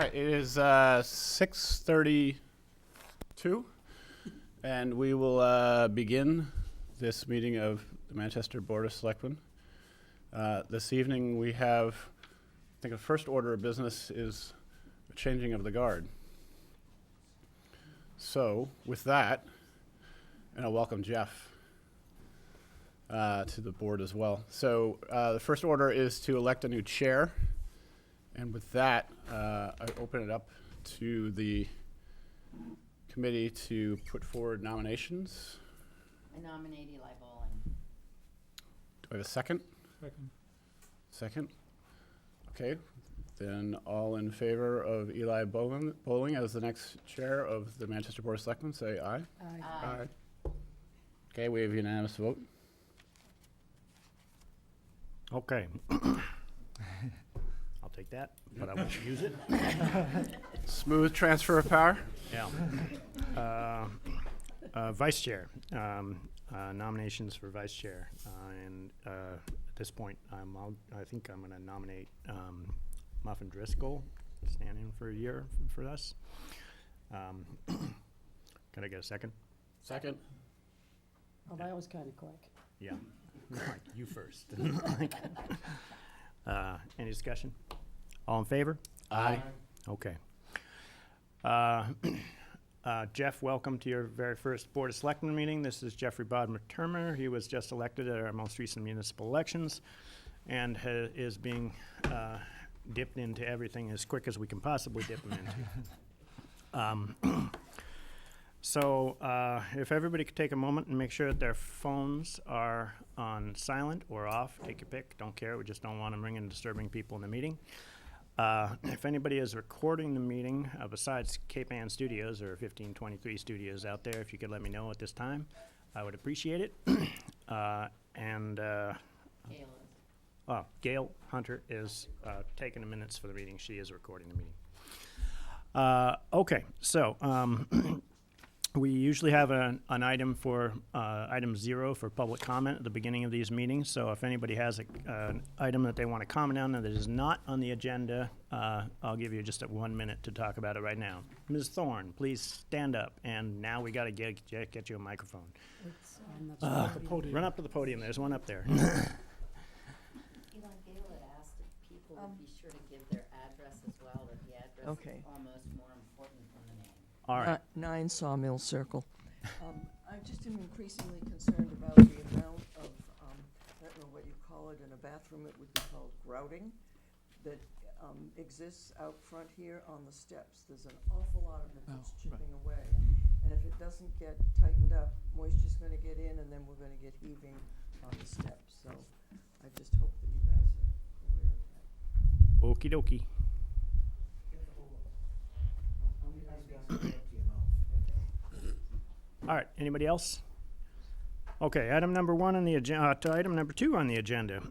right, it is 6:32, and we will begin this meeting of the Manchester Board of Selectmen. This evening we have, I think the first order of business is a changing of the guard. So with that, and I'll welcome Jeff to the board as well. So the first order is to elect a new chair. And with that, I open it up to the committee to put forward nominations. I nominate Eli Bowling. Do I have a second? Second. Okay. Then all in favor of Eli Bowling as the next chair of the Manchester Board of Selectmen, say aye. Aye. Okay, we have unanimous vote. Okay. I'll take that, but I won't use it. Smooth transfer of power. Yeah. Vice chair. Nominations for vice chair. And at this point, I think I'm going to nominate Muffin Driscoll, standing for a year for us. Can I get a second? Second. Oh, that was kind of quick. Yeah. You first. Any discussion? All in favor? Aye. Okay. Jeff, welcome to your very first Board of Selectmen meeting. This is Jeffrey Bodmer-Turner. He was just elected at our most recent municipal elections and is being dipped into everything as quick as we can possibly dip him into. So if everybody could take a moment and make sure that their phones are on silent or off, take your pick, don't care, we just don't want them ringing and disturbing people in the meeting. If anybody is recording the meeting, besides Cape Ann Studios or 1523 Studios out there, if you could let me know at this time, I would appreciate it. Gail Hunter is taking the minutes for the meeting. She is recording the meeting. Okay, so we usually have an item for item 0 for public comment at the beginning of these meetings. So if anybody has an item that they want to comment on that is not on the agenda, I'll give you just 1 minute to talk about it right now. Ms. Thorne, please stand up. And now we got to get you a microphone. It's on the podium. Run up to the podium. There's one up there. Eli, Gail had asked if people would be sure to give their address as well, that the address Okay. is almost more important than the name. All right. 9 Sawmill Circle. I just am increasingly concerned about the amount of, I don't know what you call it, in a bathroom it would be called grouting, that exists out front here on the steps. There's an awful lot of it that's chipping away. And if it doesn't get tightened up, moisture's going to get in and then we're going to get heaving on the steps. So I just hope that you guys are aware of that. Okie dokie. All right, anybody else? Okay, item number 1 on the agenda, item number 2 on the agenda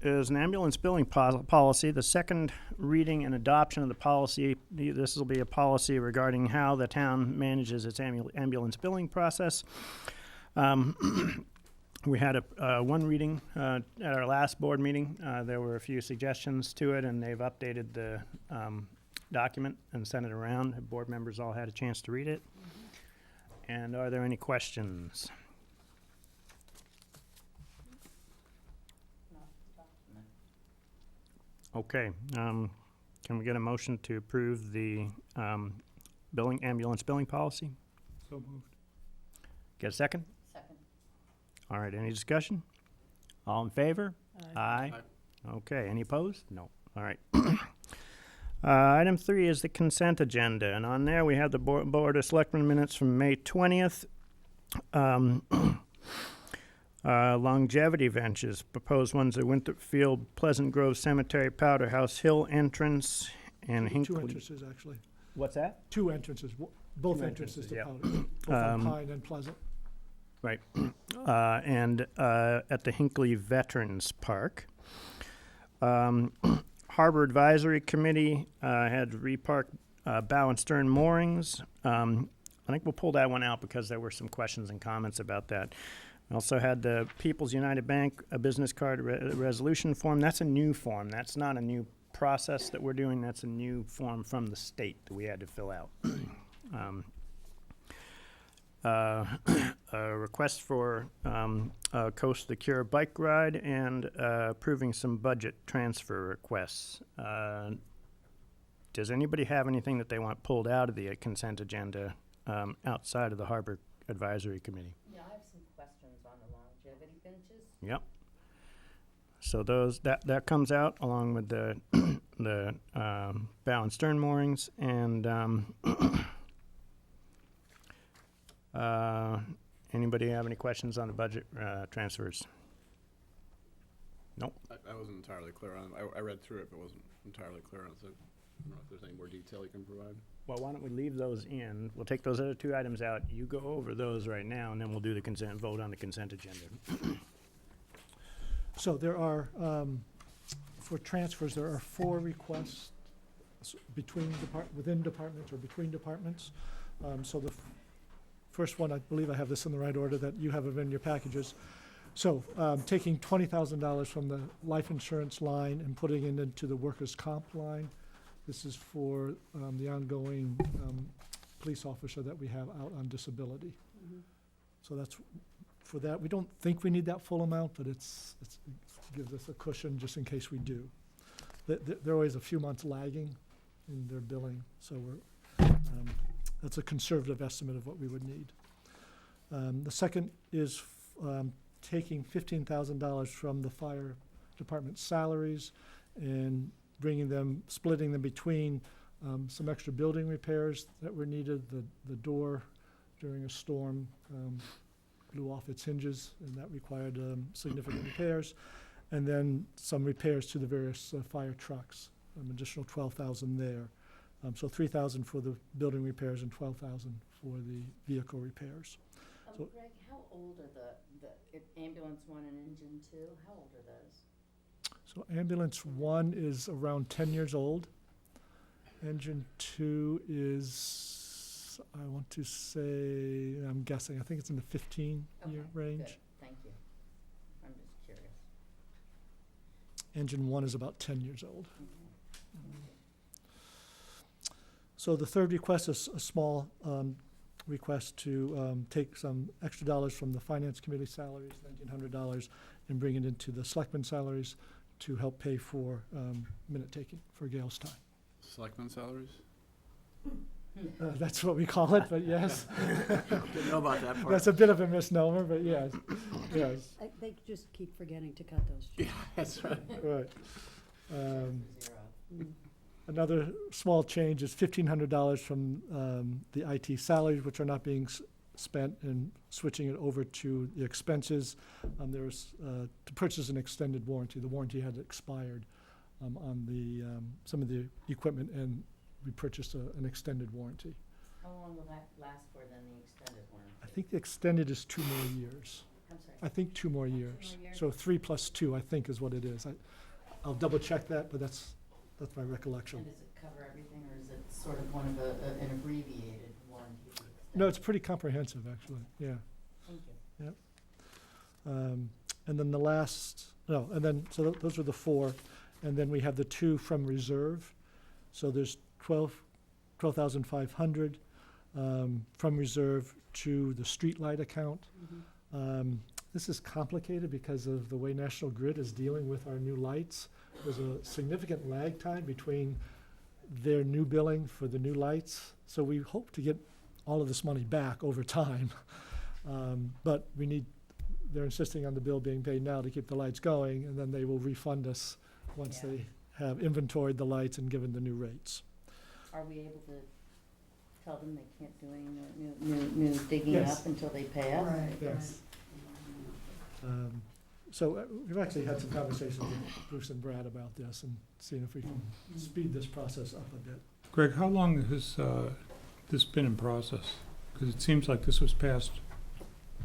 is an ambulance billing policy, the second reading and adoption of the policy. This will be a policy regarding how the town manages its ambulance billing process. We had one reading at our last board meeting. There were a few suggestions to it, and they've updated the document and sent it around. The board members all had a chance to read it. And are there any questions? Okay, can we get a motion to approve the ambulance billing policy? So moved. Get a second? Second. All right, any discussion? All in favor? Aye. Aye. Okay, any opposed? No. All right. Item 3 is the consent agenda, and on there we have the Board of Selectmen minutes from May 20th. Longevity benches, proposed ones at Winterfield, Pleasant Grove Cemetery, Powder House Hill entrance, and Hinckley. 2 entrances, actually. What's that? 2 entrances, both Two entrances to entrances, Powder, both on Pine and Pleasant. Right. And at the Hinckley Veterans Park. Harbor Advisory Committee had repark bow and stern moorings. I think we'll pull that one out because there were some questions and comments about that. Also had the People's United Bank, a business card resolution form. That's a new form. That's not a new process that we're doing, that's a new form from the state that we had to fill out. A request for a Coast to the Cure bike ride and approving some budget transfer requests. Does anybody have anything that they want pulled out of the consent agenda outside of the Harbor Advisory Committee? Yeah, I have some questions on the longevity benches. Yep. So that comes out along with the the bow and stern moorings and anybody have any questions on the budget transfers? Nope. I wasn't entirely clear on it. I read through it, but wasn't entirely clear on it. So I don't know if there's any more detail you can provide. Well, why don't we leave those in? We'll take those other two items out. You go over those right now, and then we'll do the consent vote on the consent agenda. So there are, for transfers, there are 4 requests within departments or between departments. So the first one, I believe I have this in the right order, that you have it in your packages. So taking $20,000 from the life insurance line and putting it into the workers' comp line. This is for the ongoing police officer that we have out on disability. So that's for that. We don't think we need that full amount, but it gives us a cushion just in case we do. They're always a few months lagging in their billing, so that's a conservative estimate of what we would need. The second is taking $15,000 from the fire department salaries and splitting them between some extra building repairs that were needed. The door during a storm blew off its hinges, and that required significant repairs. And then some repairs to the various fire trucks, additional $12,000 there. So $3,000 for the building repairs and $12,000 for the vehicle repairs. So- Greg, how old are the ambulance 1 and engine 2? How old are those? So ambulance 1 is around 10 years old. Engine 2 is, I want to say, I'm guessing, I think it's in the 15-year range. Good. Thank you. I'm just curious. Engine 1 is about 10 years old. Okay. So the third request is a small request to take some extra dollars from the finance committee salaries, $1,900, and bring it into the selectmen salaries to help pay for minute taking for Gail's time. Selectmen salaries? That's what we call it, but yes. Didn't know about that part. That's a bit of a misnomer, but yes, yes, They just keep forgetting to cut those. Yeah, that's right. right. Zero. Another small change is $1,500 from the IT salaries, which are not being spent, and switching it over to the expenses. There was to purchase an extended warranty. The warranty had expired on the some of the equipment, and we purchased an extended warranty. How long will that last for then, the extended warranty? I think the extended is 2 more years. I'm sorry. I think 2 more years. So 3 plus 2, I think, is what it is. I'll double check that, but that's my recollection. And does it cover everything, or is it sort of one of an abbreviated warranty? No, it's pretty comprehensive, actually, yeah. Thank you. And then those are the 4. And then we have the 2 from reserve. So there's $12,500 from reserve to the streetlight account. This is complicated because of the way National Grid is dealing with our new lights. There's a significant lag time between their new billing for the new lights. So we hope to get all of this money back over time. But they're insisting on the bill being paid now to keep the lights going, and then they will refund us once they have inventoried the lights and given the new rates. Are we able to tell them they can't do any new digging Yes. up until they pay us? Right. Yes. So we've actually had some conversations with Bruce and Brad about this and seeing if we can speed this process up a bit. Greg, how long has this been in process? Because it seems like this was passed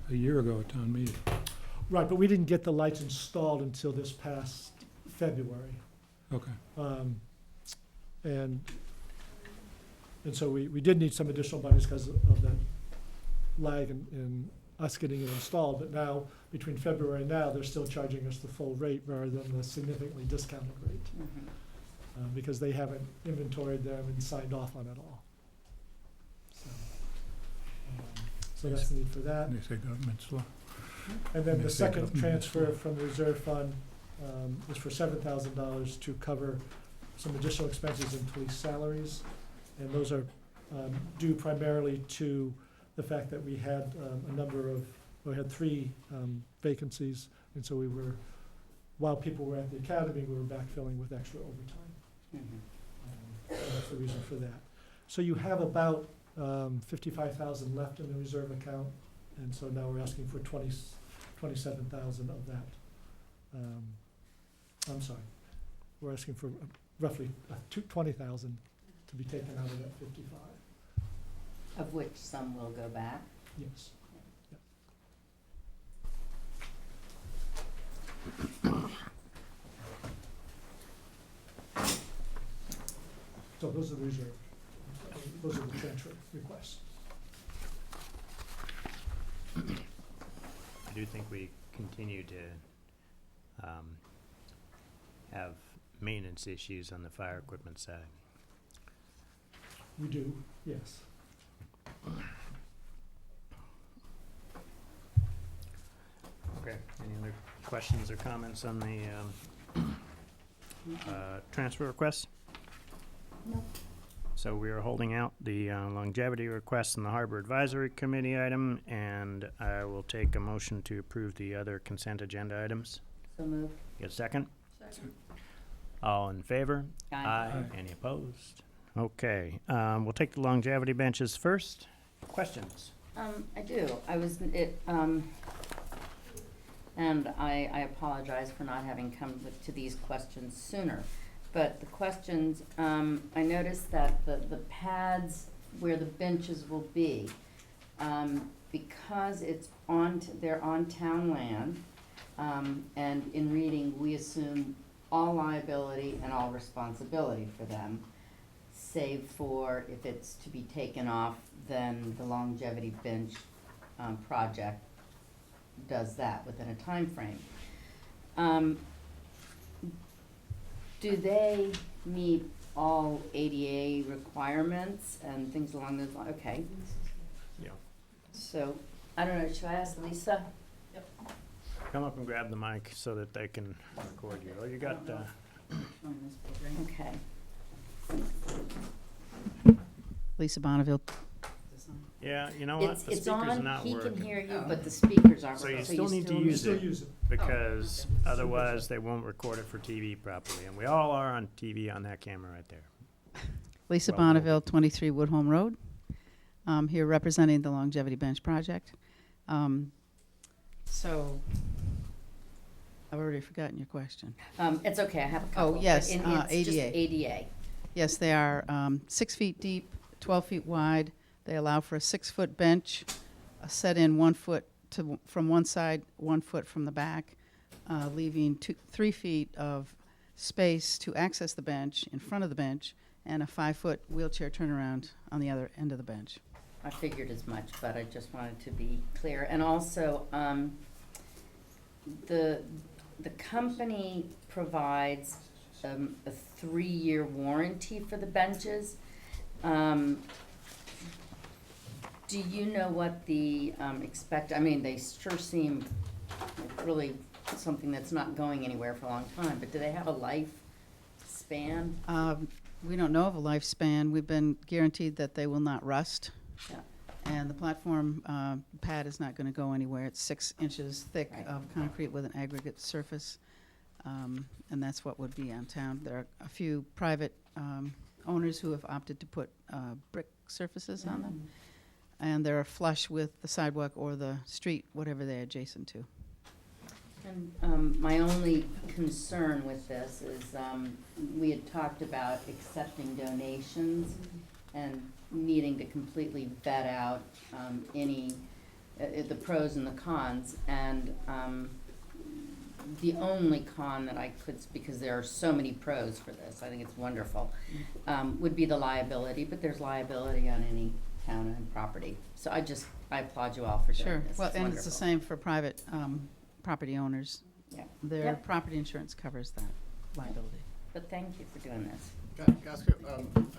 a year ago at town meeting. Right, but we didn't get the lights installed until this past February. Okay. And so we did need some additional monies because of that lag in us getting it installed. But now, between February and now, they're still charging us the full rate rather than the significantly discounted rate. because they haven't inventoried them and signed off on it all. So that's the need for that. They say government's slow. And then They the say second government transfer is- from the reserve fund is for $7,000 to cover some additional expenses in police salaries. And those are due primarily to the fact that we had we had 3 vacancies. And so while people were at the academy, we were backfilling with extra overtime. Mhm. And that's the reason for that. So you have about 55,000 left in the reserve account, and so now we're asking for 27,000 of that. I'm sorry, we're asking for roughly 20,000 to be taken out of that 55. Of which some will go back. Yes. So those are the reserve, those are the transfer requests. I do think we continue to have maintenance issues on the fire equipment side. We do, yes. Okay, any other questions or comments on the transfer requests? No. So we are holding out the longevity request and the Harbor Advisory Committee item, and I will take a motion to approve the other consent agenda items. So moved. Get a second? Second. All in favor? Aye. Any opposed? Okay, we'll take the longevity benches first. Questions? I do. And I apologize for not having come to these questions sooner. But the questions, I noticed that the pads where the benches will be, because they're on town land, and in reading, we assume all liability and all responsibility for them, save for if it's to be taken off, then the longevity bench project does that within a time frame. Do they meet all ADA requirements and things along those lines? Okay, Yeah. so, I don't know, should I ask Lisa? Come up and grab the mic so that they can record you. Oh, you got, Okay. Lisa Bonneville. yeah, you know what? The It's speaker's on, not he can working. hear you, but the speakers aren't. So you working. still need to use Still it. use it. Because otherwise they won't record it for TV properly. And we all are on TV on that camera right there. Lisa Well, Bonneville, 23 Woodholm Road. Here representing the Longevity Bench Project. So, I've already forgotten your question. It's okay, I have a couple. Oh, yes, but it's just ADA. ADA. Yes, they are 6 feet deep, 12 feet wide. They allow for a 6-foot bench, set in 1 foot from one side, 1 foot from the back, leaving 3 feet of space to access the bench in front of the bench, and a 5-foot wheelchair turnaround on the other end of the bench. I figured as much, but I just wanted to be clear. And also, the company provides a 3-year warranty for the benches. Do you know what the I mean, they sure seem like really something that's not going anywhere for a long time, but do they have a life span? We don't know of a lifespan. We've been guaranteed that they will not rust. Yeah. And the platform pad is not going to go anywhere. It's 6 inches thick Right. of concrete with an aggregate surface, and that's what would be on town. There are a few private owners who have opted to put brick surfaces on them, and they're flush with the sidewalk or the street, whatever they're adjacent to. And my only concern with this is, we had talked about accepting donations and needing to completely vet out any, the pros and the cons. And the only con that I could, because there are so many pros for this, I think it's wonderful, would be the liability, but there's liability on any town-owned property. So I applaud you all for doing Sure. this. Well, It's and it's the wonderful. same for private property owners. Yeah. Their Yep. property insurance covers that liability. but thank you for doing this. I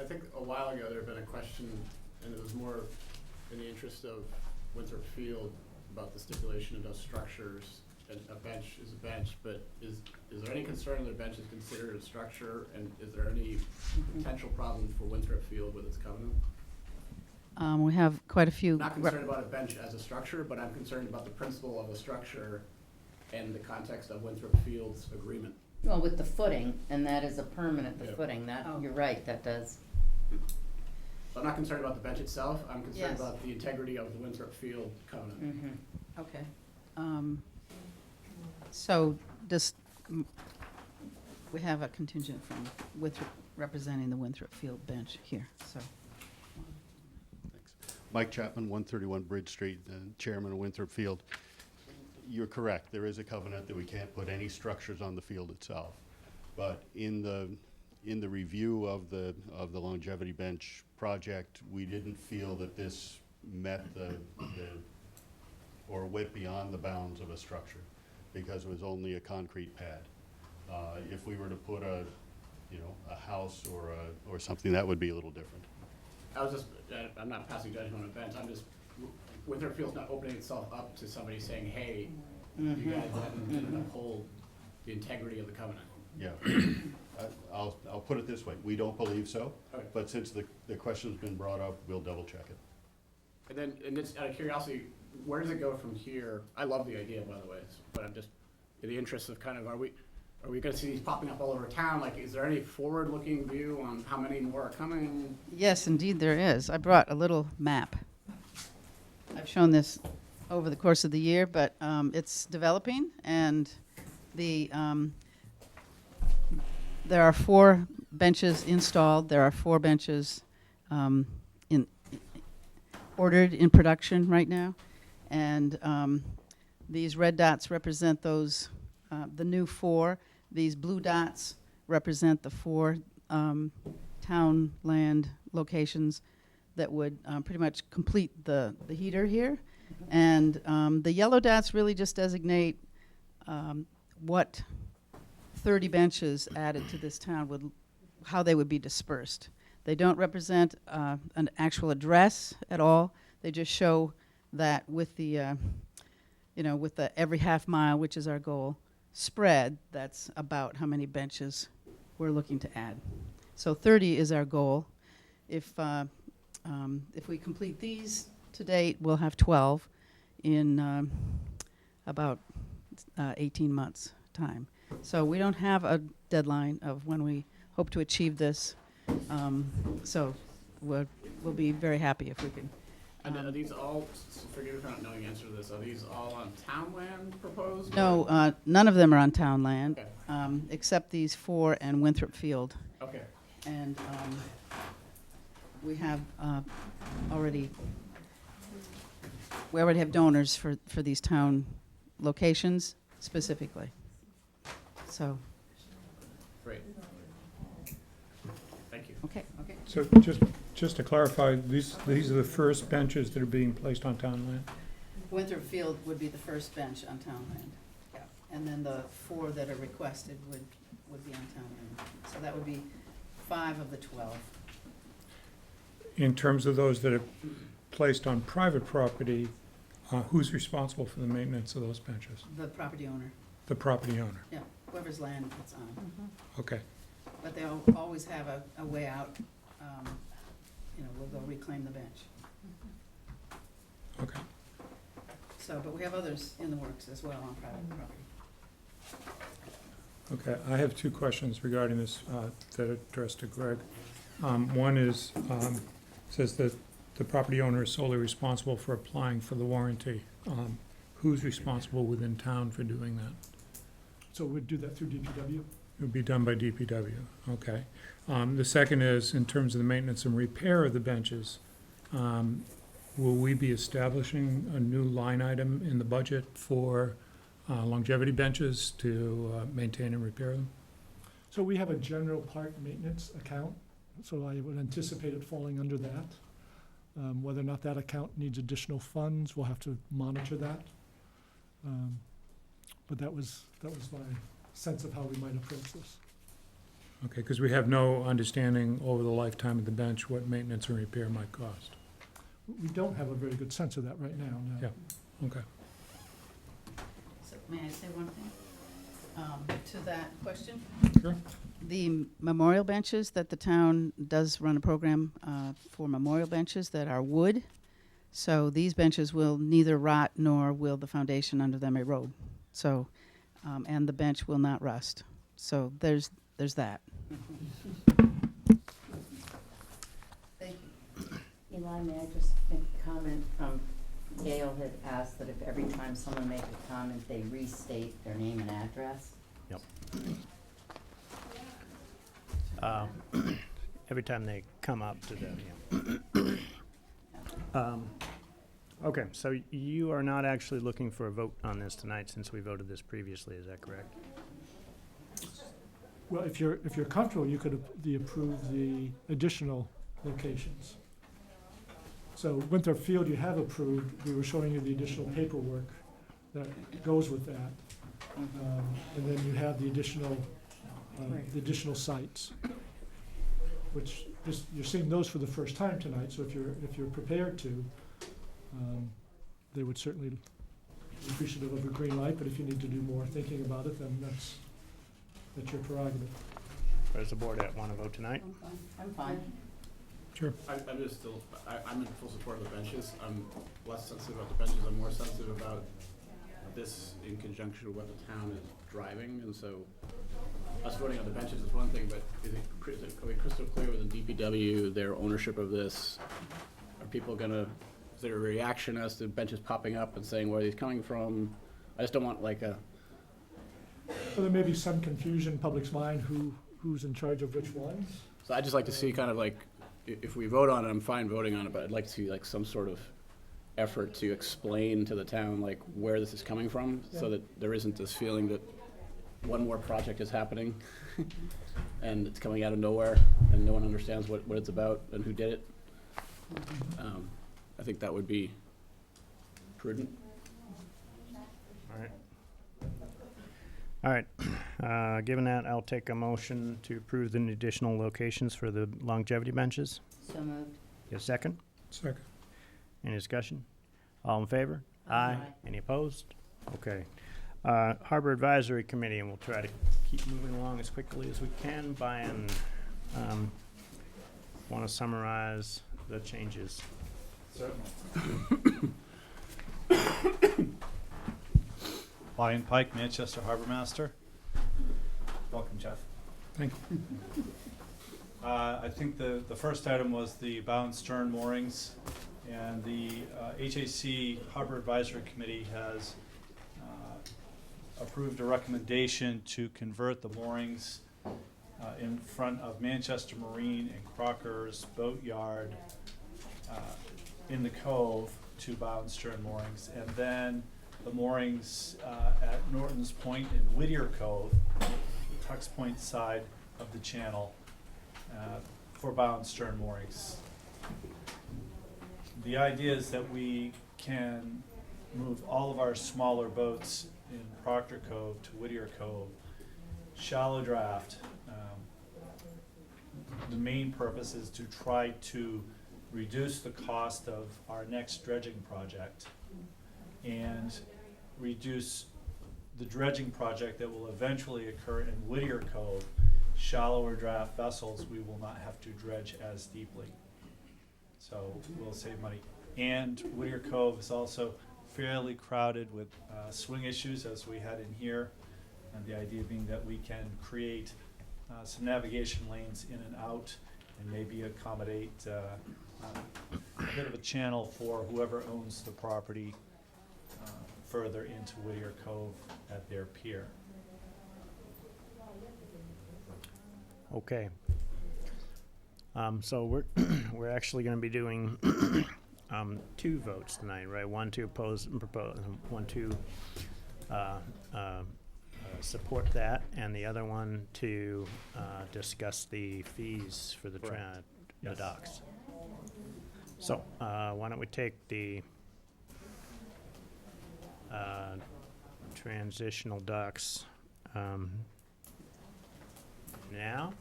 think a while ago there had been a question, and it was more in the interest of Winthrop Field about the stipulation of those structures. And a bench is a bench, but is there any concern that a bench is considered a structure, and is there any potential problem for Winthrop Field with its covenant? We have quite a few. I'm not concerned about a bench as a structure, but I'm concerned about the principle of a structure and the context of Winthrop Field's agreement. Well, with the footing, and that is a permanent, the Yeah. footing, that, Oh. you're right, that does. So I'm not concerned about the bench itself, I'm concerned Yes. about the integrity of the Winthrop Field covenant. Mm-hmm. Okay. So we have a contingent from Winthrop, representing the Winthrop Field bench here, so. Mike Chapman, 131 Bridge Street, Chairman of Winthrop Field. You're correct, there is a covenant that we can't put any structures on the field itself. But in the review of the longevity bench project, we didn't feel that this met or went beyond the bounds of a structure, because it was only a concrete pad. If we were to put a house or something, that would be a little different. I was just, I'm not passing judgment on a bench, I'm just, Winthrop Field's not opening itself up to somebody saying, hey, you guys didn't uphold the integrity of the covenant. Yeah. I'll put it this way, we don't believe so, Okay. but since the question's been brought up, we'll double check it. And then, and just out of curiosity, where does it go from here? I love the idea, by the way, but I'm just, in the interest of kind of, are we gonna see these popping up all over town? Like, is there any forward-looking view on how many more are coming? Yes, indeed there is. I brought a little map. I've shown this over the course of the year, but it's developing, and there are 4 benches installed. There are 4 benches ordered in production right now, and these red dots represent those the new 4. These blue dots represent the 4 town land locations that would pretty much complete the heater here. And the yellow dots really just designate what 30 benches added to this town how they would be dispersed. They don't represent an actual address at all. They just show that with the with the every half mile, which is our goal, spread, that's about how many benches we're looking to add. So 30 is our goal. If we complete these to date, we'll have 12 in about 18 months' time. So we don't have a deadline of when we hope to achieve this. So we'll be very happy if we can. And are these all, forgive me for not knowing the answer to this, are these all on town land proposed? No, none of them are on town land, Okay. except these 4 and Winthrop Field. Okay. And we have already have donors for these town locations specifically. So, Great. Thank you. okay. So just to clarify, these are the first benches that are being placed on town land? Winthrop Field would be the first bench on town land. Yeah. And then the 4 that are requested would be on town land. So that would be 5 of the 12. In terms of those that are placed on private property, who's responsible for the maintenance of those benches? The property owner, The property owner? yeah, whoever's land it's on. Okay. But they'll always have a way out. We'll go reclaim the bench. Okay. So, but we have others in the works as well on private property. Okay, I have 2 questions regarding this that are addressed to Greg. One is, says that the property owner is solely responsible for applying for the warranty. Who's responsible within town for doing that? So we'd do that through DPW? It would be done by DPW, okay. The second is, in terms of the maintenance and repair of the benches, will we be establishing a new line item in the budget for longevity benches to maintain and repair them? So we have a general park maintenance account, so I would anticipate it falling under that. Whether or not that account needs additional funds, we'll have to monitor that. But that was my sense of how we might approach this. Okay, because we have no understanding over the lifetime of the bench what maintenance and repair might cost. We don't have a very good sense of that right now, no. Yeah. Okay. So may I say one thing to that question? Sure. The memorial benches that the town does run a program for memorial benches that are wood. So these benches will neither rot nor will the foundation under them erode. So, and the bench will not rust. So there's that. Thank you. Eli, may I just make a comment? Gail had asked that if every time someone makes a comment, they restate their name and address. Yep. Every time they come up to the, yeah. Okay, so you are not actually looking for a vote on this tonight since we voted this previously, is that correct? Well, if you're comfortable, you could approve the additional locations. So Winthrop Field you have approved, we were showing you the additional paperwork that goes with that. And then you have the additional sites, which you're seeing those for the first time tonight, so if you're prepared to, they would certainly be appreciative of a green light, but if you need to do more thinking about it, then that's your prerogative. Does the board want to vote tonight? I'm fine. Sure. I'm just still, I'm in full support of the benches. I'm less sensitive about the benches. I'm more sensitive about this in conjunction with what the town is driving. And so us voting on the benches is one thing, but are we crystal clear with the DPW, their ownership of this? Are people gonna, is there a reaction as to benches popping up and saying where are these coming from? I just don't want like a, So there may be some confusion in public's mind who's in charge of which ones. so I'd just like to see kind of like, if we vote on it, I'm fine voting on it, but I'd like to see like some sort of effort to explain to the town like where this is coming from, so that there isn't this feeling that one more project is happening and it's coming out of nowhere and no one understands what it's about and who did it. I think that would be prudent. All right, given that, I'll take a motion to approve the additional locations for the longevity benches. So moved. Get a second? Second. Any discussion? All in favor? Aye. Any opposed? Okay. Harbor Advisory Committee, and we'll try to keep moving along as quickly as we can. Brian, want to summarize the changes? Certainly. Brian Pike, Manchester Harbor Master. Welcome, Jeff. Thank you. I think the first item was the bow and stern moorings, and the HAC Harbor Advisory Committee has approved a recommendation to convert the moorings in front of Manchester Marine and Crocker's Boatyard in the Cove to bow and stern moorings, and then the moorings at Norton's Point and Whittier Cove, the Tux Point side of the channel, for bow and stern moorings. The idea is that we can move all of our smaller boats in Proctor Cove to Whittier Cove, shallow draft. The main purpose is to try to reduce the cost of our next dredging project and reduce the dredging project that will eventually occur in Whittier Cove. Shallower draft vessels, we will not have to dredge as deeply. So we'll save money. And Whittier Cove is also fairly crowded with swing issues, as we had in here. And the idea being that we can create some navigation lanes in and out and maybe accommodate a bit of a channel for whoever owns the property further into Whittier Cove at their pier. Okay. So we're actually going to be doing two votes tonight, right? One to oppose and propose, one to support that, and the other one to discuss the fees for the Yes. docks. So why don't we take the transitional docks now?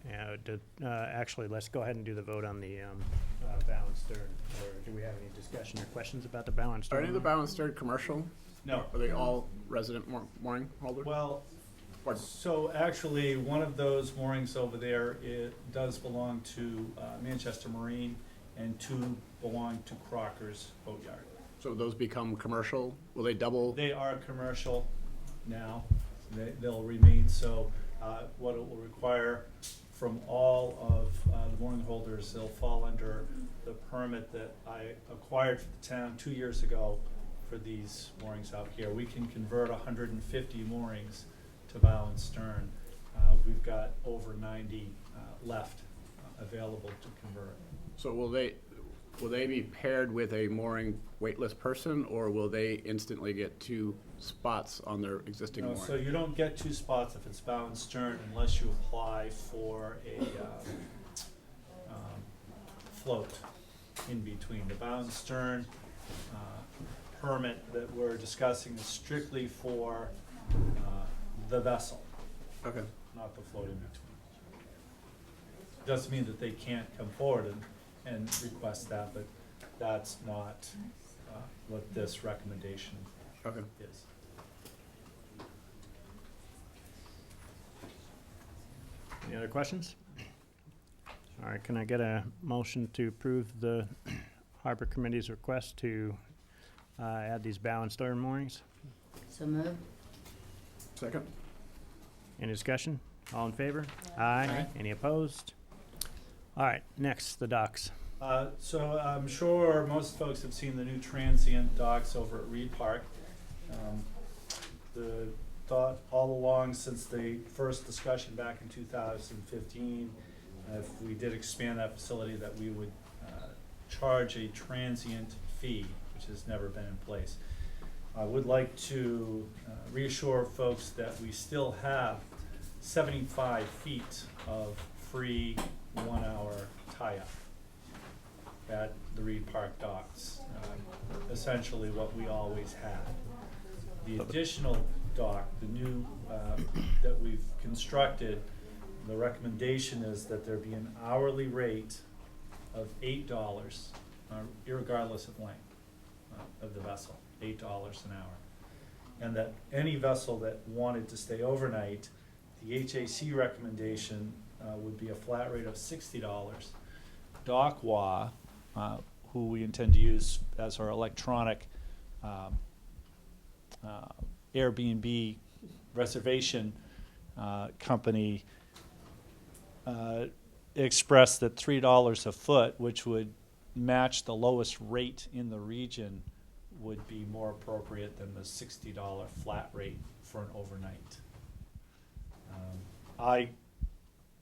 Actually, let's go ahead and do the vote on the bow and stern. Or do we have any discussion or questions about the bow and stern? Are any of the bow and stern commercial? No. Are they all resident mooring holders? Well, Or- so actually, one of those moorings over there, it does belong to Manchester Marine, and two belong to Crocker's Boatyard. So those become commercial? Will they double? They are commercial now, they'll remain so. What it will require from all of the mooring holders, they'll fall under the permit that I acquired for the town 2 years ago for these moorings out here. We can convert 150 moorings to bow and stern. We've got over 90 left available to convert. So will they be paired with a mooring weightless person, or will they instantly get 2 spots on their existing No, mooring? so you don't get 2 spots if it's bow and stern unless you apply for a float in between. The bow and stern permit that we're discussing is strictly for the vessel, Okay. not the float in between. Doesn't mean that they can't come forward and request that, but that's not what this recommendation Okay. is. Any other questions? All right, can I get a motion to approve the Harbor Committee's request to add these bow and stern moorings? So moved. Second? Any discussion? All in favor? Aye. Aye. Any opposed? All right, next, the docks. So I'm sure most folks have seen the new transient docks over at Reed Park. The thought all along since the first discussion back in 2015, if we did expand that facility, that we would charge a transient fee, which has never been in place. I would like to reassure folks that we still have 75 feet of free 1-hour tie-up at the Reed Park docks, essentially what we always had. The additional dock, the new that we've constructed, the recommendation is that there be an hourly rate of $8, irregardless of length of the vessel, $8 an hour. And that any vessel that wanted to stay overnight, the HAC recommendation would be a flat rate of $60. Docwa, who we intend to use as our electronic Airbnb reservation company, expressed that $3 a foot, which would match the lowest rate in the region, would be more appropriate than the $60 flat rate for an overnight. I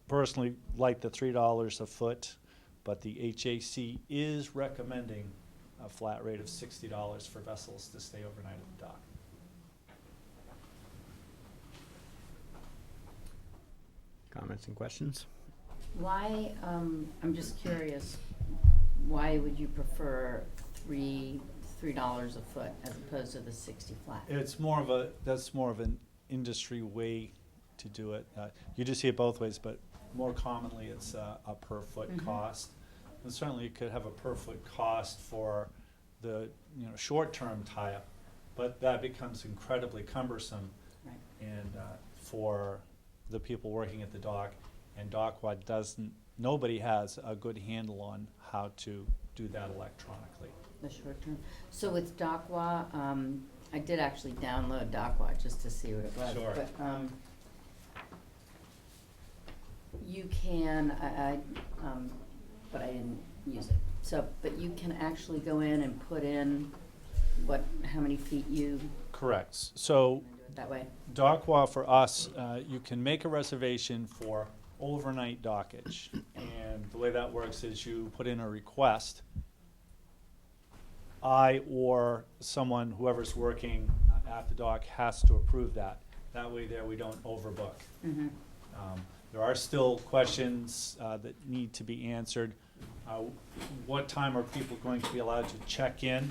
personally like the $3 a foot, but the HAC is recommending a flat rate of $60 for vessels to stay overnight at the dock. Comments and questions? Why, I'm just curious, why would you prefer $3 a foot as opposed to the 60 flat? It's more of that's more of an industry way to do it. You do see it both ways, but more commonly it's a per foot cost. And certainly you could have a per foot cost for the short-term tie-up, but that becomes incredibly cumbersome. Right. And for the people working at the dock, and DocWad nobody has a good handle on how to do that electronically. The short term. So with Docwa, I did actually download Docwa just to see what it was. Sure. But you can, but I didn't use it. So, but you can actually go in and put in how many feet you Correct. So do it that way. Docwa for us, you can make a reservation for overnight dockage. And the way that works is you put in a request. I or someone, whoever's working at the dock, has to approve that. That way there we don't overbook. Mm-hmm. There are still questions that need to be answered. What time are people going to be allowed to check in?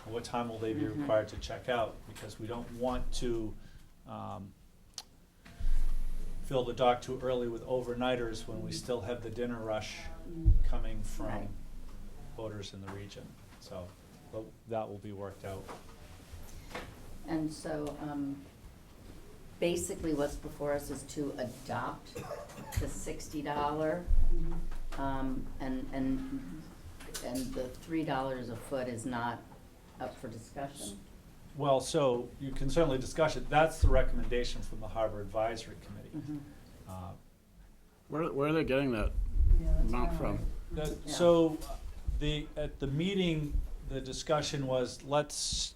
And what time will they be required to check out? Because we don't want to fill the dock too early with overnighters when we still have the dinner rush coming from Right. boaters in the region. So that will be worked out. And so, basically what's before us is to adopt the $60, and the $3 a foot is not up for discussion? Well, so you can certainly discuss it. That's the recommendation from the Harbor Advisory Committee. Mhm. Uh, Where are they getting that amount from? So at the meeting, the discussion was, let's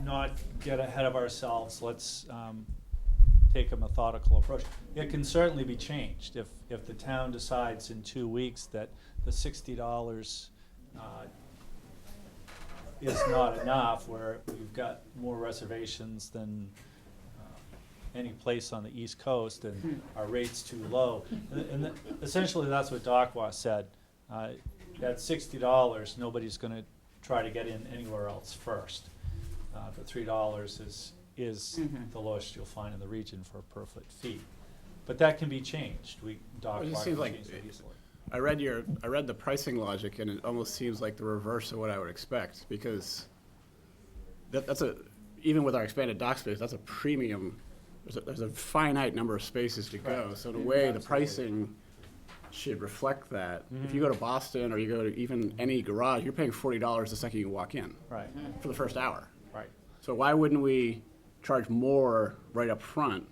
not get ahead of ourselves. Let's take a methodical approach. It can certainly be changed if the town decides in 2 weeks that the $60 is not enough, where we've got more reservations than any place on the East Coast, and our rate's too low. And essentially, that's what DOCWA said. At $60, nobody's gonna try to get in anywhere else first. The $3 is Mhm. the lowest you'll find in the region for a per foot fee. But that can be changed. DOCWA just can seems like change it easily. I read the pricing logic, and it almost seems like the reverse of what I would expect, because that's even with our expanded dock space, that's a premium. There's a finite number of spaces to go, Right. so in a way, the Absolutely. pricing should reflect that. If you go to Boston, or you go to even any garage, you're paying $40 the second you walk in Right, for the first hour. right. So why wouldn't we charge more right up front?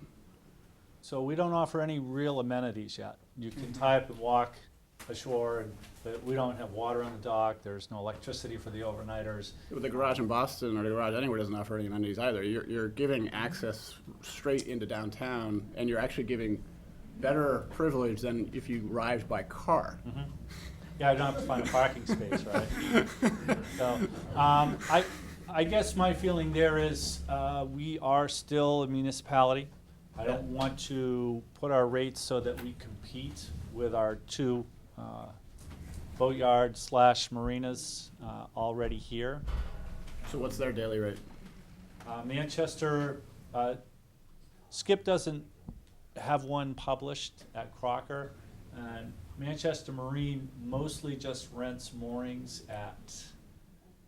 So we don't offer any real amenities yet. You can tie up and walk ashore, but we don't have water on the dock. There's no electricity for the overnighters. With the garage in Boston or the garage anywhere doesn't offer any amenities either. You're giving access straight into downtown, and you're actually giving better privilege than if you arrived by car. Yeah, I don't have to find a parking space, right? So, I guess my feeling there is, we are still a municipality. I don't want to put our rates so that we compete with our two boatyard / marinas already here. So what's their daily rate? Manchester, Skip doesn't have one published at Crocker, and Manchester Marine mostly just rents moorings at,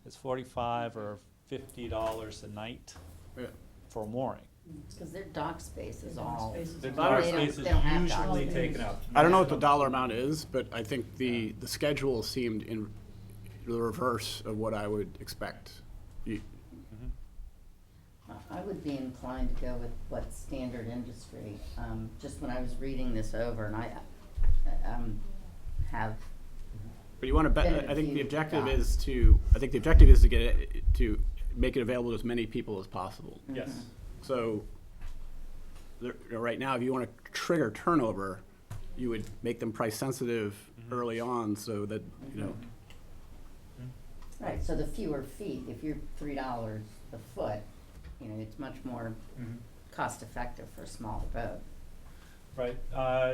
it's $45 or $50 a night Yeah. for a mooring. Because their dock space is all. The They dollar don't- space is they don't have dock usually space. taken up. I don't know what the dollar amount is, but I think the schedule seemed in the reverse of what I would expect. I would be inclined to go with what standard industry, just when I was reading this over, and I have, But you want to Been bet, in a I think the few objective jobs. is to get it, to make it available to as many people as possible. Yes. So, right now, if you want to trigger turnover, you would make them price sensitive early on, so that, you know, right, so the fewer feet, if you're $3 a foot, you know, it's much more cost effective for a smaller boat. Right,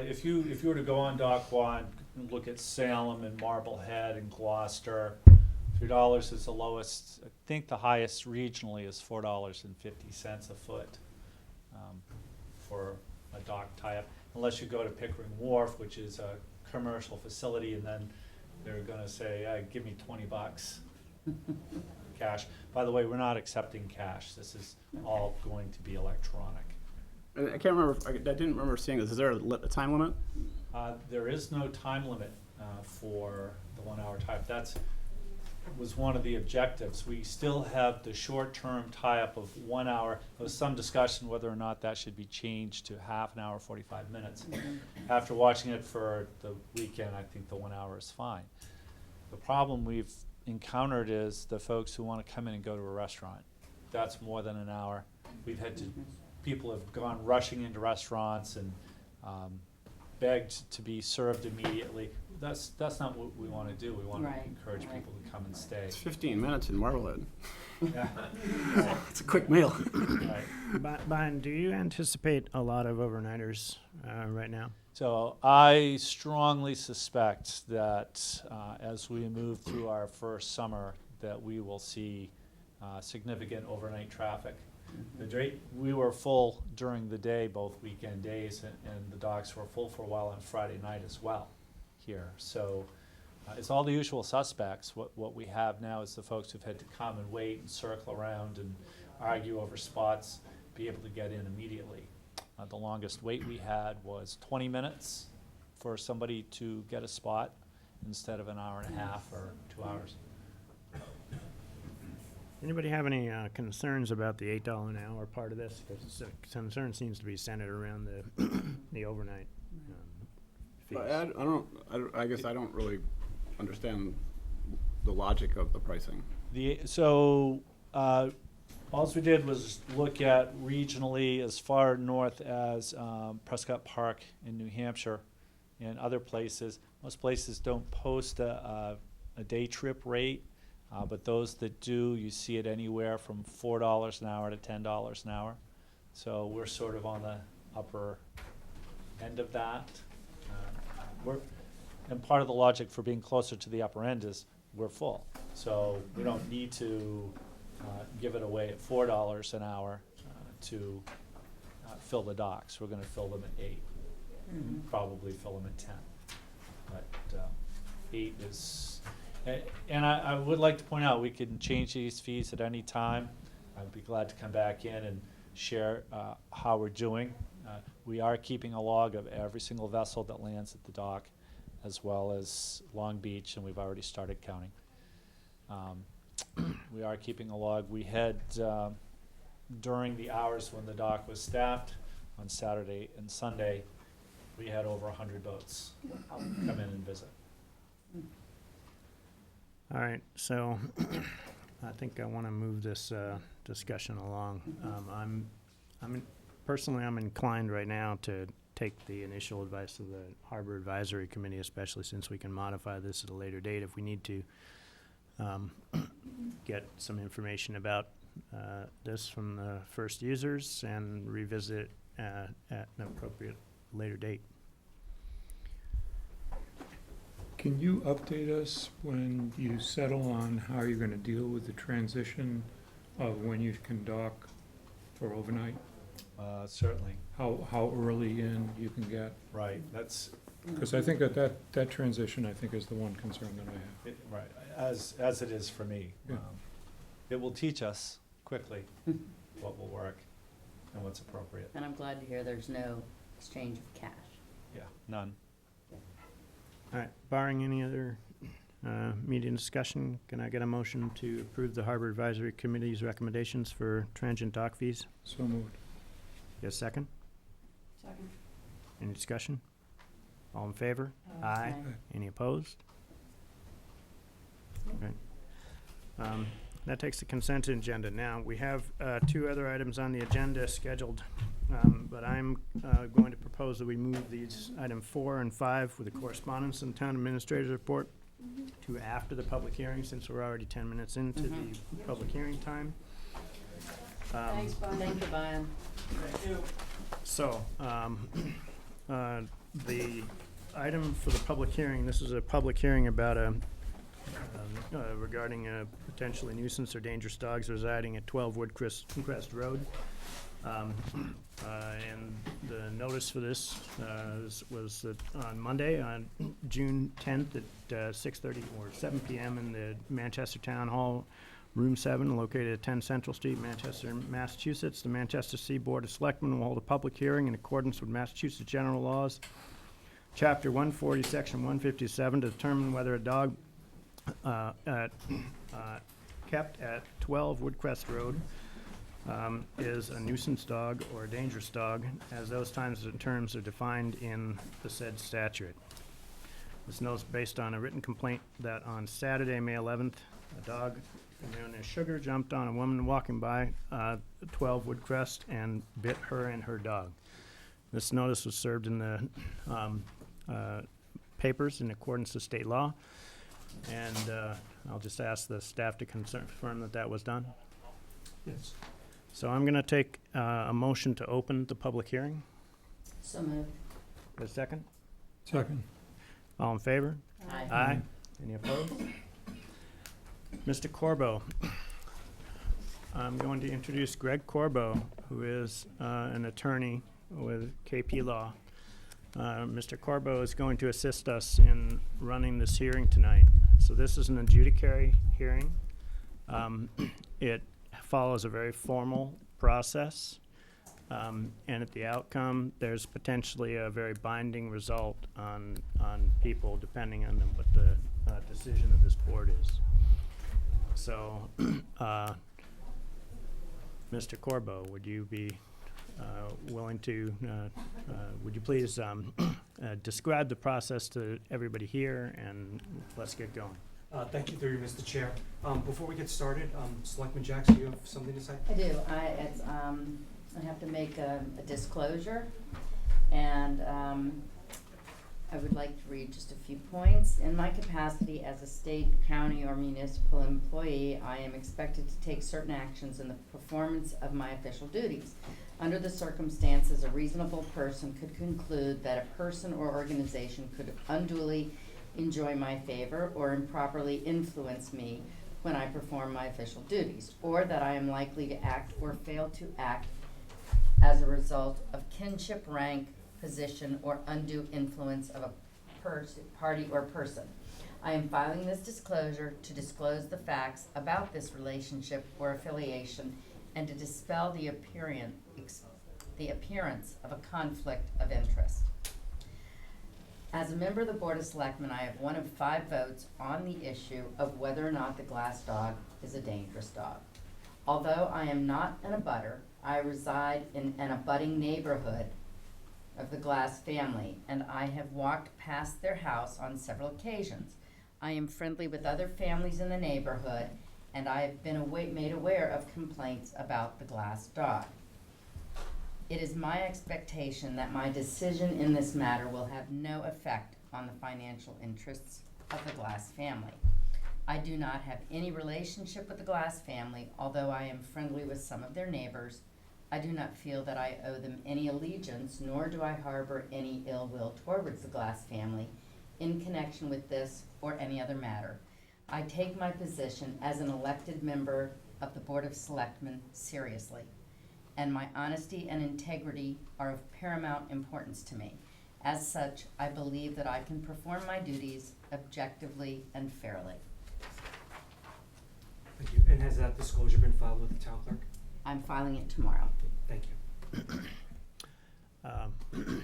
if you were to go on Dock One and look at Salem and Marblehead and Gloucester, $3 is the lowest. I think the highest regionally is $4.50 a foot for a dock tie-up, unless you go to Pickering Wharf, which is a commercial facility, and then they're gonna say, give me $20 cash. By the way, we're not accepting cash. This is all going to be electronic. I can't remember, I didn't remember seeing this. Is there a time limit? There is no time limit for the 1 hour tie-up. Was one of the objectives. We still have the short-term tie-up of 1 hour. There was some discussion whether or not that should be changed to half an hour, 45 minutes. After watching it for the weekend, I think the 1 hour is fine. The problem we've encountered is the folks who want to come in and go to a restaurant. That's more than an hour. We've had to, people have gone rushing into restaurants and begged to be served immediately. That's not what we want to do. We want to Right, encourage right. people to come and stay. It's 15 minutes in Marblehead. Yeah. It's a quick meal. Right. Brian, do you anticipate a lot of overnighters right now? So I strongly suspect that as we move through our first summer, that we will see significant overnight traffic. We were full during the day, both weekend days, and the docks were full for a while on Friday night as well here. So it's all the usual suspects. What we have now is the folks who've had to come and wait and circle around and argue over spots, be able to get in immediately. The longest wait we had was 20 minutes for somebody to get a spot instead of an hour and a half or 2 hours. Anybody have any concerns about the $8 an hour part of this? Because the concern seems to be centered around the overnight fees. I guess I don't really understand the logic of the pricing. All we did was look at regionally as far north as Prescott Park in New Hampshire and other places. Most places don't post a day trip rate, but those that do, you see it anywhere from $4 an hour to $10 an hour. So we're sort of on the upper end of that. And part of the logic for being closer to the upper end is we're full. So we don't need to give it away at $4 an hour to fill the docks. We're going to fill them at 8, probably fill them at 10. But 8 is, and I would like to point out, we can change these fees at any time. I'd be glad to come back in and share how we're doing. We are keeping a log of every single vessel that lands at the dock, as well as Long Beach, and we've already started counting. We are keeping a log. We had, during the hours when the dock was staffed, on Saturday and Sunday, we had over 100 boats come in and visit. All right, so I think I want to move this discussion along. Personally, I'm inclined right now to take the initial advice of the Harbor Advisory Committee, especially since we can modify this at a later date if we need to. Get some information about this from the first users and revisit at an appropriate later date. Can you update us when you settle on how you're gonna deal with the transition of when you can dock for overnight? Certainly. How early in you can get? Right. That's Because I think that transition, I think, is the one concern that I have. right. As it is for me. Yeah. It will teach us quickly what will work and what's appropriate. And I'm glad to hear there's no exchange of cash. Yeah, none. All right, barring any other meeting discussion, can I get a motion to approve the Harbor Advisory Committee's recommendations for transient dock fees? So moved. Get a second? Second. Any discussion? All in favor? Aye. Any opposed? Okay. That takes the consent agenda. Now, we have 2 other items on the agenda scheduled, but I'm going to propose that we move these item 4 and 5 with the correspondence and town administrator's report to after the public hearing, since we're already 10 minutes into the public hearing time. Thanks, Brian. Thank you, Brian. So, the item for the public hearing, this is a public hearing about regarding potentially nuisance or dangerous dogs residing at 12 Woodcrest Road. And the notice for this was that on Monday, on June 10th at 6:30 or 7 p.m. in the Manchester Town Hall, Room 7, located at 10 Central Street, Manchester, Massachusetts. The Manchester Board of Selectmen will hold a public hearing in accordance with Massachusetts general laws, Chapter 140, Section 157, to determine whether a dog kept at 12 Woodcrest Road is a nuisance dog or a dangerous dog, as those times and terms are defined in the said statute. This note is based on a written complaint that on Saturday, May 11th, a dog known as Sugar jumped on a woman walking by 12 Woodcrest and bit her and her dog. This notice was served in the papers in accordance with state law, and I'll just ask the staff to confirm that that was done. Yes. So I'm going to take a motion to open the public hearing. So moved. A second? Second. All in favor? Aye. Aye. Any opposed? Mr. Corbo, I'm going to introduce Greg Corbo, who is an attorney with KP Law. Mr. Corbo is going to assist us in running this hearing tonight. So this is an adjudicatory hearing. It follows a very formal process. And at the outcome, there's potentially a very binding result on people, depending on what the decision of this board is. So, Mr. Corbo, would you be willing to, would you please describe the process to everybody here, and let's get going. Thank you, through you, Mr. Chair. Before we get started, Selectman Jackson, you have something to say? I do. I have to make a disclosure, and I would like to read just a few points. In my capacity as a state, county, or municipal employee, I am expected to take certain actions in the performance of my official duties. Under the circumstances, a reasonable person could conclude that a person or organization could unduly enjoy my favor or improperly influence me when I perform my official duties, or that I am likely to act or fail to act as a result of kinship, rank, position, or undue influence of a party or person. I am filing this disclosure to disclose the facts about this relationship or affiliation and to dispel the appearance of a conflict of interest. As a member of the Board of Selectmen, I have one of 5 votes on the issue of whether or not the glass dog is a dangerous dog. Although I am not an abutter, I reside in an abutting neighborhood of the Glass family, and I have walked past their house on several occasions. I am friendly with other families in the neighborhood, and I have been made aware of complaints about the Glass dog. It is my expectation that my decision in this matter will have no effect on the financial interests of the Glass family. I do not have any relationship with the Glass family, although I am friendly with some of their neighbors. I do not feel that I owe them any allegiance, nor do I harbor any ill will towards the Glass family in connection with this or any other matter. I take my position as an elected member of the Board of Selectmen seriously, and my honesty and integrity are of paramount importance to me. As such, I believe that I can perform my duties objectively and fairly. Thank you. And has that disclosure been filed with the town clerk? I'm filing it tomorrow. Thank you.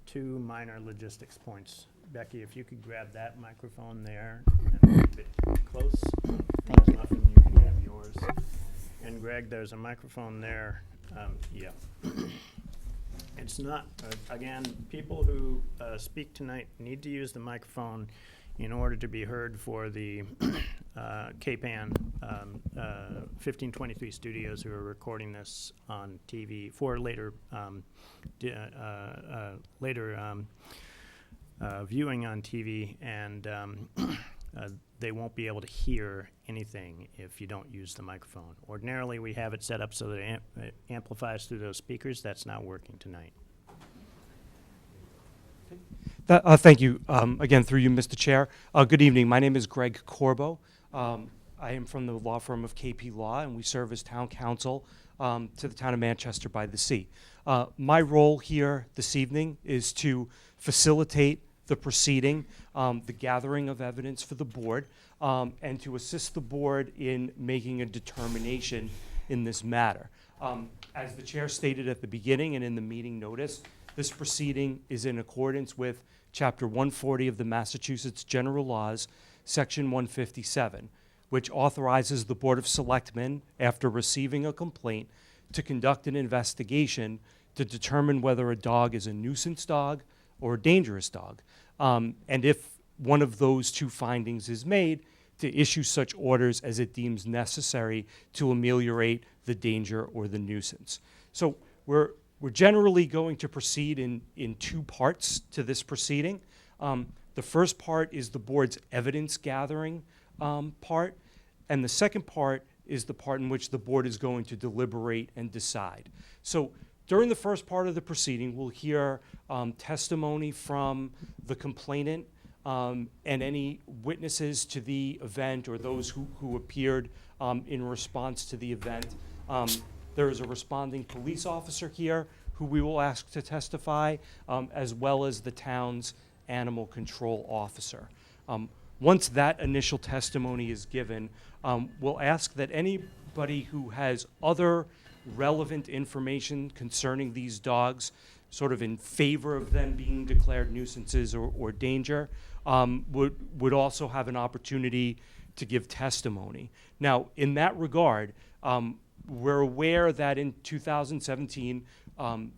2 minor logistics points. Becky, if you could grab that microphone there and keep it close. Thank you. Muffin, you can have yours. And Greg, there's a microphone there. Yeah. It's not, again, people who speak tonight need to use the microphone in order to be heard for the KPAN 1523 studios who are recording this on TV for later viewing on TV, and they won't be able to hear anything if you don't use the microphone. Ordinarily, we have it set up so that it amplifies through those speakers. That's not working tonight. Thank you. Again, through you, Mr. Chair. Good evening. My name is Greg Corbo. I am from the law firm of KP Law, and we serve as town counsel to the town of Manchester by the Sea. My role here this evening is to facilitate the proceeding, the gathering of evidence for the board, and to assist the board in making a determination in this matter. As the chair stated at the beginning and in the meeting notice, this proceeding is in accordance with Chapter 140 of the Massachusetts General Laws, Section 157, which authorizes the Board of Selectmen, after receiving a complaint, to conduct an investigation to determine whether a dog is a nuisance dog or a dangerous dog. And if one of those 2 findings is made, to issue such orders as it deems necessary to ameliorate the danger or the nuisance. So we're generally going to proceed in 2 parts to this proceeding. The first part is the board's evidence gathering part, and the second part is the part in which the board is going to deliberate and decide. So during the first part of the proceeding, we'll hear testimony from the complainant and any witnesses to the event or those who appeared in response to the event There is a responding police officer here who we will ask to testify, as well as the town's animal control officer. Once that initial testimony is given, we'll ask that anybody who has other relevant information concerning these dogs, sort of in favor of them being declared nuisances or danger, would also have an opportunity to give testimony. Now, in that regard, we're aware that in 2017,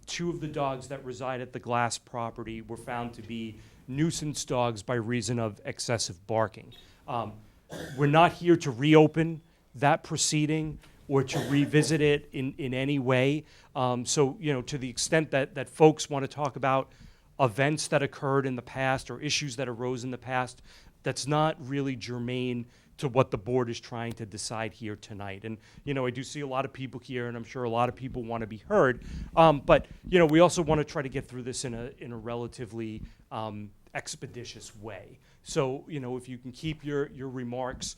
2 of the dogs that reside at the Glass property were found to be nuisance dogs by reason of excessive barking. We're not here to reopen that proceeding or to revisit it in any way. So, to the extent that folks want to talk about events that occurred in the past or issues that arose in the past, that's not really germane to what the board is trying to decide here tonight. And, I do see a lot of people here, and I'm sure a lot of people want to be heard. But, we also want to try to get through this in a relatively expeditious way. So, if you can keep your remarks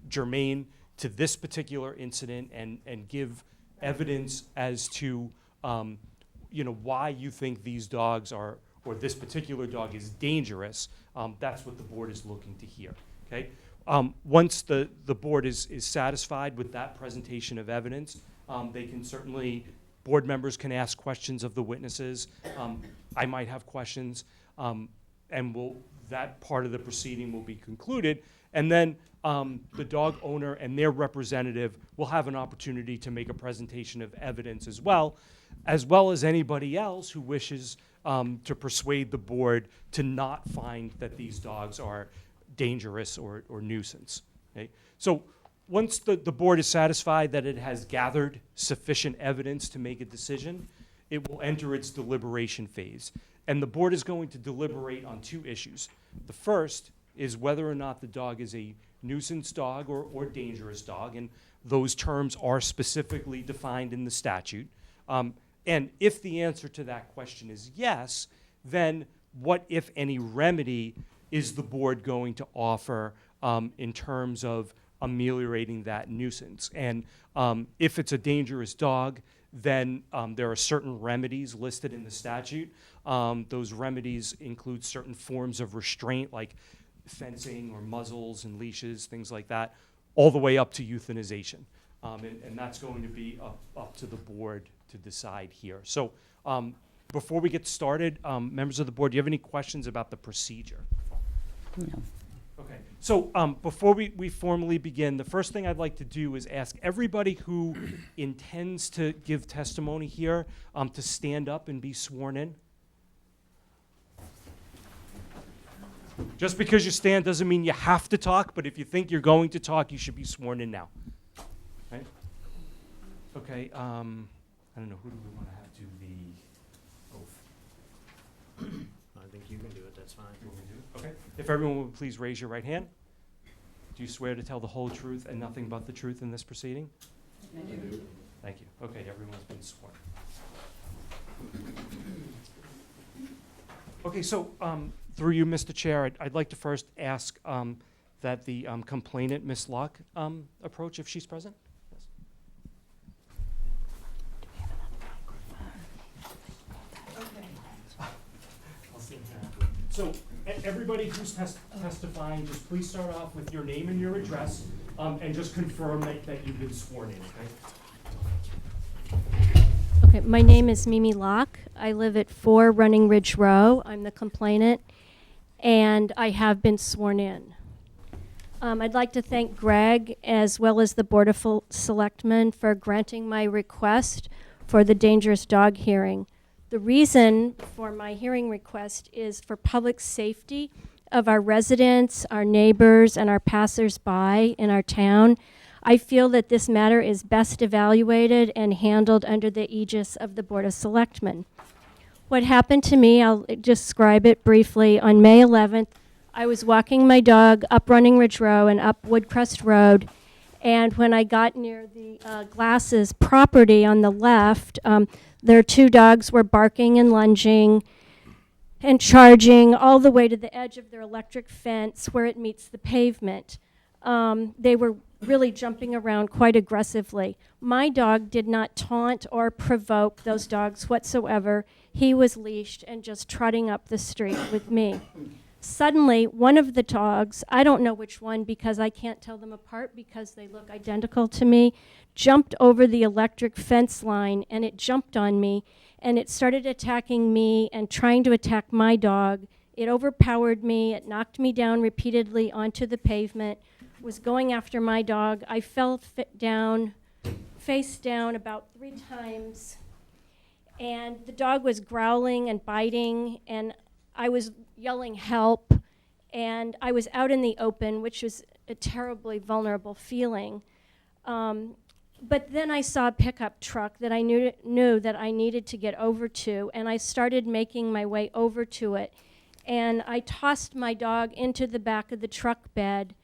germane to this particular incident and give evidence as to, why you think these dogs are, or this particular dog is dangerous, that's what the board is looking to hear, okay? Once the board is satisfied with that presentation of evidence, they can certainly, board members can ask questions of the witnesses. I might have questions, and that part of the proceeding will be concluded. And then the dog owner and their representative will have an opportunity to make a presentation of evidence as well as anybody else who wishes to persuade the board to not find that these dogs are dangerous or nuisance. Okay? So once the board is satisfied that it has gathered sufficient evidence to make a decision, it will enter its deliberation phase. And the board is going to deliberate on 2 issues. The first is whether or not the dog is a nuisance dog or dangerous dog, and those terms are specifically defined in the statute. And if the answer to that question is yes, then what, if any, remedy is the board going to offer in terms of ameliorating that nuisance? And if it's a dangerous dog, then there are certain remedies listed in the statute. Those remedies include certain forms of restraint, like fencing or muzzles and leashes, things like that, all the way up to euthanization. And that's going to be up to the board to decide here. So before we get started, members of the board, do you have any questions about the procedure? No. Okay, so before we formally begin, the first thing I'd like to do is ask everybody who intends to give testimony here to stand up and be sworn in. Just because you stand doesn't mean you have to talk, but if you think you're going to talk, you should be sworn in now. Right? Okay, I don't know, who do we want to have do the oath? I think you can do it, that's fine. You want me to do it? Okay. If everyone would please raise your right hand. Do you swear to tell the whole truth and nothing but the truth in this proceeding? I do. Thank you. Okay, everyone's been sworn. Okay, so through you, Mr. Chair, I'd like to first ask that the complainant, Ms. Locke, approach if she's present. Yes. So everybody who's testifying, just please start off with your name and your address, and just confirm that you've been sworn in, okay? Okay, my name is Mimi Locke. I live at 4 Running Ridge Row. I'm the complainant, and I have been sworn in. I'd like to thank Greg as well as the Board of Selectmen for granting my request for the dangerous dog hearing. The reason for my hearing request is for public safety of our residents, our neighbors, and our passers-by in our town. I feel that this matter is best evaluated and handled under the aegis of the Board of Selectmen. What happened to me, I'll describe it briefly. On May 11th, I was walking my dog up Running Ridge Row and up Woodcrest Road, and when I got near the Glasses property on the left, their 2 dogs were barking and lunging and charging all the way to the edge of their electric fence where it meets the pavement. They were really jumping around quite aggressively. My dog did not taunt or provoke those dogs whatsoever. He was leashed and just trotting up the street with me. Suddenly, one of the dogs, I don't know which one because I can't tell them apart because they look identical to me, jumped over the electric fence line, and it jumped on me, and it started attacking me and trying to attack my dog. It overpowered me. It knocked me down repeatedly onto the pavement, was going after my dog. I fell down, face down about 3 times, and the dog was growling and biting, and I was yelling help, and I was out in the open, which was a terribly vulnerable feeling. But then I saw a pickup truck that I knew that I needed to get over to, and I started making my way over to it. And I tossed my dog into the back of the truck bed.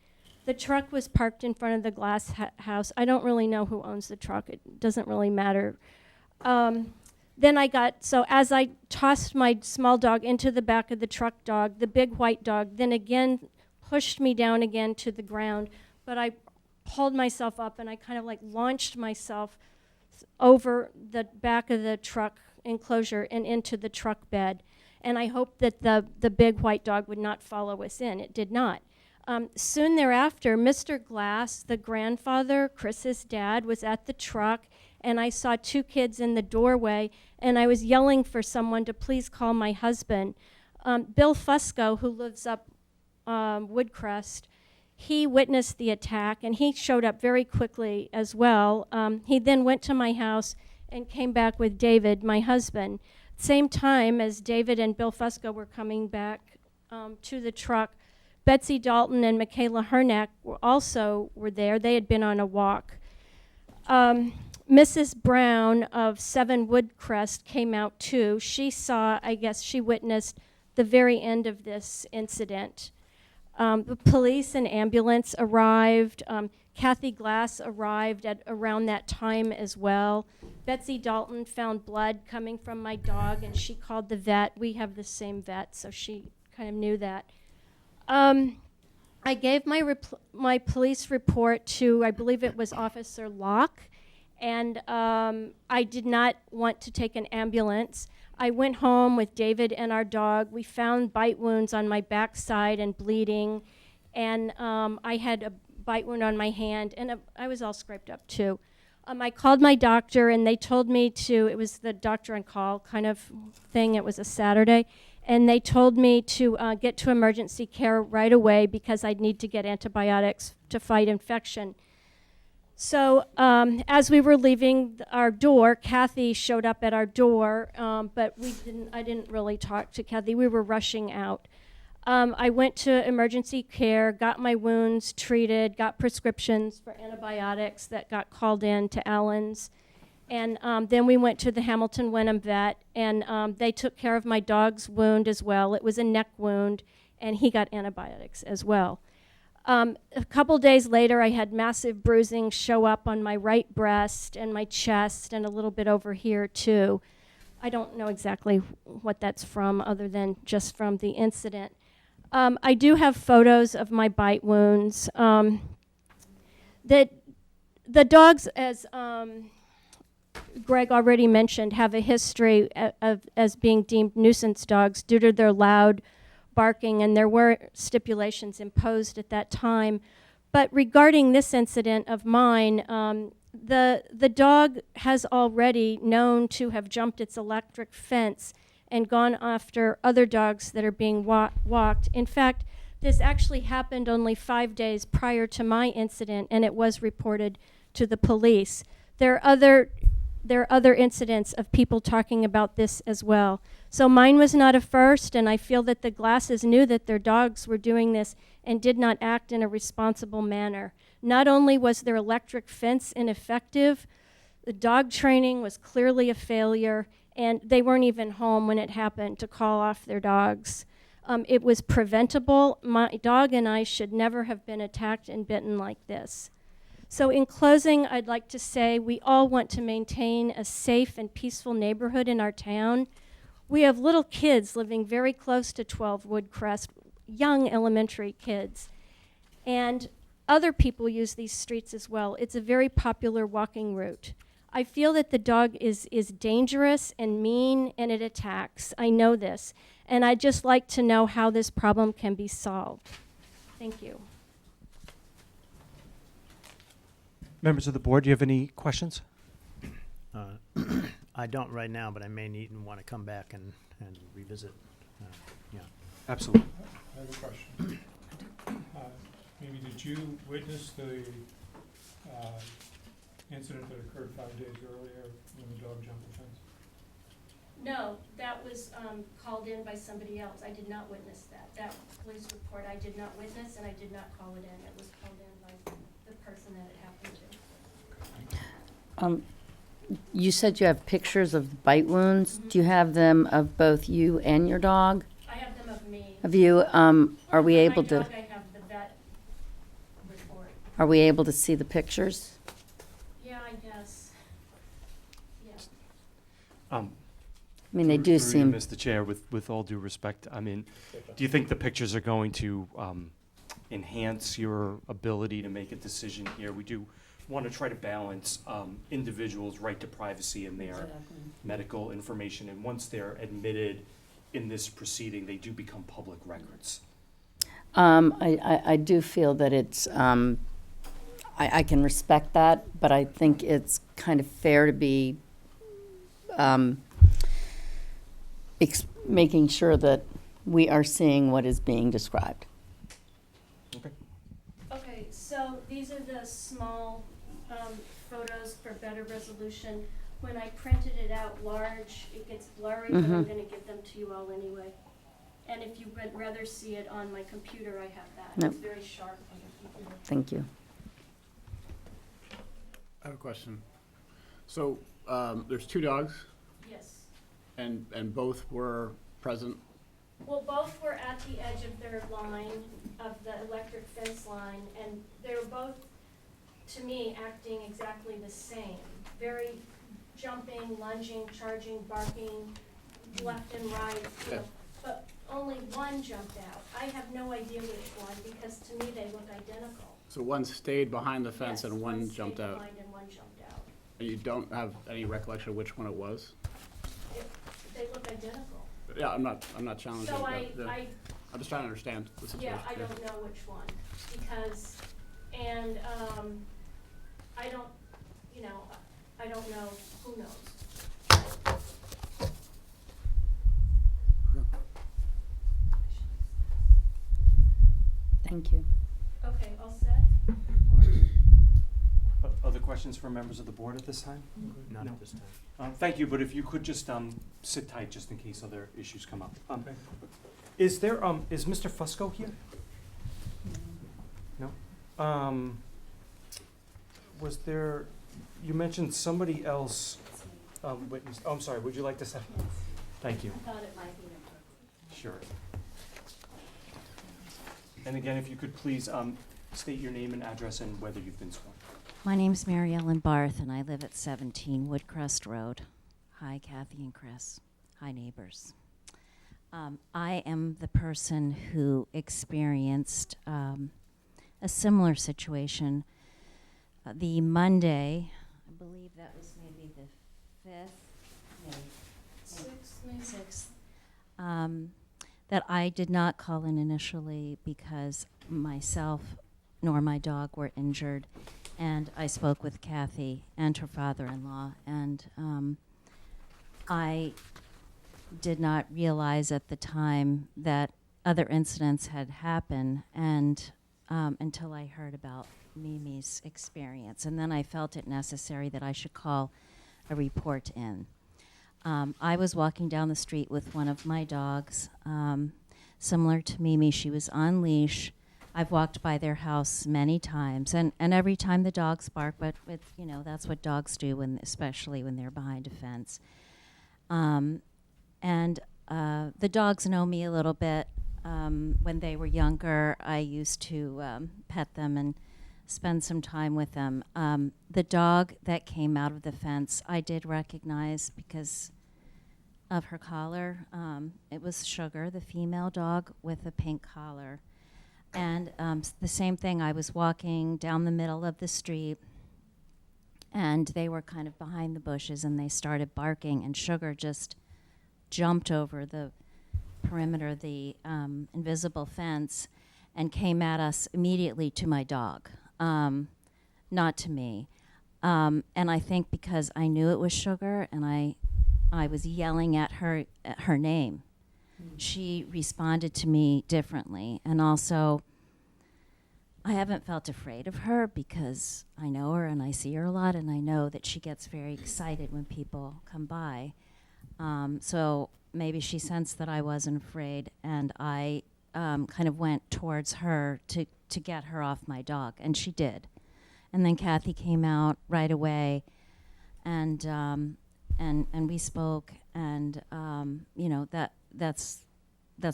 The truck was parked in front of the glass house. I don't really know who owns the truck. It doesn't really matter. So as I tossed my small dog into the back of the truck dog, the big white dog then again pushed me down again to the ground. But I pulled myself up and I kind of like launched myself over the back of the truck enclosure and into the truck bed. And I hoped that the big white dog would not follow us in. It did not. Soon thereafter, Mr. Glass, the grandfather, Chris's dad, was at the truck, and I saw 2 kids in the doorway, and I was yelling for someone to please call my husband. Bill Fusco, who lives up Woodcrest, he witnessed the attack, and he showed up very quickly as well. He then went to my house and came back with David, my husband. Same time as David and Bill Fusco were coming back to the truck, Betsy Dalton and Michaela Hernack were there. They had been on a walk. Mrs. Brown of 7 Woodcrest came out too. She witnessed the very end of this incident. The police and ambulance arrived. Kathy Glass arrived at around that time as well. Betsy Dalton found blood coming from my dog, and she called the vet. We have the same vet, so she kind of knew that. I gave my police report to, I believe it was Officer Locke, and I did not want to take an ambulance. I went home with David and our dog. We found bite wounds on my backside and bleeding, and I had a bite wound on my hand, and I was all scraped up too. I called my doctor, and they told me it was the doctor on call kind of thing. It was a Saturday, and they told me to get to emergency care right away because I'd need to get antibiotics to fight infection. So as we were leaving our door, Kathy showed up at our door, but I didn't really talk to Kathy. We were rushing out. I went to emergency care, got my wounds treated, got prescriptions for antibiotics that got called in to Allen's. And then we went to the Hamilton Wenham vet, and they took care of my dog's wound as well. It was a neck wound, and he got antibiotics as well. A couple days later, I had massive bruising show up on my right breast and my chest and a little bit over here, too. I don't know exactly what that's from other than just from the incident. I do have photos of my bite wounds. The dogs, as Greg already mentioned, have a history as being deemed nuisance dogs due to their loud barking, and there were stipulations imposed at that time. But regarding this incident of mine, the dog has already known to have jumped its electric fence and gone after other dogs that are being walked. In fact, this actually happened only 5 days prior to my incident, and it was reported to the police. There are other incidents of people talking about this as well. So mine was not a first, and I feel that the Glasses knew that their dogs were doing this and did not act in a responsible manner. Not only was their electric fence ineffective, the dog training was clearly a failure, and they weren't even home when it happened to call off their dogs. It was preventable. My dog and I should never have been attacked and bitten like this. So in closing, I'd like to say we all want to maintain a safe and peaceful neighborhood in our town. We have little kids living very close to 12 Woodcrest, young elementary kids. And other people use these streets as well. It's a very popular walking route. I feel that the dog is dangerous and mean, and it attacks. I know this. And I'd just like to know how this problem can be solved. Thank you. Members of the board, do you have any questions? I don't right now, but I may need and want to come back and revisit. Yeah. Absolutely. I have a question. Maybe did you witness the incident that occurred 5 days earlier when the dog jumped the fence? No, that was called in by somebody else. I did not witness that. That police report I did not witness, and I did not call it in. It was called in by the person that it happened to. You said you have pictures of bite wounds. Do you have them of both you and your dog? I have them of me. Of you, are we For able my to, dog, I have the vet report. are we able to see the pictures? Yeah, I guess. Yeah. I mean, they do Through you, seem, Mr. Chair, with all due respect, I mean, do you think the pictures are going to enhance your ability to make a decision here? We do want to try to balance individuals' right to privacy and their medical information, and once they're admitted in this proceeding, they do become public records. I do feel that it's, I can respect that, but I think it's kind of fair to be making sure that we are seeing what is being described. Okay. Okay, so these are the small photos for better resolution. When I printed it out large, it gets blurry, but I'm going to give them to you all anyway. And if you would rather see it on my computer, I have that. Nope. It's very sharp on the computer. Thank you. I have a question. So, there's 2 dogs, Yes. and both were present. Well, both were at the edge of their line, of the electric fence line, and they were both, to me, acting exactly the same. Very jumping, lunging, charging, barking, left and right, you know. Okay. But only one jumped out. I have no idea which one, because to me, they look identical. So one stayed behind the fence Yes, and one stayed jumped out. behind and one jumped out. And you don't have any recollection of which one it was? They look identical. Yeah, I'm not challenging. So but, I'm just trying to understand the situation. yeah, I don't know which one, because, and, I don't, you know, I don't know, who knows? Thank you. Okay, all set? Or- Other questions from members of the board at this time? Not No. at this time. Thank you, but if you could just sit tight just in case other issues come up. Is there, is Mr. Fusco here? No? Was there, you mentioned somebody else witnessed, oh, I'm sorry, would you like to say? Thank you. I thought it might be appropriate. Sure. And again, if you could please state your name and address and whether you've been sworn. My name's Mary Ellen Barth, and I live at 17 Woodcrest Road. Hi, Kathy and Chris. Hi, neighbors. I am the person who experienced a similar situation the Monday, I believe that was maybe the 5th, Six, maybe? 6th, that I did not call in initially because myself nor my dog were injured. And I spoke with Kathy and her father-in-law, and I did not realize at the time that other incidents had happened, and until I heard about Mimi's experience. And then I felt it necessary that I should call a report in. I was walking down the street with one of my dogs, similar to Mimi. She was on leash. I've walked by their house many times, and every time the dogs bark, but with, you know, that's what dogs do, when, especially when they're behind a fence. The dogs know me a little bit. When they were younger, I used to pet them and spend some time with them. The dog that came out of the fence, I did recognize because of her collar. It was Sugar, the female dog with a pink collar. And the same thing, I was walking down the middle of the street, and they were kind of behind the bushes, and they started barking, and Sugar just jumped over the perimeter of the invisible fence and came at us immediately to my dog, not to me. And I think because I knew it was Sugar, and I was yelling at her name, she responded to me differently. And also, I haven't felt afraid of her because I know her and I see her a lot, and I know that she gets very excited when people come by. So maybe she sensed that I wasn't afraid, and I kind of went towards her to get her off my dog, and she did. And then Kathy came out right away, and we spoke, and you know, that's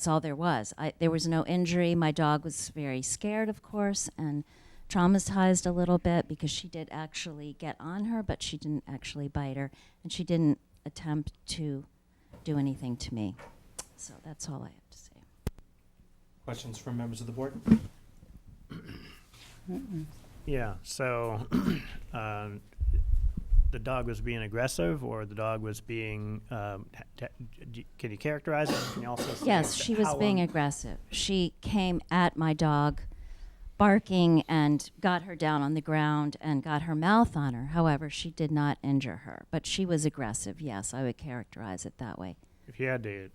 all there was. There was no injury. My dog was very scared, of course, and traumatized a little bit because she did actually get on her, but she didn't actually bite her, and she didn't attempt to do anything to me. So that's all I have to say. Questions from members of the board? Yeah, so the dog was being aggressive, or the dog was being, can you characterize it? Can you also say Yes, she was how being long- aggressive. She came at my dog, barking, and got her down on the ground and got her mouth on her. However, she did not injure her, but she was aggressive. Yes, I would characterize it that way. If you had to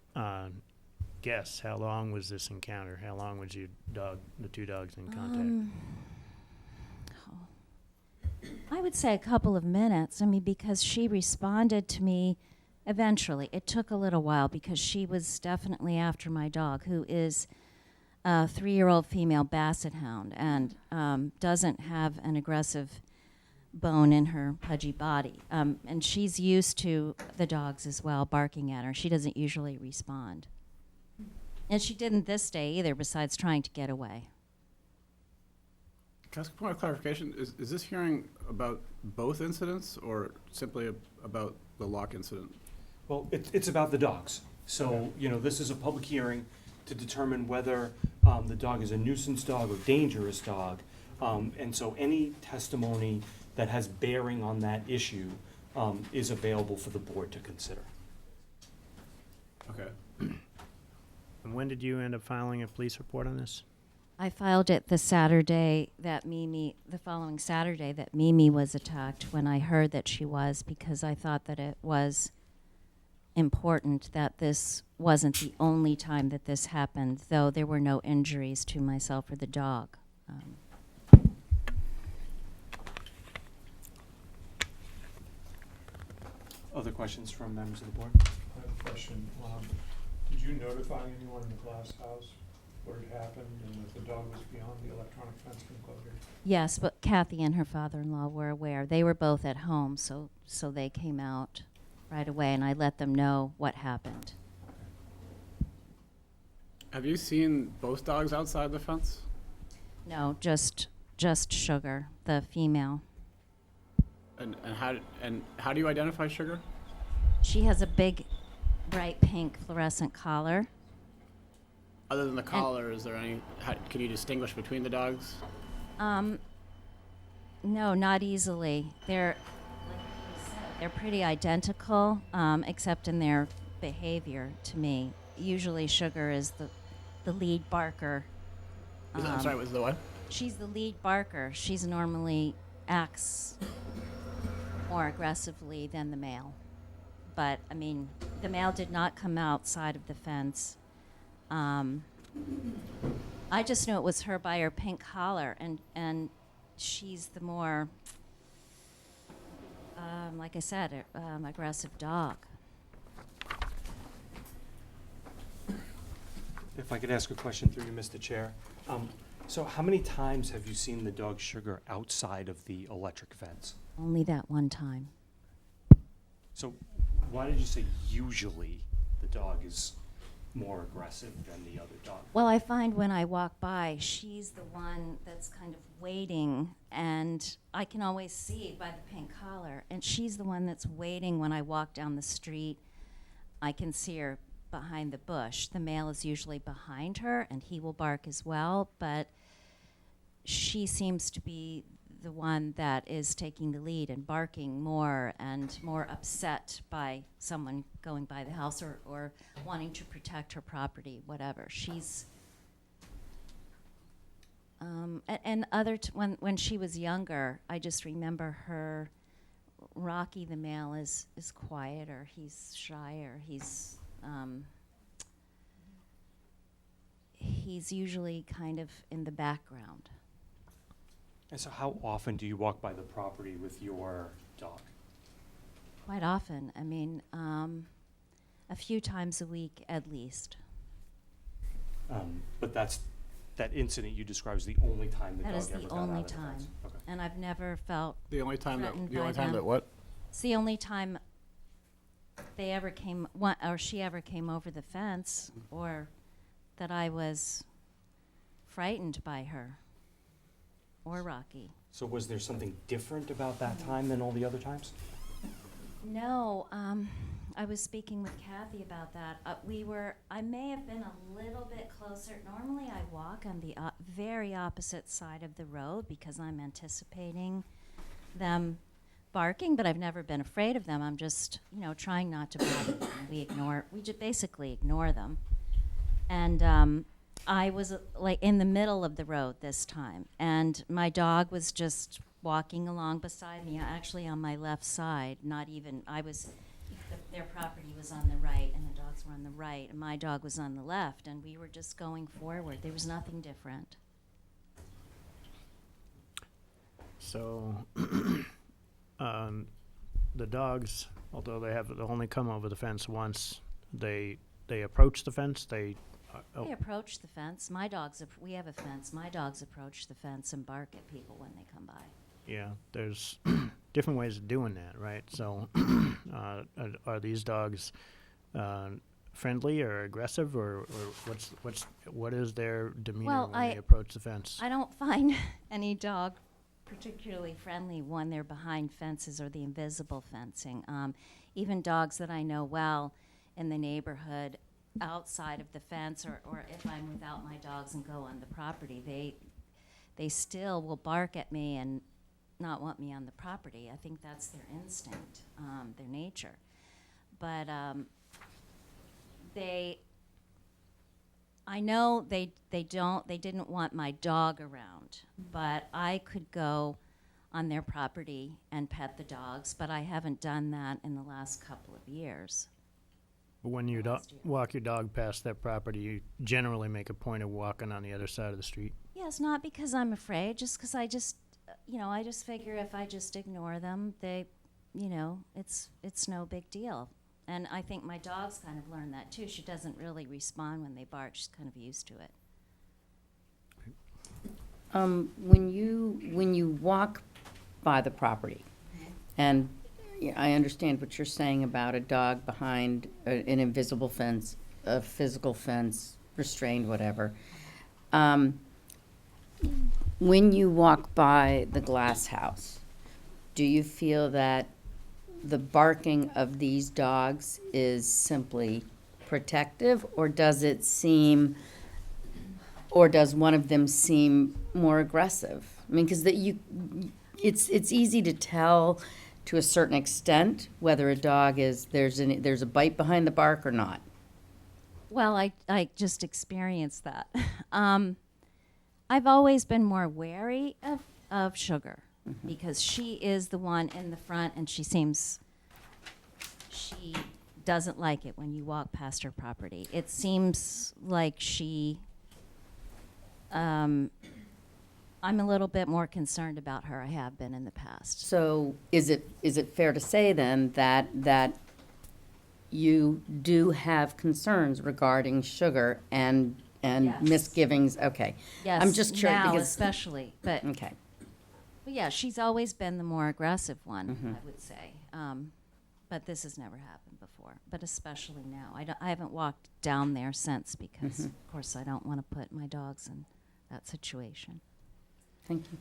guess, how long was this encounter? How long was your dog, the two dogs in contact? I would say a couple of minutes. I mean, because she responded to me eventually. It took a little while because she was definitely after my dog, who is a 3-year-old female basset hound and doesn't have an aggressive bone in her pudgy body. And she's used to the dogs as well, barking at her. She doesn't usually respond. And she didn't this day either, besides trying to get away. Can I ask a point of clarification? Is this hearing about both incidents or simply about the lock incident? Well, it's about the dogs. So, you know, this is a public hearing to determine whether the dog is a nuisance dog or dangerous dog. And so any testimony that has bearing on that issue is available for the board to consider. Okay. And when did you end up filing a police report on this? I filed it the following Saturday that Mimi was attacked, when I heard that she was, because I thought that it was important that this wasn't the only time that this happened, though there were no injuries to myself or the dog. Other questions from members of the board? I have a question. Did you notify anyone in the glass house where it happened and that the dog was beyond the electronic fence enclosure? Yes, but Kathy and her father-in-law were aware. They were both at home, so they came out right away, and I let them know what happened. Have you seen both dogs outside the fence? No, just Sugar, the female. And how do you identify Sugar? She has a big, bright pink fluorescent collar. Other than the collar, is there any? Can you distinguish between the dogs? No, not easily. They're, like you said, they're pretty identical, except in their behavior to me. Usually Sugar is the lead barker. I'm sorry, was the what? She's the lead barker. She's normally acts more aggressively than the male. But, I mean, the male did not come outside of the fence. I just knew it was her by her pink collar, and she's the more, like I said, aggressive dog. If I could ask a question through you, Mr. Chair. So how many times have you seen the dog Sugar outside of the electric fence? Only that one time. So why did you say usually the dog is more aggressive than the other dog? Well, I find when I walk by, she's the one that's kind of waiting, and I can always see by the pink collar, and she's the one that's waiting when I walk down the street. I can see her behind the bush. The male is usually behind her, and he will bark as well, but she seems to be the one that is taking the lead and barking more and more upset by someone going by the house or wanting to protect her property, whatever. She's when she was younger, I just remember her. Rocky, the male, is quieter. He's shyer. He's usually kind of in the background. And so how often do you walk by the property with your dog? Quite often. I mean, a few times a week at least. But that incident you described is the only time the That dog is ever the got out only of the fence. time. Okay. And I've never felt The only time threatened the only by time them. that what? It's the only time they ever came, or she ever came over the fence, or that I was frightened by her or Rocky. So was there something different about that time than all the other times? No, I was speaking with Kathy about that. I may have been a little bit closer. Normally I walk on the very opposite side of the road because I'm anticipating them barking, but I've never been afraid of them. I'm just, trying not to bother them. We just basically ignore them. And I was like in the middle of the road this time, and my dog was just walking along beside me, actually on my left side. Their property was on the right, and the dogs were on the right, and my dog was on the left, and we were just going forward. There was nothing different. So, the dogs, although they have only come over the fence once, they approach the fence. They approach the fence. We have a fence. My dogs approach the fence and bark at people when they come by. Yeah, there's different ways of doing that, right? So, are these dogs friendly or aggressive, or what is their demeanor when they approach the fence? I don't find any dog particularly friendly when they're behind fences or the invisible fencing. Even dogs that I know well in the neighborhood, outside of the fence, or if I'm without my dogs and go on the property, they still will bark at me and not want me on the property. I think that's their instinct, their nature. But I know they didn't want my dog around, but I could go on their property and pet the dogs, but I haven't done that in the last couple of years. When you walk your dog past that property, you generally make a point of walking on the other side of the street. Yes, not because I'm afraid, just because I just figure if I just ignore them, it's no big deal. And I think my dog's kind of learned that too. She doesn't really respond when they bark. She's kind of used to it. When you walk by the property, and I understand what you're saying about a dog behind an invisible fence, a physical fence, restrained, whatever. When you walk by the glass house, do you feel that the barking of these dogs is simply protective, or does one of them seem more aggressive? I mean, because it's easy to tell to a certain extent whether a dog there's a bite behind the bark or not. Well, I just experienced that. I've always been more wary of Sugar, because she is the one in the front, and she doesn't like it when you walk past her property. It seems like I'm a little bit more concerned about her. I have been in the past. So is it fair to say then that you do have concerns regarding Sugar and Yes. misgivings? Okay. Yes, I'm just curious now because especially, but okay. But yeah, she's always been the more aggressive one, Mhm. I would say. But this has never happened before, but especially now. I haven't walked down there since because, of course, I don't want to put my dogs in that situation. Thank you.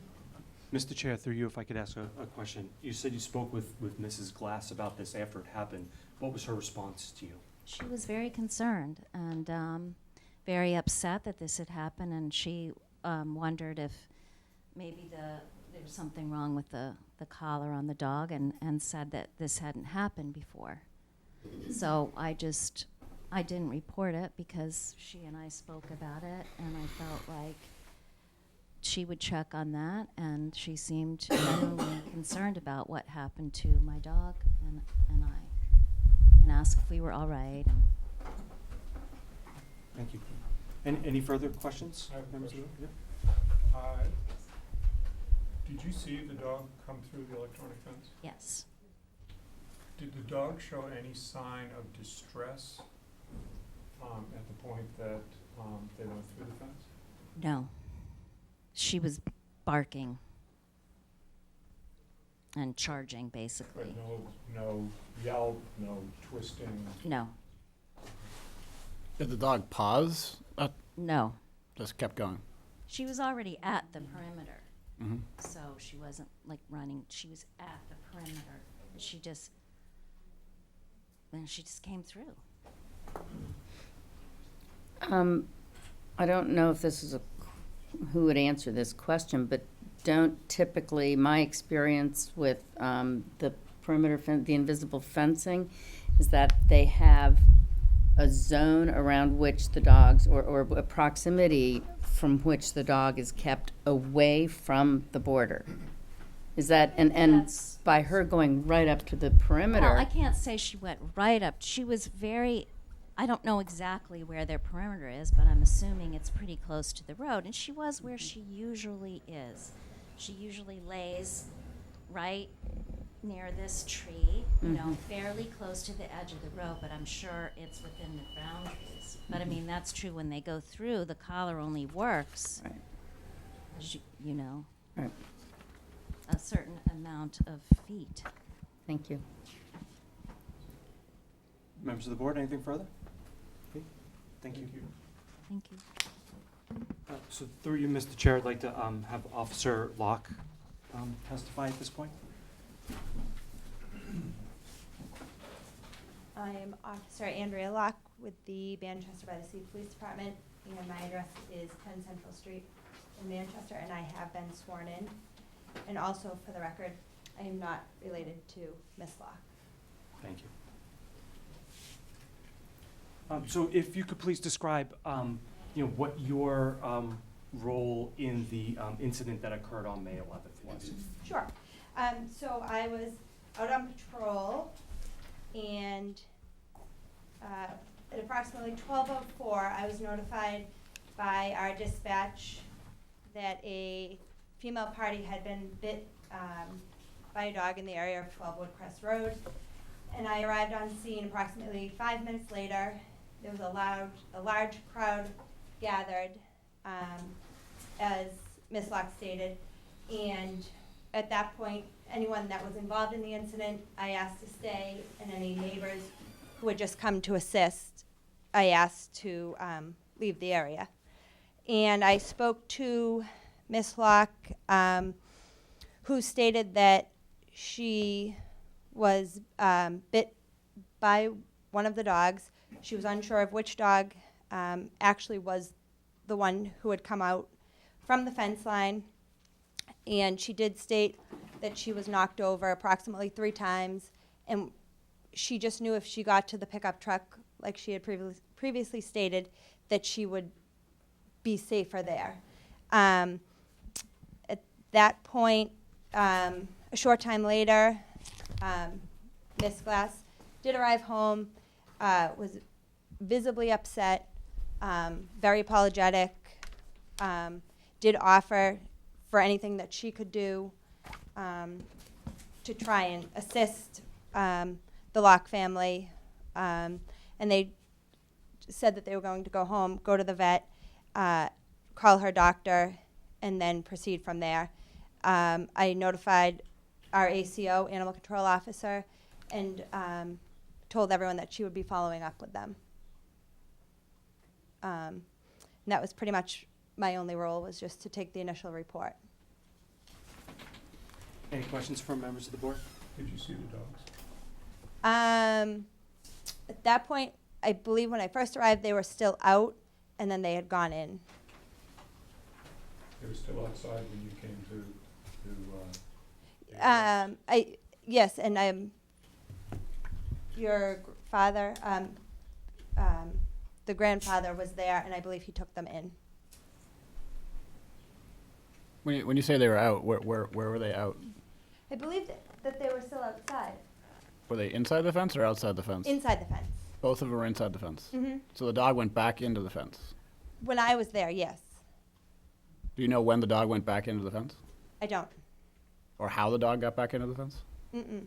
Mr. Chair, through you, if I could ask a question. You said you spoke with Mrs. Glass about this after it happened. What was her response to you? she was very concerned and very upset that this had happened, and she wondered if maybe there was something wrong with the collar on the dog, and said that this hadn't happened before. So I didn't report it because she and I spoke about it, and I felt like she would check on that, and she seemed genuinely concerned about what happened to my dog and I, and asked if we were all right. And Thank you. Any further questions? I have a members of the- question. yeah. Did you see the dog come through the electronic fence? yes, Did the dog show any sign of distress at the point that they went through the fence? no. She was barking and charging, basically. But no yelp, no twisting? No, Did the dog pause? no. Just kept going. She was already at the perimeter, Mm-hmm. so she wasn't like running. She was at the perimeter, and she just came through. I don't know if this is who would answer this question, but don't typically, my experience with the perimeter the invisible fencing is that they have a zone around which the dogs, or a proximity from which the dog is kept away from the border. Is that, and That's- by her going right up to the perimeter. Well, I can't say she went right up. She was I don't know exactly where their perimeter is, but I'm assuming it's pretty close to the road. And she was where she usually is. She usually lays right near this tree, you know, fairly close to the edge of the road, but I'm sure it's within the boundaries. But I mean, that's true when they go through, the collar only works, Right. you know, Right. a certain amount of feet. Thank you. Members of the board, anything further? Okay. Thank you. Thank you. So through you, Mr. Chair, I'd like to have Officer Locke testify at this point. I am Officer Andrea Locke with the Manchester by the Sea Police Department, and my address is 10 Central Street in Manchester, and I have been sworn in. And also, for the record, I am not related to Miss Locke. Thank you. So if you could please describe, what your role in the incident that occurred on May 11th was. Sure. So I was out on patrol, and at approximately 12:04, I was notified by our dispatch that a female party had been bit by a dog in the area of 12 Woodcrest Road. And I arrived on scene approximately 5 minutes later. There was a large crowd gathered, as Ms. Locke stated, and at that point, anyone that was involved in the incident, I asked to stay, and any neighbors who had just come to assist, I asked to leave the area. And I spoke to Ms. Locke, who stated that she was bit by one of the dogs. She was unsure of which dog actually was the one who had come out from the fence line. And she did state that she was knocked over approximately 3 times, and she just knew if she got to the pickup truck, like she had previously stated, that she would be safer there. At that point, a short time later, Miss Glass did arrive home, was visibly upset, very apologetic, did offer for anything that she could do to try and assist the Locke family. And they said that they were going to go home, go to the vet, call her doctor, and then proceed from there. I notified our ACO, Animal Control Officer, and told everyone that she would be following up with them. And that was pretty much my only role, was just to take the initial report. Any questions from members of the board? Did you see the dogs? At that point, I believe when I first arrived, they were still out, and then they had gone in. They were still outside when you came to Yes, and your father, the grandfather was there, and I believe he took them in. When you say they were out, where were they out? I believe that they were still outside, Were they inside the fence or outside the fence? inside the fence. Both of them were inside the fence. Hmm. So the dog went back into the fence. When I was there, yes. Do you know when the dog went back into the fence? I don't. Or how the dog got back into the fence? Mm-mm.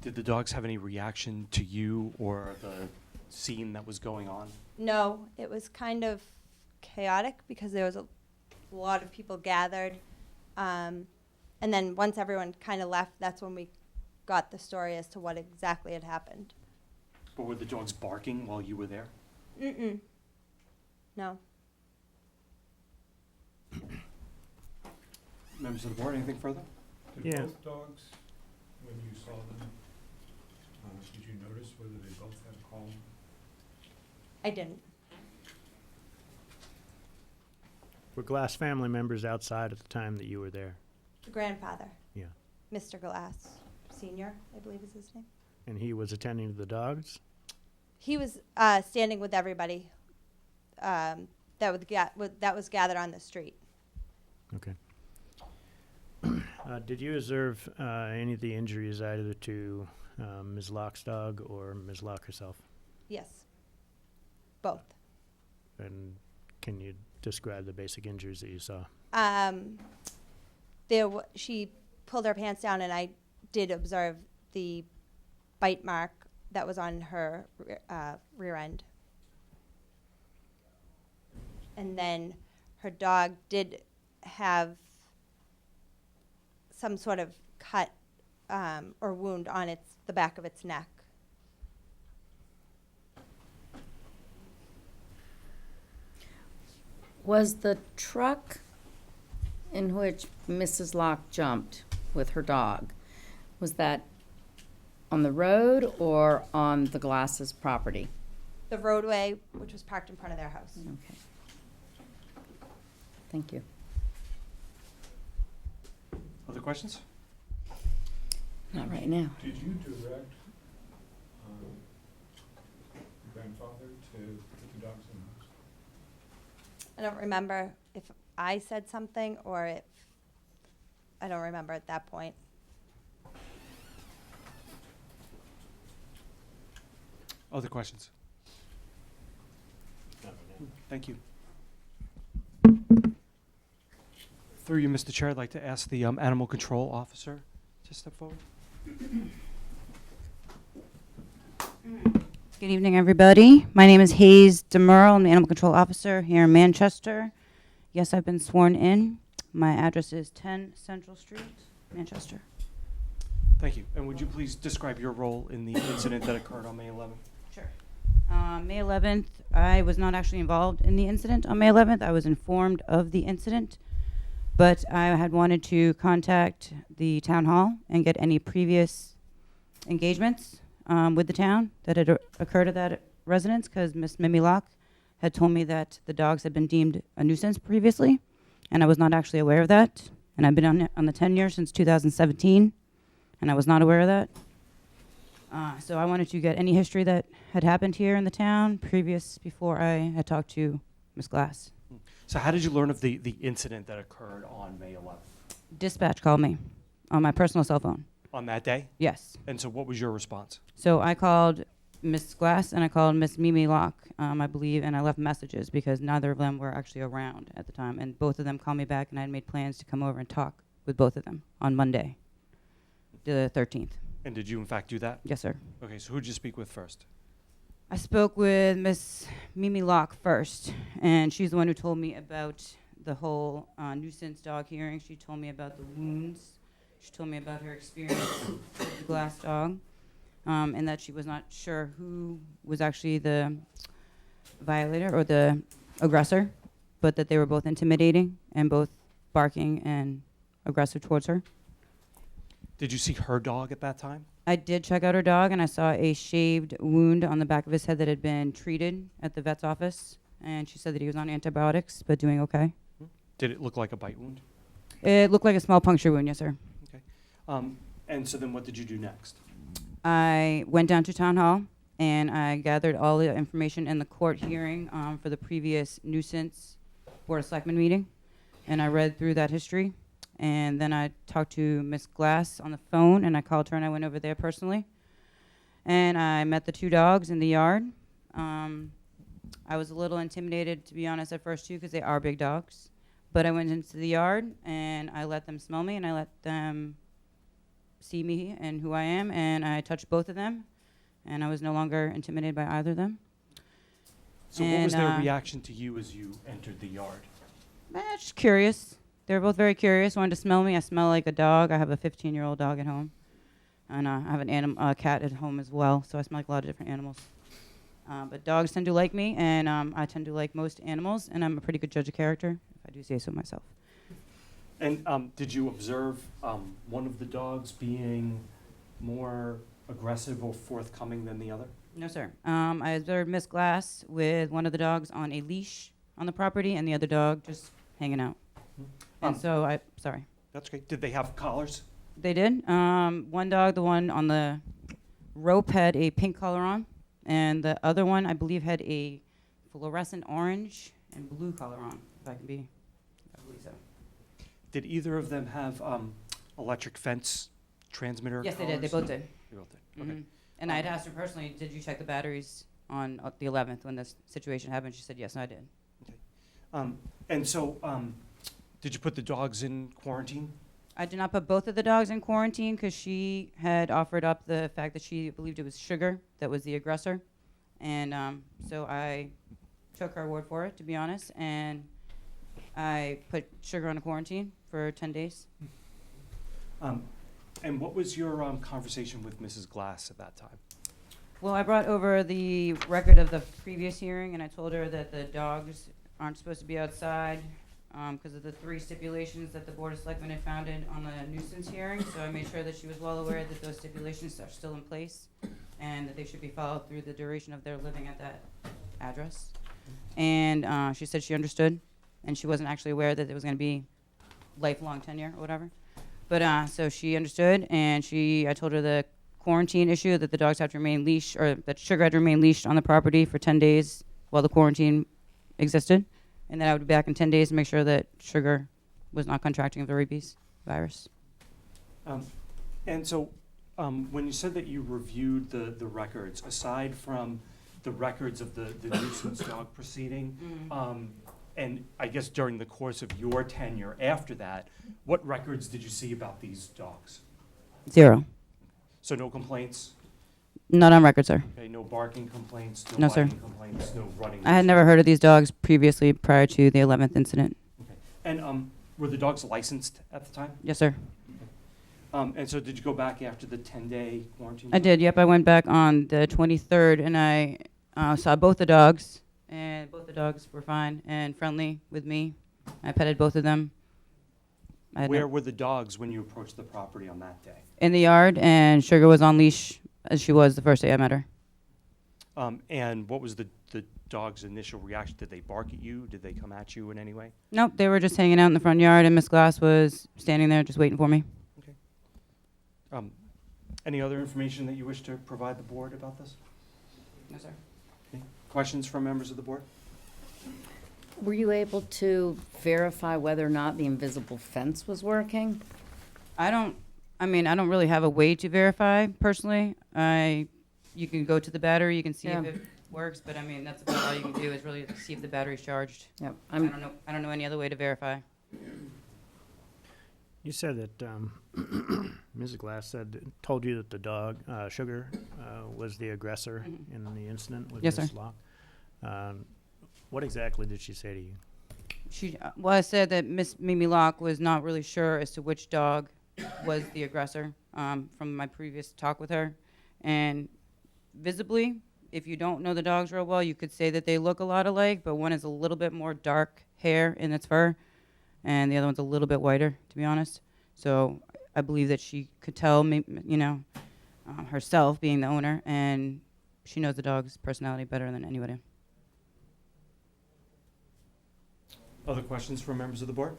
Did the dogs have any reaction to you or the scene that was going on? No, it was kind of chaotic because there was a lot of people gathered. And then once everyone kind of left, that's when we got the story as to what exactly had happened. But were the dogs barking while you were there? Mm-mm. No. Members of the board, anything further? Did Yeah. both dogs, when you saw them, did you notice whether they both had a collar? I didn't. Were Glass family members outside at the time that you were there? The grandfather, Yeah. Mr. Glass Sr., I believe is his name. And he was attending to the dogs? He was standing with everybody that was gathered on the street. Okay. Did you observe any of the injuries either to Ms. Locke's dog or Ms. Locke herself? Yes. Both. And can you describe the basic injuries that you saw? She pulled her pants down, and I did observe the bite mark that was on her rear end. And then her dog did have some sort of cut or wound on the back of its neck. Was the truck in which Mrs. Locke jumped with her dog, was that on the road or on the Glasses property? The roadway, which was parked in front of their house. Okay. Thank you. Other questions? Not right now. Did you direct your grandfather to put the dogs in the house? I don't remember if I said something or if I don't remember at that point. Other questions? Thank you. Through you, Mr. Chair, I'd like to ask the Animal Control Officer to step forward. Good evening, everybody. My name is Hayes Demurl. I'm the Animal Control Officer here in Manchester. Yes, I've been sworn in. My address is 10 Central Street, Manchester. Thank you. And would you please describe your role in the incident that occurred on May 11th? Sure. May 11th, I was not actually involved in the incident on May 11th. I was informed of the incident, but I had wanted to contact the town hall and get any previous engagements with the town that had occurred at that residence, because Miss Mimi Locke had told me that the dogs had been deemed a nuisance previously, and I was not actually aware of that. And I've been on the tenure since 2017, and I was not aware of that. So I wanted to get any history that had happened here in the town before I had talked to Ms. Glass. So how did you learn of the incident that occurred on May 11th? Dispatch called me on my personal cell phone. On that day? Yes. And so what was your response? So I called Ms. Glass and I called Miss Mimi Locke, I believe, and I left messages because neither of them were actually around at the time. And both of them called me back, and I had made plans to come over and talk with both of them on Monday, the 13th. And did you in fact do that? Yes, sir. Okay, so who did you speak with first? I spoke with Miss Mimi Locke first, and she's the one who told me about the whole nuisance dog hearing. She told me about the wounds. She told me about her experience with the Glass dog, and that she was not sure who was actually the violator or the aggressor, but that they were both intimidating and both barking and aggressive towards her. Did you see her dog at that time? I did check out her dog, and I saw a shaved wound on the back of his head that had been treated at the vet's office. And she said that he was on antibiotics, but doing okay. Did it look like a bite wound? It looked like a small puncture wound, yes, sir. Okay. And so then what did you do next? I went down to town hall, and I gathered all the information in the court hearing for the previous nuisance Board of Selectmen meeting. And I read through that history. And then I talked to Miss Glass on the phone, and I called her, and I went over there personally. And I met the two dogs in the yard. I was a little intimidated, to be honest, at first, too, because they are big dogs. But I went into the yard, and I let them smell me, and I let them see me and who I am, and I touched both of them, and I was no longer intimidated by either of them. So what was their reaction to you as you entered the yard? Just curious. They were both very curious, wanted to smell me. I smell like a dog. I have a 15-year-old dog at home. And I have a cat at home as well, so I smell like a lot of different animals. But dogs tend to like me, and I tend to like most animals, and I'm a pretty good judge of character, if I do say so myself. And did you observe one of the dogs being more aggressive or forthcoming than the other? No, sir. I observed Miss Glass with one of the dogs on a leash on the property, and the other dog just hanging out. And so sorry. That's great. Did they have collars? They did. One dog, the one on the rope, had a pink collar on, and the other one, I believe, had a fluorescent orange and blue collar on, if I believe so. Did either of them have electric fence transmitter Yes, they did. They both did. They both did. Okay. And I had asked her personally, did you check the batteries on the 11th when this situation happened? She said, yes, and I did. Okay. And so, did you put the dogs in quarantine? I did not put both of the dogs in quarantine because she had offered up the fact that she believed it was Sugar that was the aggressor. And so I took her word for it, to be honest, and I put Sugar on a quarantine for 10 days. And what was your conversation with Mrs. Glass at that time? Well, I brought over the record of the previous hearing, and I told her that the dogs aren't supposed to be outside because of the 3 stipulations that the Board of Selectmen had founded on the nuisance hearing. So I made sure that she was well aware that those stipulations are still in place and that they should be followed through the duration of their living at that address. And she said she understood, and she wasn't actually aware that it was going to be lifelong tenure or whatever. But so she understood, and I told her the quarantine issue, that the dogs have to remain leashed, or that Sugar had to remain leashed on the property for 10 days while the quarantine existed, and that I would be back in 10 days to make sure that Sugar was not contracting the rabies virus. And so, when you said that you reviewed the records, aside from the records of the nuisance dog proceeding, and I guess during the course of your tenure after that, what records did you see about these dogs? 0. So no complaints? Not on record, sir. Okay, no barking complaints, No, sir. biting complaints, no running? I had never heard of these dogs previously prior to the 11th incident. Okay. And were the dogs licensed at the time? Yes, sir. And so did you go back after the 10-day quarantine? I did, yep. I went back on the 23rd, and I saw both the dogs, and both the dogs were fine and friendly with me. I petted both of them. Where were the dogs when you approached the property on that day? In the yard, and Sugar was on leash, as she was the first day I met her. And what was the dog's initial reaction? Did they bark at you? Did they come at you in any way? Nope, they were just hanging out in the front yard, and Miss Glass was standing there just waiting for me. Okay. Any other information that you wish to provide the board about this? No, sir. Okay. Questions from members of the board? Were you able to verify whether or not the invisible fence was working? I don't really have a way to verify personally. You can go to the battery, you can see if it works, but I mean, that's about all you can do is really see if the battery's charged. Yep. I don't know any other way to verify. You said that Mrs. Glass told you that the dog, Sugar, was the aggressor in the incident with Yes, Ms. sir. Locke. What exactly did she say to you? I said that Miss Mimi Locke was not really sure as to which dog was the aggressor from my previous talk with her. And visibly, if you don't know the dogs real well, you could say that they look a lot alike, but one is a little bit more dark hair in its fur, and the other one's a little bit whiter, to be honest. So I believe that she could tell me, herself being the owner, and she knows the dog's personality better than anybody. Other questions from members of the board?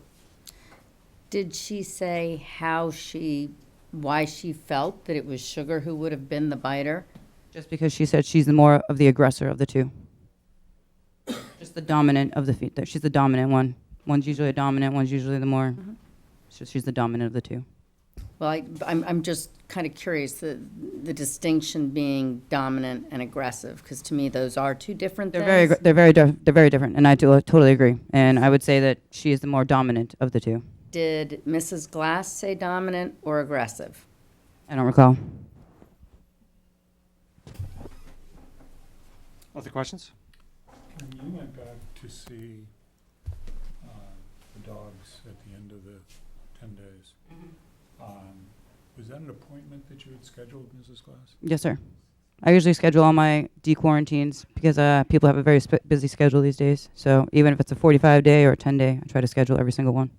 Did she say why she felt that it was Sugar who would have been the biter? Just because she said she's the more of the aggressor of the two. Just the dominant of the she's the dominant one. One's usually a dominant, one's usually the more. So she's the dominant of the two. Well, I'm just kind of curious, the distinction being dominant and aggressive, because to me those are two different things. They're very different, and I totally agree. And I would say that she is the more dominant of the two. Did Mrs. Glass say dominant or aggressive? I don't recall. Other questions? When you went back to see the dogs at the end of the 10 days, was that an appointment that you had scheduled, Mrs. Glass? Yes, sir. I usually schedule all my de-quarantines because people have a very busy schedule these days. So even if it's a 45-day or a 10-day, I try to schedule every single one.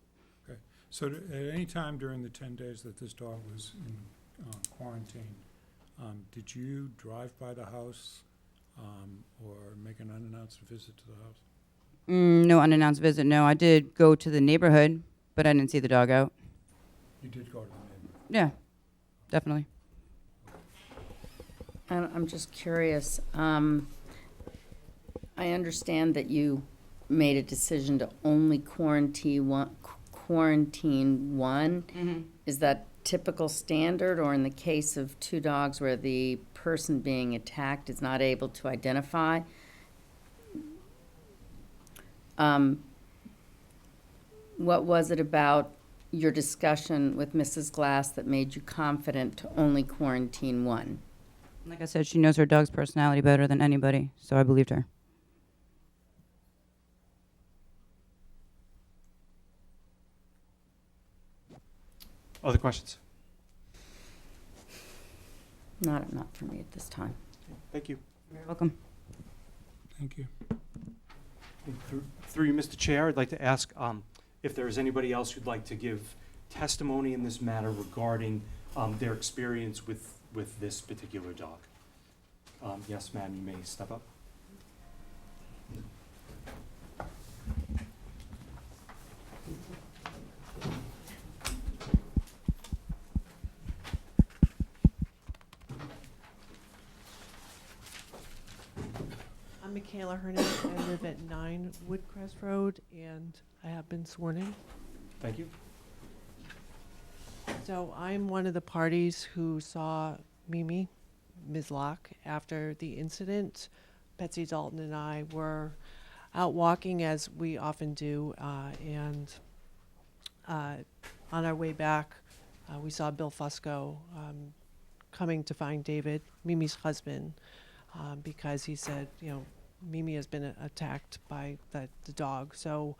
Okay. So at any time during the 10 days that this dog was in quarantine, did you drive by the house or make an unannounced visit to the house? No unannounced visit, no. I did go to the neighborhood, but I didn't see the dog out. You did go to the neighborhood? Yeah, definitely. I'm just curious. I understand that you made a decision to only quarantine one. Is that typical standard, or in the case of two dogs where the person being attacked is not able to identify? What was it about your discussion with Mrs. Glass that made you confident to only quarantine one? Like I said, she knows her dog's personality better than anybody, so I believed her. Other questions? Not for me at this time. Thank you. You're welcome. Thank you. Through you, Mr. Chair, I'd like to ask if there is anybody else who'd like to give testimony in this matter regarding their experience with this particular dog. Yes, ma'am, you may step up. I'm Michaela Hernandez. I live at 9 Woodcrest Road, and I have been sworn in. Thank you. So I'm one of the parties who saw Mimi, Ms. Locke, after the incident. Betsy Dalton and I were out walking, as we often do, and on our way back, we saw Bill Fusco coming to find David, Mimi's husband, because he said, Mimi has been attacked by the dog. So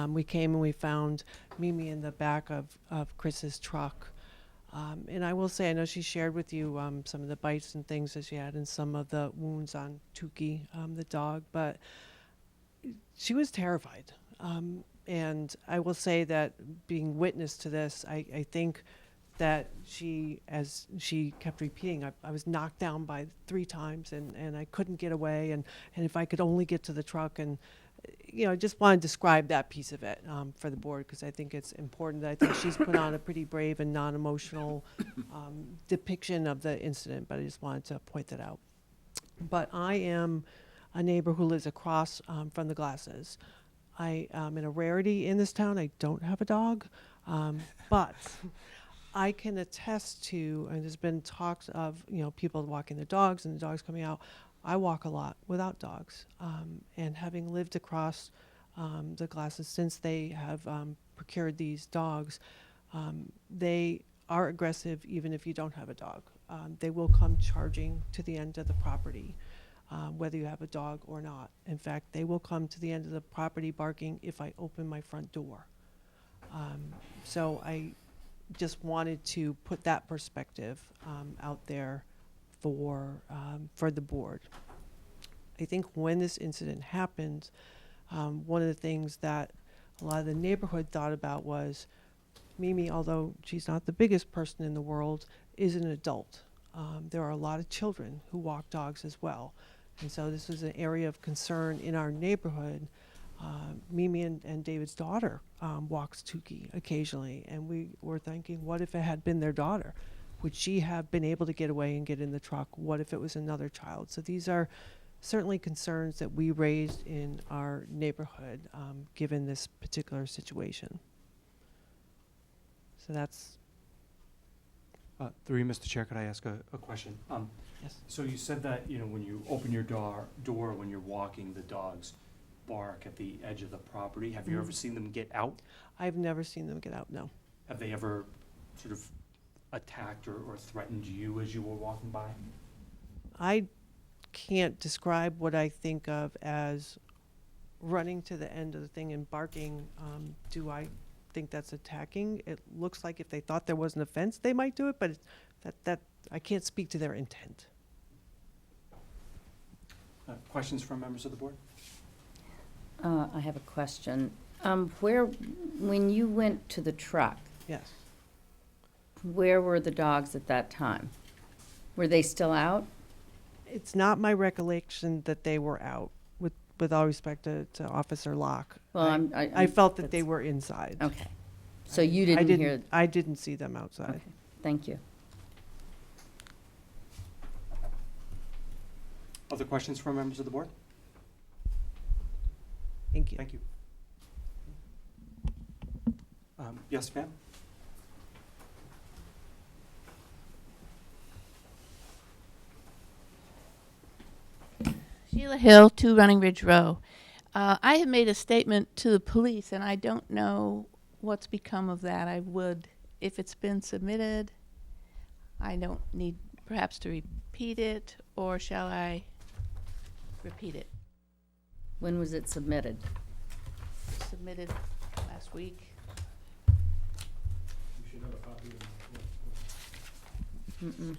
we came and we found Mimi in the back of Chris's truck. And I will say, I know she shared with you some of the bites and things that she had and some of the wounds on Tuki, the dog, but she was terrified. And I will say that being witness to this, I think that as she kept repeating, I was knocked down by 3 times and I couldn't get away. And if I could only get to the truck, and I just want to describe that piece of it for the board, because I think it's important. I think she's put on a pretty brave and non-emotional depiction of the incident, but I just wanted to point that out. But I am a neighbor who lives across from the Glasses. I am in a rarity in this town. I don't have a dog, but I can attest to, and there's been talks of, people walking their dogs and the dogs coming out. I walk a lot without dogs, and having lived across the Glasses since they have procured these dogs, they are aggressive even if you don't have a dog. They will come charging to the end of the property, whether you have a dog or not. In fact, they will come to the end of the property barking if I open my front door. So I just wanted to put that perspective out there for the board. I think when this incident happened, one of the things that a lot of the neighborhood thought about was, Mimi, although she's not the biggest person in the world, is an adult. There are a lot of children who walk dogs as well. And so this is an area of concern in our neighborhood. Mimi and David's daughter walks Tukey occasionally, and we were thinking, what if it had been their daughter? Would she have been able to get away and get in the truck? What if it was another child? So these are certainly concerns that we raised in our neighborhood, given this particular situation. So that's. Through you, Mr. Chair, could I ask a question? Yes. So you said that, when you open your door when you're walking, the dogs bark at the edge of the property. Have you ever seen them get out? I've never seen them get out, no. Have they ever sort of attacked or threatened you as you were walking by? I can't describe what I think of as running to the end of the thing and barking. Do I think that's attacking? It looks like if they thought there was an offense, they might do it, but that I can't speak to their intent. Questions from members of the board? I have a question. When you went to the truck, Yes. where were the dogs at that time? Were they still out? It's not my recollection that they were out, with all respect to Officer Locke. Well, I felt that they were inside. Okay. So you didn't hear? I didn't see them outside. Okay, thank you. Other questions from members of the board? Thank you. Thank you. Yes, ma'am? Sheila Hill, 2 Running Ridge Row. I have made a statement to the police, and I don't know what's become of that. I would, if it's been submitted, I don't need perhaps to repeat it, or shall I repeat it? When was it submitted? Submitted last week. You should have a copy of Mm-mm.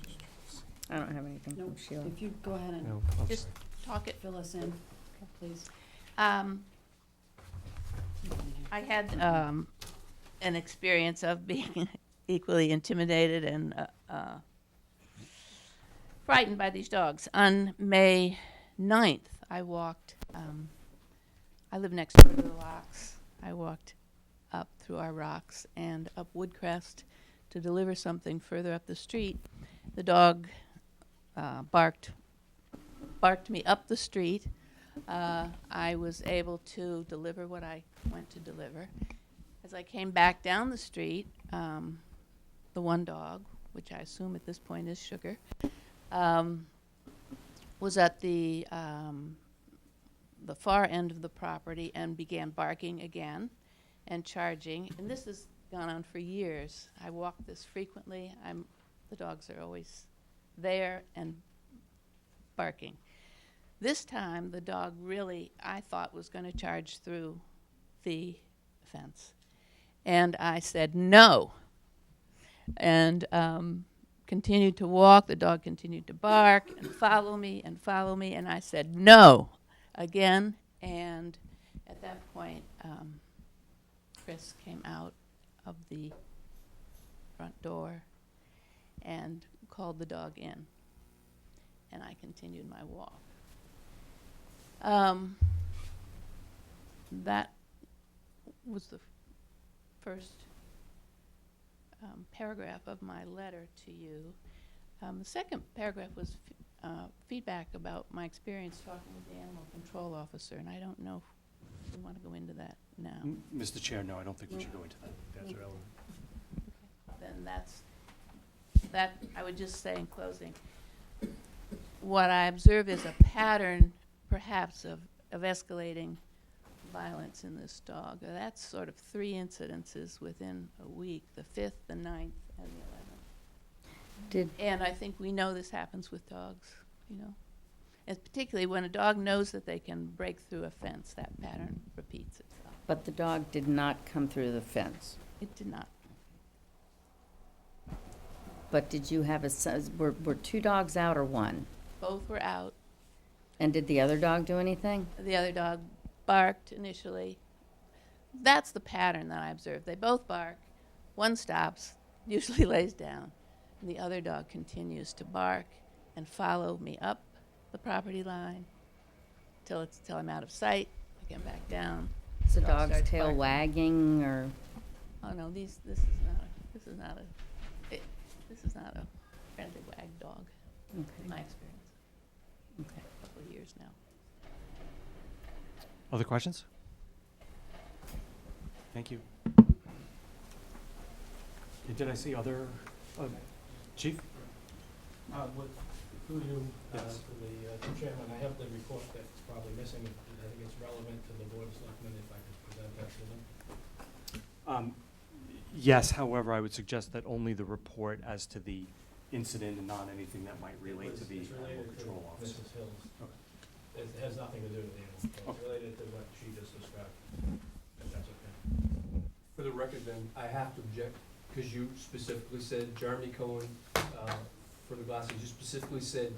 I don't have anything No, from Sheila. if you go ahead and No. Just talk it. fill us in, please. I had an experience of being equally intimidated and frightened by these dogs. On May 9th, I walked, I live next to the rocks. I walked up through our rocks and up Woodcrest to deliver something further up the street. The dog barked me up the street. I was able to deliver what I went to deliver. As I came back down the street, the one dog, which I assume at this point is Sugar, was at the far end of the property and began barking again and charging. And this has gone on for years. I walk this frequently. The dogs are always there and barking. This time, the dog really, I thought, was going to charge through the fence. And I said, no. And continued to walk. The dog continued to bark and follow me and follow me. And I said, no, again. And at that point, Chris came out of the front door and called the dog in. And I continued my walk. That was the first paragraph of my letter to you. The second paragraph was feedback about my experience talking with the animal control officer, and I don't know if we want to go into that now. Mr. Chair, no, I don't think we should go into that. That's relevant. Then that I would just say in closing, what I observe is a pattern perhaps of escalating violence in this dog. That's sort of 3 incidences within a week, the 5th, the 9th, and the 11th. And I think we know this happens with dogs, and particularly when a dog knows that they can break through a fence, that pattern repeats itself. But the dog did not come through the fence. It did not. But did you have were 2 dogs out or 1? Both were out. And did the other dog do anything? The other dog barked initially. That's the pattern that I observed. They both bark. One stops, usually lays down, and the other dog continues to bark and follow me up the property line till I'm out of sight. I get back down. Is the Dog dog's starts tail barking. wagging or? Oh no, this is not a friendly wag dog, in my experience. Okay. A couple of years now. Other questions? Thank you. Did I see other, Chief? Through you, Yes. to the chairman, I have the report that's probably missing. I think it's relevant to the Board of Selectmen if I could present that to them. Yes, however, I would suggest that only the report as to the incident and not anything that might relate to the It's animal related to control officer. Mrs. Hills. Okay. It has nothing to do with the animal control. It's related to what she just described, if that's okay. For the record then, I have to object, because you specifically said, Jeremy Cohen, for the glasses, you specifically said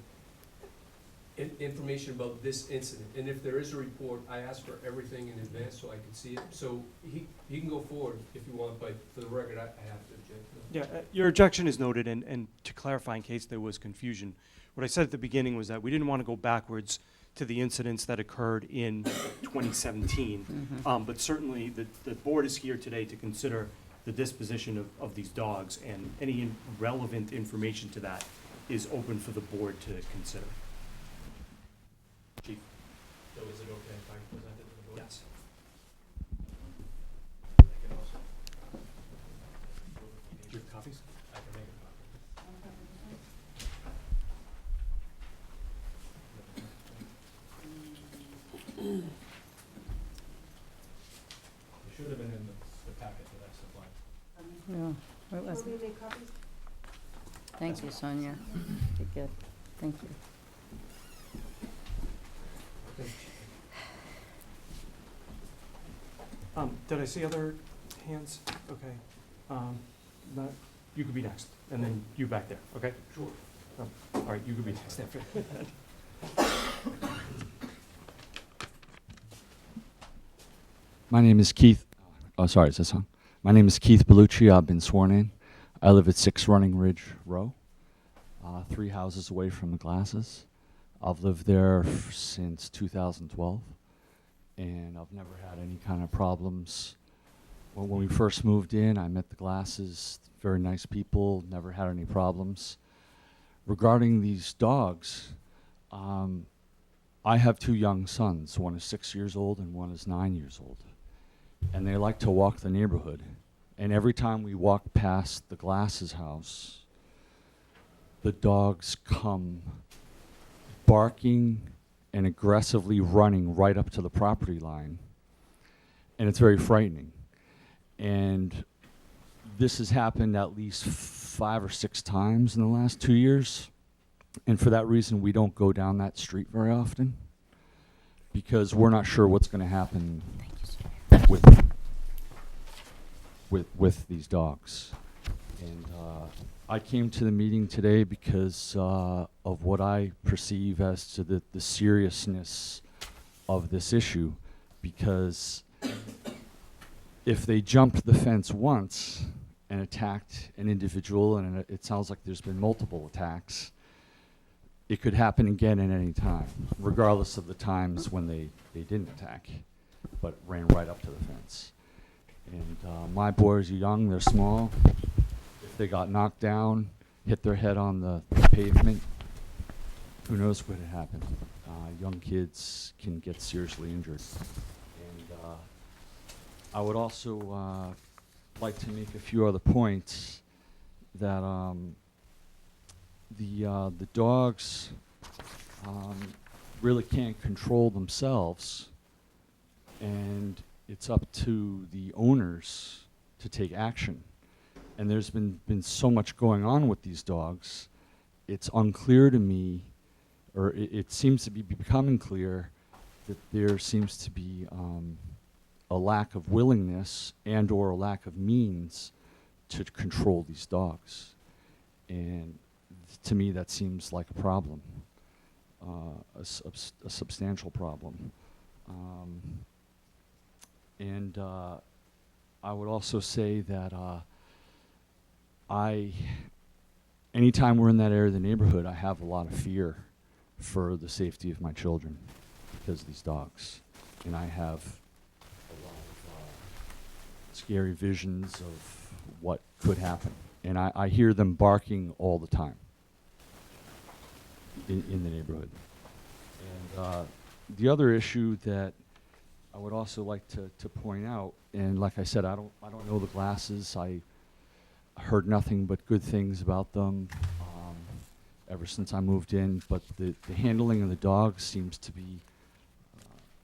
information about this incident. And if there is a report, I asked for everything in advance so I could see it. So he can go forward if you want, but for the record, I have to object. Yeah, your objection is noted, and to clarify in case there was confusion, what I said at the beginning was that we didn't want to go backwards to the incidents that occurred in 2017. But certainly, the board is here today to consider the disposition of these dogs, and any relevant information to that is open for the board to consider. Chief? So is it okay if I present it to the board? Yes. I can also. Do you have copies? I can make a copy. It should have been in the packet that I supplied. Yeah, where was it? Thank you, Sonia. You're good. Thank you. Did I see other hands? Okay. Not, you could be next, and then you back there, okay? Sure. All right, you could be next after that. My name is Keith. Oh, sorry, is this on? My name is Keith Bellucci. I've been sworn in. I live at 6 Running Ridge Row, 3 houses away from the glasses. I've lived there since 2012, and I've never had any kind of problems. When we first moved in, I met the glasses, very nice people, never had any problems. Regarding these dogs, I have 2 young sons. One is 6 years old and one is 9 years old. And they like to walk the neighborhood. And every time we walk past the Glasses house, the dogs come barking and aggressively running right up to the property line. And it's very frightening. And this has happened at least 5 or 6 times in the last 2 years. And for that reason, we don't go down that street very often, because we're not sure what's going to happen with these dogs. And I came to the meeting today because of what I perceive as to the seriousness of this issue, because if they jumped the fence once and attacked an individual, and it sounds like there's been multiple attacks, it could happen again at any time, regardless of the times when they didn't attack, but ran right up to the fence. And my boys are young, they're small. If they got knocked down, hit their head on the pavement, who knows what had happened. Young kids can get seriously injured. And I would also like to make a few other points that the dogs really can't control themselves, and it's up to the owners to take action. And there's been so much going on with these dogs, it's unclear to me, or it seems to be becoming clear, that there seems to be a lack of willingness and or a lack of means to control these dogs. And to me, that seems like a problem, a substantial problem. And I would also say that anytime we're in that area of the neighborhood, I have a lot of fear for the safety of my children because of these dogs. And I have a lot of scary visions of what could happen. And I hear them barking all the time in the neighborhood. And the other issue that I would also like to point out, and like I said, I don't know the glasses. I heard nothing but good things about them ever since I moved in, but the handling of the dogs seems to be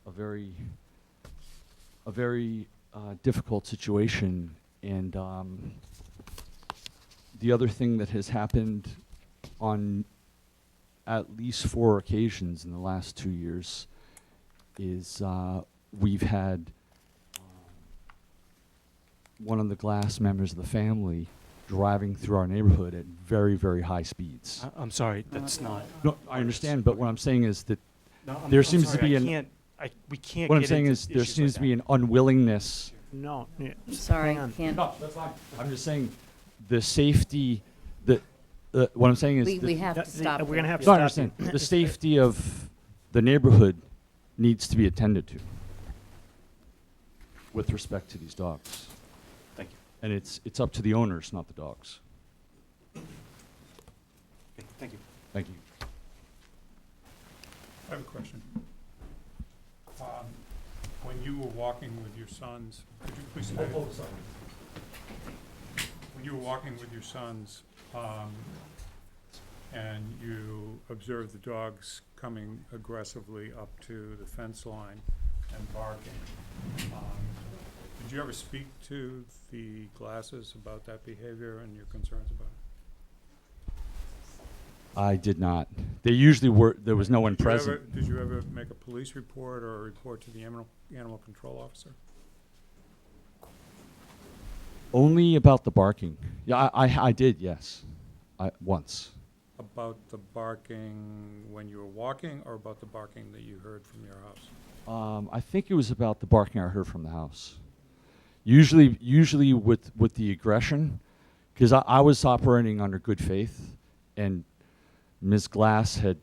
a very difficult situation. And the other thing that has happened on at least 4 occasions in the last 2 years is we've had one of the Glass members of the family driving through our neighborhood at very, very high speeds. I'm sorry, that's not. No, I understand, but what I'm saying is that No, there seems to be we can't what I'm get saying into is there issues seems like to be an unwillingness. No, yeah. Sorry, hang on. can't. No, that's fine. I'm just saying the safety, what I'm saying is We have to stop. We're gonna have to No, I stop understand. you. The safety of the neighborhood needs to be attended to with respect to these dogs. Thank you. And it's up to the owners, not the dogs. Okay, thank you. Thank you. I have a question. When you were walking with your sons, could you please say? When you were walking with your sons, and you observed the dogs coming aggressively up to the fence line and barking, did you ever speak to the Glasses about that behavior and your concerns about it? I did not. They usually were, there was no one present. Did you ever make a police report or a report to the animal control officer? Only about the barking. Yeah, I did, yes. Once. About the barking when you were walking or about the barking that you heard from your house? I think it was about the barking I heard from the house. Usually with the aggression, because I was operating under good faith, and Ms. Glass had,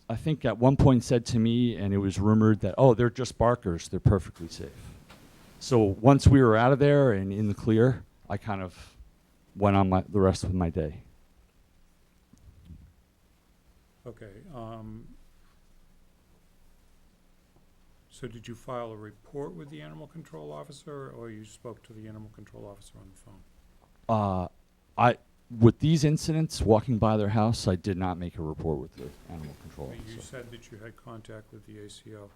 I think at one point said to me, and it was rumored that, oh, they're just barkers, they're perfectly safe. So once we were out of there and in the clear, I kind of went on the rest of my day. Okay. So did you file a report with the animal control officer, or you spoke to the animal control officer on the phone? With these incidents, walking by their house, I did not make a report with the animal control officer. You said that you had contact with the ACO.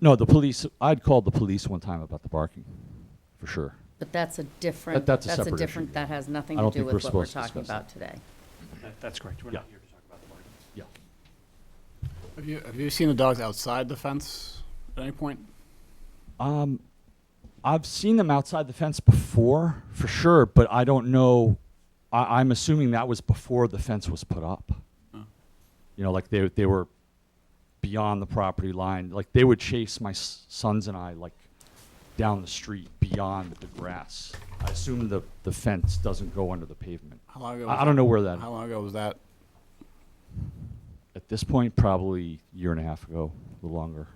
No, the police, I'd called the police one time about the barking, for sure. But that's a different, That's a separate issue. that has nothing I to don't do think we're with what we're supposed to talking discuss about today. That's correct. We're Yeah. not here to talk about the barking. Yeah. Have you seen the dogs outside the fence at any point? I've seen them outside the fence before, for sure, but I don't know. I'm assuming that was before the fence was put up. Oh. You know, like they were beyond the property line. Like they would chase my sons and I like down the street beyond the grass. I assume the fence doesn't go under the pavement. How long ago? I don't know where that. How long ago was that? At this point, probably a year and a half ago, a little longer.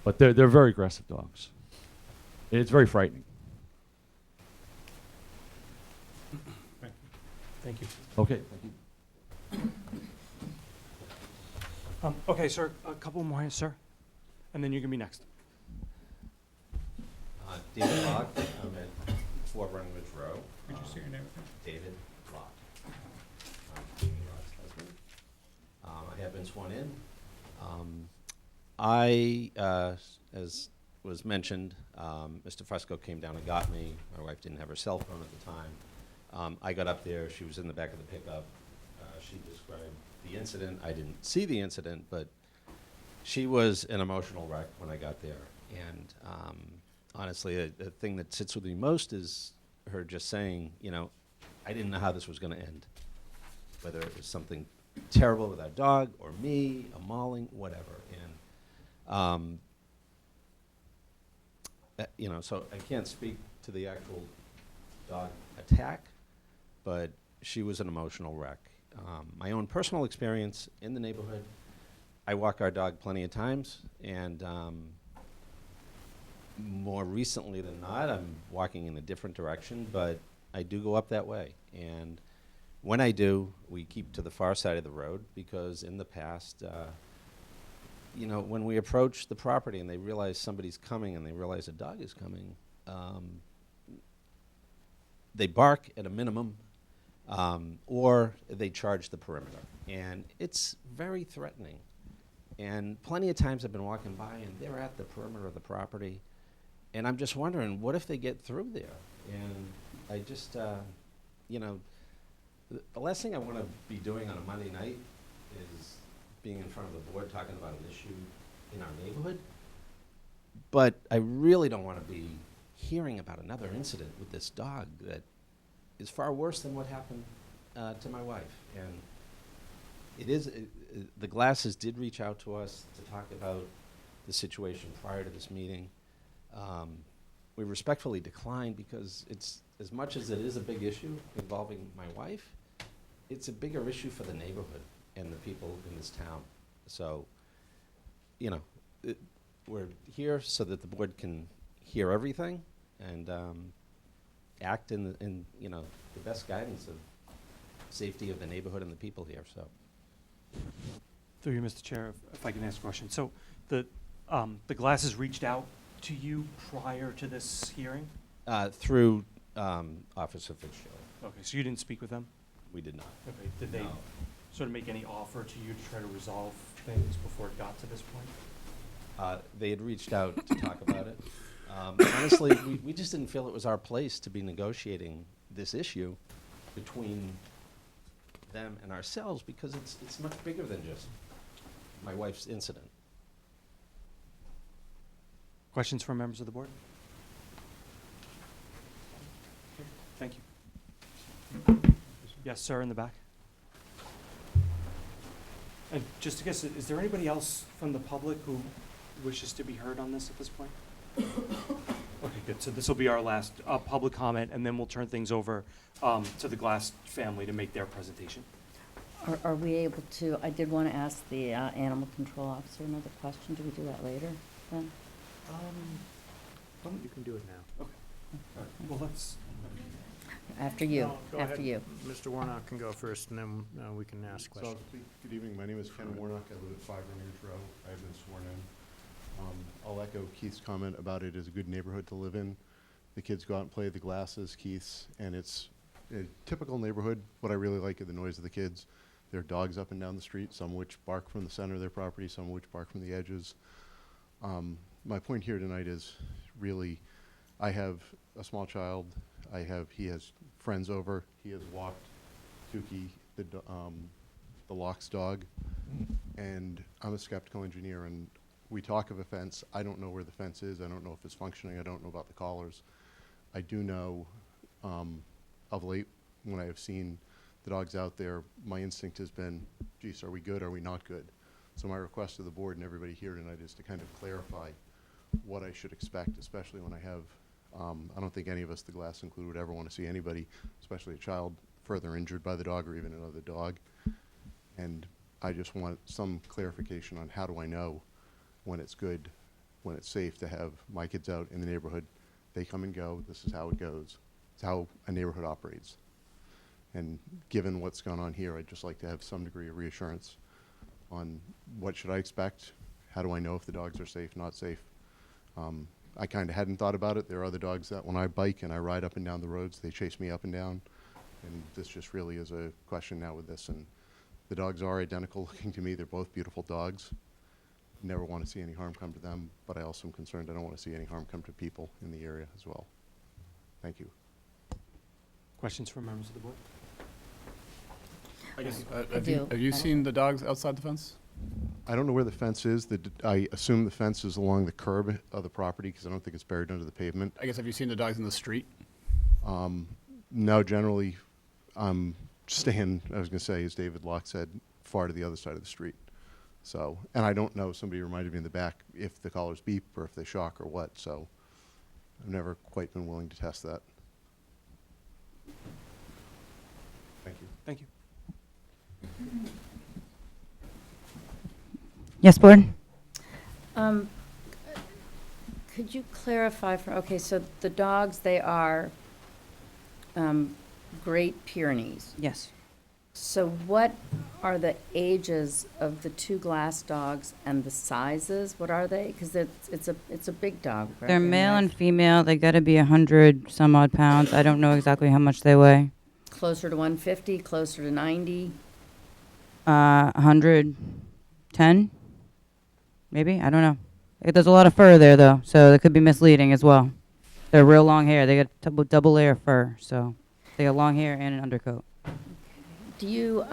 But they're very aggressive dogs. It's very frightening. Thank you. Okay, thank you. Okay, sir, a couple more, sir, and then you can be next. David Locke, I'm at 4 Running Ridge Row. Could you say your name again? David Locke. I'm Amy Locke's husband. I have been sworn in. As was mentioned, Mr. Fresco came down and got me. My wife didn't have her cell phone at the time. I got up there. She was in the back of the pickup. She described the incident. I didn't see the incident, but she was an emotional wreck when I got there. And honestly, the thing that sits with me most is her just saying, you know, I didn't know how this was going to end. Whether it was something terrible with our dog or me, a mauling, whatever. And you know, so I can't speak to the actual dog attack, but she was an emotional wreck. My own personal experience in the neighborhood, I walk our dog plenty of times, and more recently than not, I'm walking in a different direction, but I do go up that way. And when I do, we keep to the far side of the road, because in the past, you know, when we approach the property and they realize somebody's coming and they realize a dog is coming, they bark at a minimum, or they charge the perimeter. And it's very threatening. And plenty of times I've been walking by and they're at the perimeter of the property, and I'm just wondering, what if they get through there? And I just, you know, the last thing I want to be doing on a Monday night is being in front of the board talking about an issue in our neighborhood. But I really don't want to be hearing about another incident with this dog that is far worse than what happened to my wife. And it is, the Glasses did reach out to us to talk about the situation prior to this meeting. We respectfully declined, because it's, as much as it is a big issue involving my wife, it's a bigger issue for the neighborhood and the people in this town. So, you know, we're here so that the board can hear everything and act in you know, the best guidance of safety of the neighborhood and the people here. So, Through you, Mr. Chair, if I can ask a question. So the Glasses reached out to you prior to this hearing? through Officer Fitzgerald. Okay, so you didn't speak with them? We did not. Okay, did they No. sort of make any offer to you to try to resolve things before it got to this point? They had reached out to talk about it. Honestly, we just didn't feel it was our place to be negotiating this issue between them and ourselves, because it's much bigger than just my wife's incident. Questions from members of the board? Thank you. Yes, sir, in the back. And just to guess, is there anybody else from the public who wishes to be heard on this at this point? Okay, good. So this will be our last public comment, and then we'll turn things over to the Glass family to make their presentation. Are we able to, I did want to ask the animal control officer another question. Do we do that later then? You can do it now. Okay. All right. Well, let's. After you, No, go after ahead. you. Mr. Warnock can go first, and then we can ask questions. Good evening, my name is Ken Warnock, I live at 5 Ridge Row, I have been sworn in. I'll echo Keith's comment about it as a good neighborhood to live in. The kids go out and play the Glasses, Keith's, and it's a typical neighborhood. What I really like is the noise of the kids. There are dogs up and down the street, some which bark from the center of their property, some which bark from the edges. My point here tonight is really, I have a small child, he has friends over, he has walked Tuki, the Locke's dog, and I'm a skeptical engineer, and we talk of a fence. I don't know where the fence is, I don't know if it's functioning, I don't know about the collars. I do know, of late, when I have seen the dogs out there, my instinct has been, geez, are we good, are we not good? So my request to the board and everybody here tonight is to kind of clarify what I should expect, especially when I have, I don't think any of us, the Glass included, would ever want to see anybody, especially a child, further injured by the dog or even another dog. And I just want some clarification on how do I know when it's good, when it's safe to have my kids out in the neighborhood. They come and go, this is how it goes. It's how a neighborhood operates. And given what's gone on here, I'd just like to have some degree of reassurance on what should I expect, how do I know if the dogs are safe, not safe. I kind of hadn't thought about it. There are other dogs that when I bike and I ride up and down the roads, they chase me up and down. And this just really is a question now with this. And the dogs are identical looking to me. They're both beautiful dogs. Never want to see any harm come to them, but I also am concerned I don't want to see any harm come to people in the area as well. Thank you. Questions from members of the board? I guess, I do. have you seen the dogs outside the fence? I don't know where the fence is. I assume the fence is along the curb of the property because I don't think it's buried under the pavement. I guess, have you seen the dogs in the street? No, generally, I'm staying, I was going to say, as David Locke said, far to the other side of the street. So, and I don't know, somebody reminded me in the back if the collars beep or if they shock or what, so I've never quite been willing to test that. Thank you. Yes, board? Could you clarify for, okay, so the dogs, they are Great Pyrenees. Yes. So what are the ages of the two glass dogs and the sizes? What are they? Because it's a big dog, right? They're male and female. They gotta be 100 some odd pounds. I don't know exactly how much they weigh. Closer to 150, closer to 90? 110, maybe? I don't know. There's a lot of fur there, though, so that could be misleading as well. They're real long hair. They got double layer fur, so they got long hair and an undercoat. Do you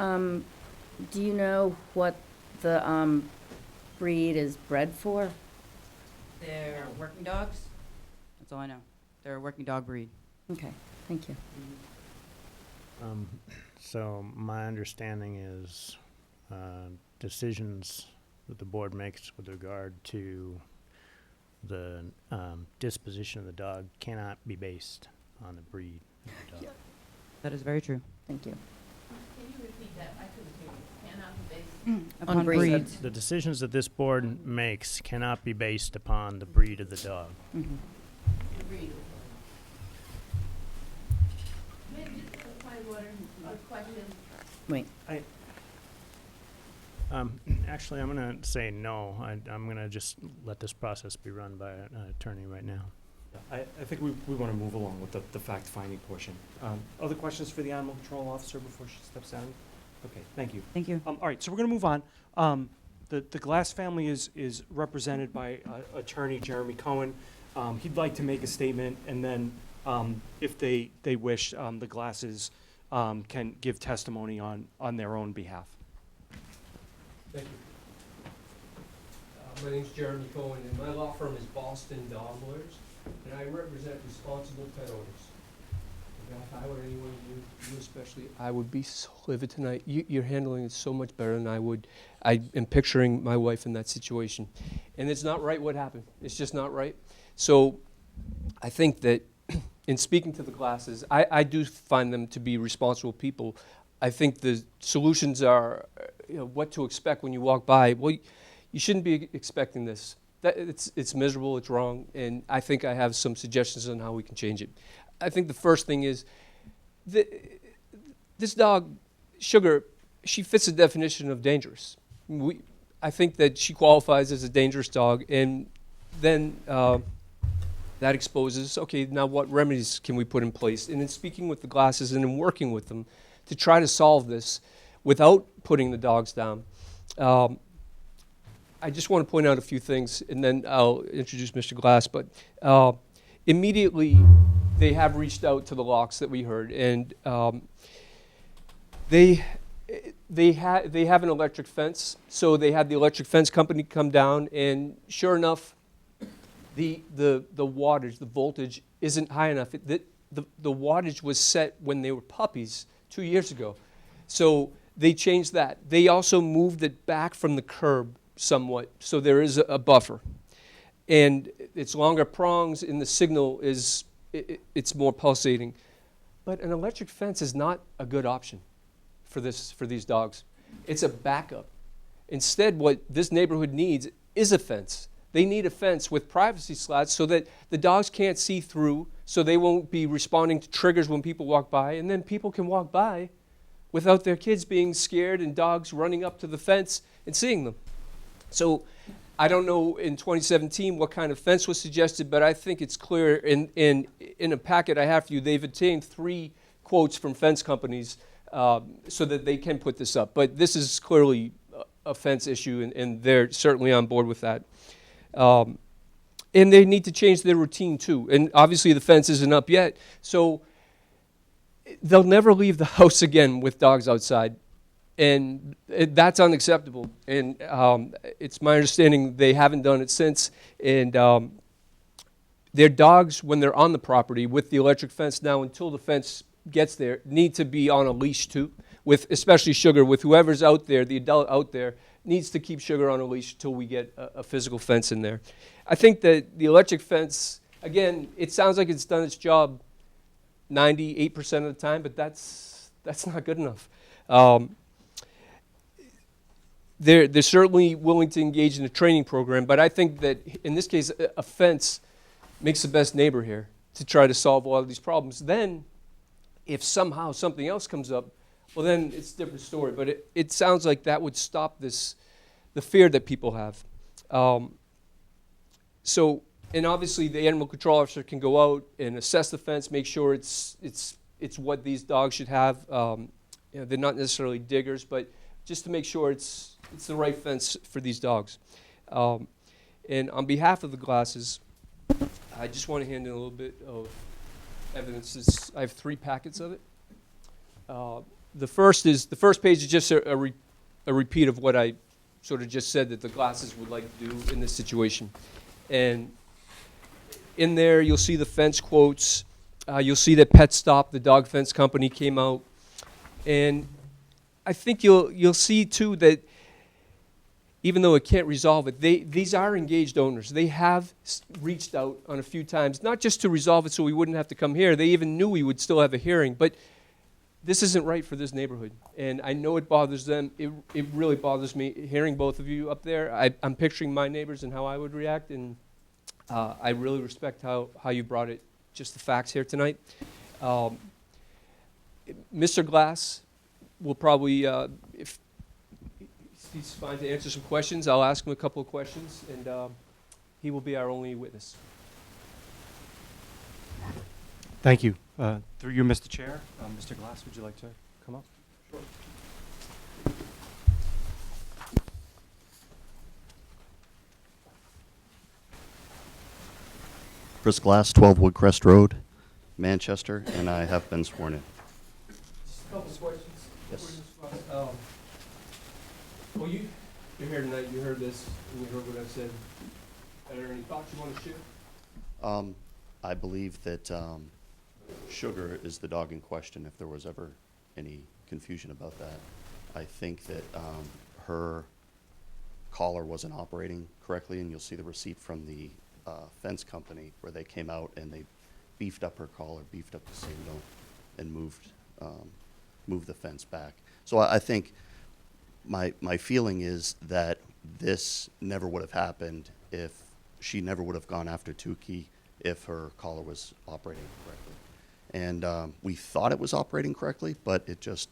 know what the breed is bred for? They're working dogs. That's all I know. They're a working dog breed. Okay, thank you. So my understanding is decisions that the board makes with regard to the disposition of the dog cannot be based on the breed of the dog. That is very true. Thank you. Can you repeat that? I couldn't hear you. Cannot be based Upon breeds. The decisions that this board makes cannot be based upon the breed of the dog. Mhm. on the breed. Maybe just a point of order, a question. Wait. Actually, I'm going to say no. I'm going to just let this process be run by an attorney right now. I think we want to move along with the fact-finding portion. Other questions for the animal control officer before she steps down? Okay, thank you. Thank you. All right, so we're going to move on. The Glass family is represented by attorney Jeremy Cohen. He'd like to make a statement, and then if they wish, the Glasses can give testimony on their own behalf. Thank you. My name's Jeremy Cohen, and my law firm is Boston Dog Lawyers, and I represent responsible pet owners. If I were anyone, you especially, I would be so livid tonight. You're handling it so much better than I would. I am picturing my wife in that situation. And it's not right what happened. It's just not right. So I think that in speaking to the Glasses, I do find them to be responsible people. I think the solutions are what to expect when you walk by. Well, you shouldn't be expecting this. It's miserable, it's wrong, and I think I have some suggestions on how we can change it. I think the first thing is, this dog, Sugar, she fits the definition of dangerous. I think that she qualifies as a dangerous dog, and then that exposes, okay, now what remedies can we put in place? And in speaking with the Glasses and in working with them to try to solve this without putting the dogs down, I just want to point out a few things, and then I'll introduce Mr. Glass. But immediately, they have reached out to the locks that we heard, and they have an electric fence. So they had the electric fence company come down, and sure enough, the wattage, the voltage isn't high enough. The wattage was set when they were puppies 2 years ago. So they changed that. They also moved it back from the curb somewhat, so there is a buffer. And it's longer prongs, and the signal is, it's more pulsating. But an electric fence is not a good option for these dogs. It's a backup. Instead, what this neighborhood needs is a fence. They need a fence with privacy slats so that the dogs can't see through, so they won't be responding to triggers when people walk by, and then people can walk by without their kids being scared and dogs running up to the fence and seeing them. So I don't know in 2017 what kind of fence was suggested, but I think it's clear in a packet I have for you, they've obtained 3 quotes from fence companies so that they can put this up. But this is clearly a fence issue, and they're certainly on board with that. And they need to change their routine too. And obviously the fence isn't up yet, so they'll never leave the house again with dogs outside. And that's unacceptable. And it's my understanding they haven't done it since. And their dogs, when they're on the property with the electric fence now, until the fence gets there, need to be on a leash too, with especially Sugar, with whoever's out there, the adult out there, needs to keep Sugar on a leash until we get a physical fence in there. I think that the electric fence, again, it sounds like it's done its job 98% of the time, but that's not good enough. They're certainly willing to engage in a training program, but I think that in this case, a fence makes the best neighbor here to try to solve a lot of these problems. Then, if somehow something else comes up, well, then it's a different story. But it sounds like that would stop the fear that people have. And obviously the animal control officer can go out and assess the fence, make sure it's what these dogs should have. They're not necessarily diggers, but just to make sure it's the right fence for these dogs. And on behalf of the Glasses, I just want to hand in a little bit of evidence. I have 3 packets of it. The first page is just a repeat of what I sort of just said that the Glasses would like to do in this situation. And in there, you'll see the fence quotes. You'll see that Pet Stop, the dog fence company, came out. And I think you'll see, too, that even though it can't resolve it, these are engaged owners. They have reached out on a few times, not just to resolve it so we wouldn't have to come here. They even knew we would still have a hearing. But this isn't right for this neighborhood. And I know it bothers them. It really bothers me hearing both of you up there. I'm picturing my neighbors and how I would react. And I really respect how you brought it, just the facts here tonight. Mr. Glass will probably, if he's fine to answer some questions, I'll ask him a couple of questions, and he will be our only witness. Thank you. Through you, Mr. Chair, Mr. Glass, would you like to come up? Sure. Chris Glass, 12 Woodcrest Road, Manchester, and I have been sworn in. Just a couple of questions. Yes. Well, you're here tonight. You heard this, and you heard what I've said. Are there any thoughts you want to share? I believe that Sugar is the dog in question, if there was ever any confusion about that. I think that her collar wasn't operating correctly, and you'll see the receipt from the fence company where they came out and they beefed up her collar, beefed up the signal, and moved the fence back. So I think my feeling is that this never would have happened if she never would have gone after Tukey if her collar was operating correctly. And we thought it was operating correctly, but it just,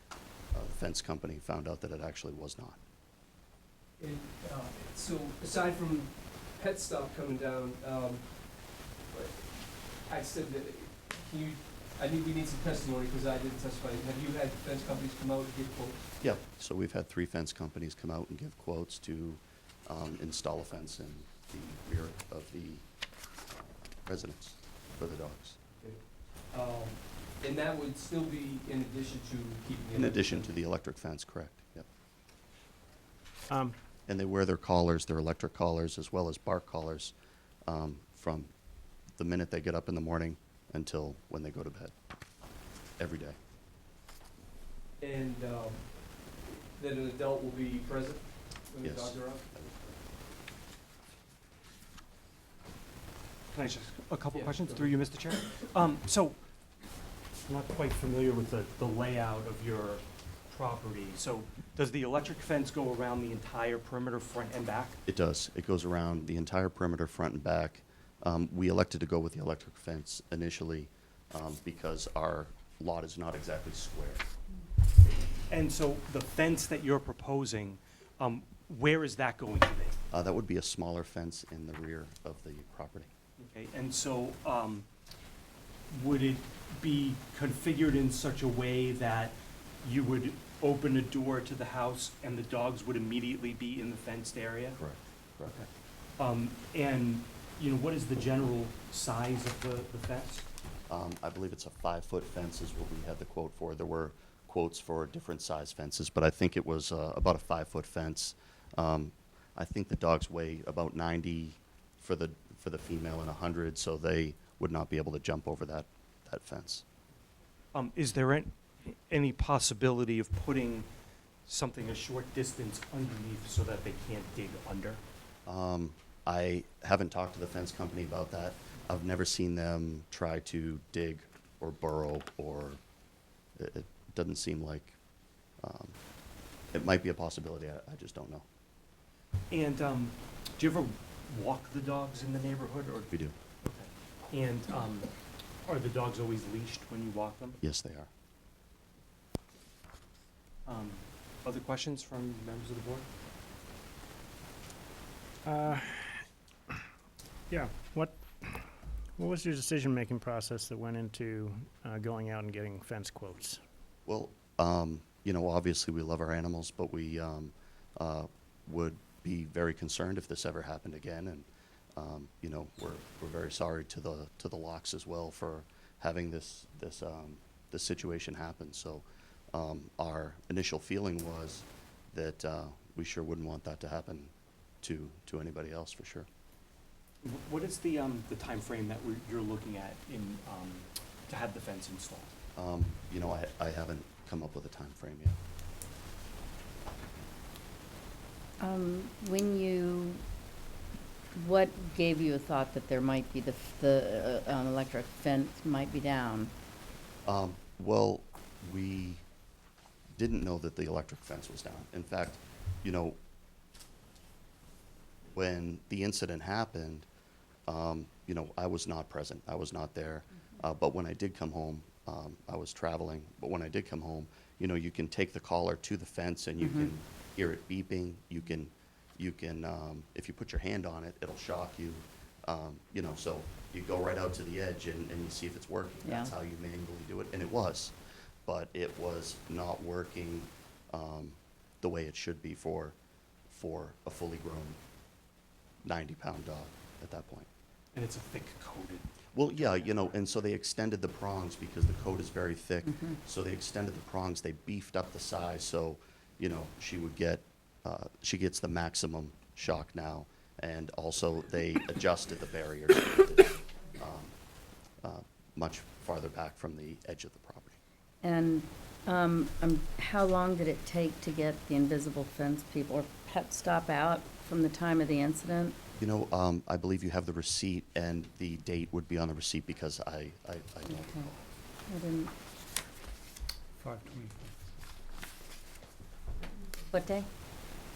the fence company found out that it actually was not. And, so aside from Pet Stop coming down, I said that we need some testimony because I didn't testify. Have you had fence companies come out and give quotes? Yeah, so we've had 3 fence companies come out and give quotes to install a fence in the rear of the residence for the dogs. Okay. And that would still be in addition to keeping the In addition to the electric fence, correct, yep. Um, And they wear their collars, their electric collars, as well as bark collars, from the minute they get up in the morning until when they go to bed, every day. And that an adult will be present when the Yes. dogs are out? Can I ask a couple Yeah, questions go through you, Mr. Chair? So, I'm not quite familiar with the layout of your property. So, does the electric fence go around the entire perimeter, front and back? It does. It goes around the entire perimeter, front and back. We elected to go with the electric fence initially because our lot is not exactly square. And so, the fence that you're proposing, where is that going to be? That would be a smaller fence in the rear of the property. Okay, and so, would it be configured in such a way that you would open a door to the house and the dogs would immediately be in the fenced area? Correct, correct. Okay. And, you know, what is the general size of the fence? I believe it's a 5-foot fence is what we had the quote for. There were quotes for different size fences, but I think it was about a 5-foot fence. I think the dogs weigh about 90 for the female and 100, so they would not be able to jump over that fence. Is there any possibility of putting something a short distance underneath so that they can't dig under? I haven't talked to the fence company about that. I've never seen them try to dig or burrow, or it doesn't seem like It might be a possibility, I just don't know. And do you ever walk the dogs in the neighborhood, or? We do. Okay. And are the dogs always leashed when you walk them? Yes, they are. Other questions from members of the board? Yeah, what was your decision-making process that went into going out and getting fence quotes? Well, you know, obviously we love our animals, but we would be very concerned if this ever happened again. And you know, we're very sorry to the Locks as well for having this situation happen. So our initial feeling was that we sure wouldn't want that to happen to anybody else, for sure. What is the time frame that you're looking at in to have the fence installed? You know, I haven't come up with a time frame yet. What gave you a thought that there might be the electric fence might be down? Well, we didn't know that the electric fence was down. In fact, you know, when the incident happened, you know, I was not present. I was not there. But when I did come home, I was traveling. But when I did come home, you know, you can take the collar to the fence and you can hear it beeping. You can, if you put your hand on it, it'll shock you. You know, so you go right out to the edge and you see if it's working. Yeah. That's how you manually do it. And it was, but it was not working the way it should be for a fully grown 90-pound dog at that point. And it's a thick coated. Well, yeah, you know, and so they extended the prongs because the coat is very thick. So they extended the prongs, they beefed up the size, so, you know, she gets the maximum shock now. And also they adjusted the barriers much farther back from the edge of the property. And how long did it take to get the invisible fence people or Pet Stop out from the time of the incident? You know, I believe you have the receipt, and the date would be on the receipt because I don't Okay. know. I didn't, 5/24. what day?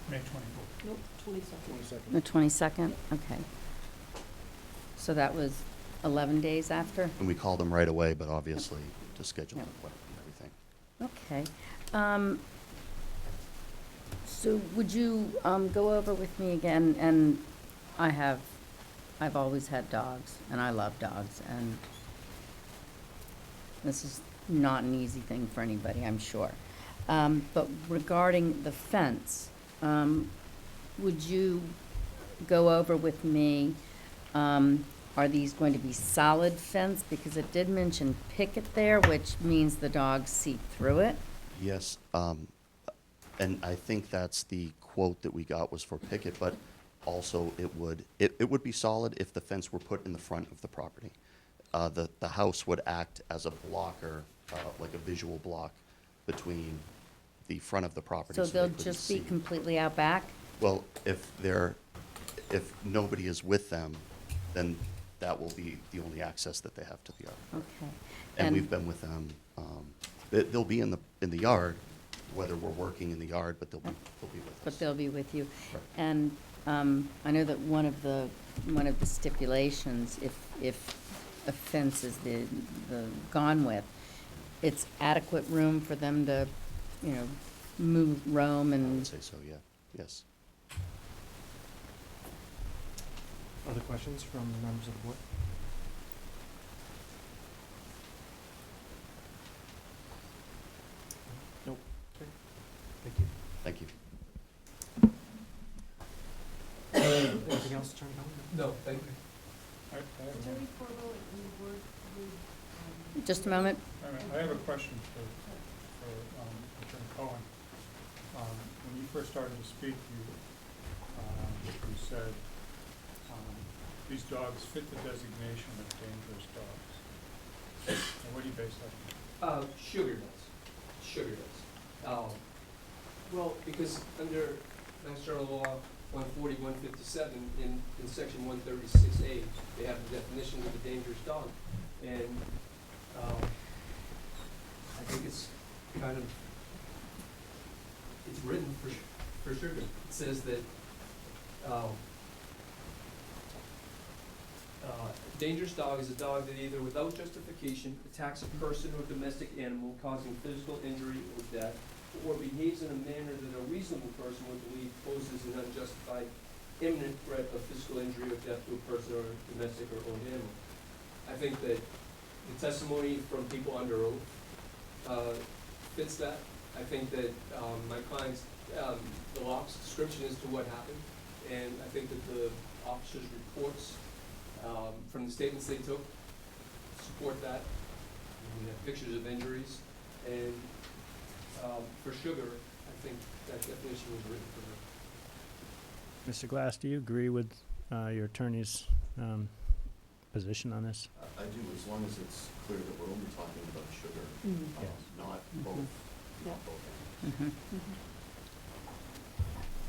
May 24th. Nope, 22nd. The 22nd? Okay. So that was 11 days after? And we called them right away, but obviously to schedule Yeah. an appointment and everything. Okay. So would you go over with me again, and I've always had dogs, and I love dogs, and this is not an easy thing for anybody, I'm sure. But regarding the fence, would you go over with me, are these going to be solid fence? Because it did mention picket there, which means the dogs see through it. Yes, and I think that's the quote that we got was for picket, but also it would be solid if the fence were put in the front of the property. The house would act as a blocker, like a visual block between the front of the property. So they they'll couldn't just be see. completely out back? Well, if nobody is with them, then that will be the only access that they have to the yard. Okay. And we've been with them, they'll be in the yard, whether we're working in the yard, but they'll be with us. But they'll be with you. Right. And I know that one of the stipulations, if a fence is the gone with, it's adequate room for them to, you know, move, roam, I and would say so, yeah, yes. Other questions from members of the board? Nope. Okay. Thank you. Thank you. Anything else, Attorney Collins? No, thank you. just a moment. I have a question for Attorney Cohen. When you first started to speak, you said these dogs fit the designation of dangerous dogs. And what do you base that on? Sugar does. Sugar does. Well, because under Mass General Law 140, 157, in section 136A, they have the definition of a dangerous dog. And I think it's kind of it's written for sugar. It says that, dangerous dog is a dog that either without justification attacks a person or domestic animal causing physical injury or death, or behaves in a manner that a reasonable person would believe poses an unjustified imminent threat of physical injury or death to a person or domestic or owned animal. I think that the testimony from people under oath fits that. I think that my client's, the law's description as to what happened, and I think that the officers' reports from the statements they took support that. We have pictures of injuries, and for sugar, I think that definition was written for her. Mr. Glass, do you agree with your attorney's position on this? I do, as long as it's clear that we're only talking about sugar, Yes. not both. Not both. Mhm.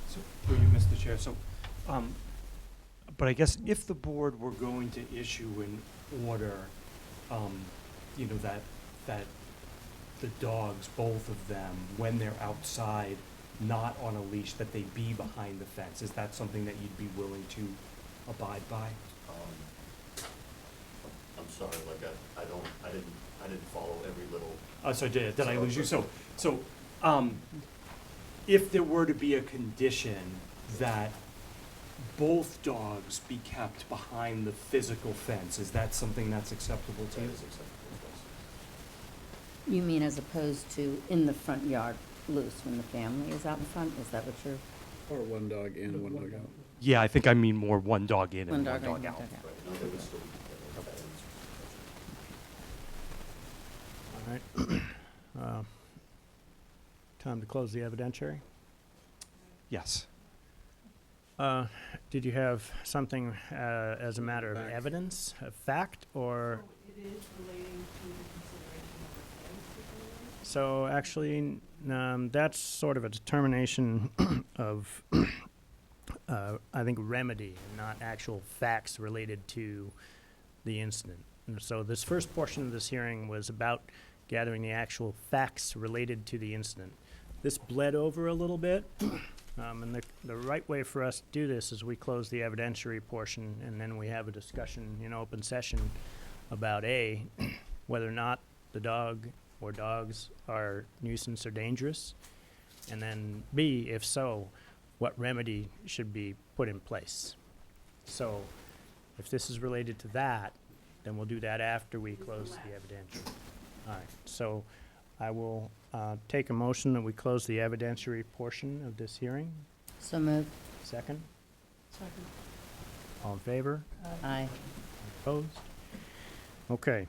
So, through you, Mr. Chair, so, but I guess if the board were going to issue an order, you know, that the dogs, both of them, when they're outside, not on a leash, that they be behind the fence, is that something that you'd be willing to abide by? I'm sorry, like I didn't follow every little. So did I lose you? So, if there were to be a condition that both dogs be kept behind the physical fence, is that something that's acceptable to you? That is acceptable, yes. You mean as opposed to in the front yard loose when the family is out in front? Is that what you're? Or one dog in, one dog out. Yeah, I think I mean more one dog in One and dog one in, dog out. one dog out. Right, no, they would still be together. All right. Time to close the evidentiary. Yes. Did you have something as a matter of evidence, a fact, or? It is relating to the consideration of the fence situation. So actually, that's sort of a determination of, I think, remedy, and not actual facts related to the incident. And so this first portion of this hearing was about gathering the actual facts related to the incident. This bled over a little bit, and the right way for us to do this is we close the evidentiary portion, and then we have a discussion in open session about A, whether or not the dog or dogs are nuisance or dangerous, and then B, if so, what remedy should be put in place. So if this is related to that, then we'll do that after we close the evidentiary. All right, so I will take a motion that we close the evidentiary portion of this hearing. So moved. Second? Second. All in favor? Aye. Opposed? Okay,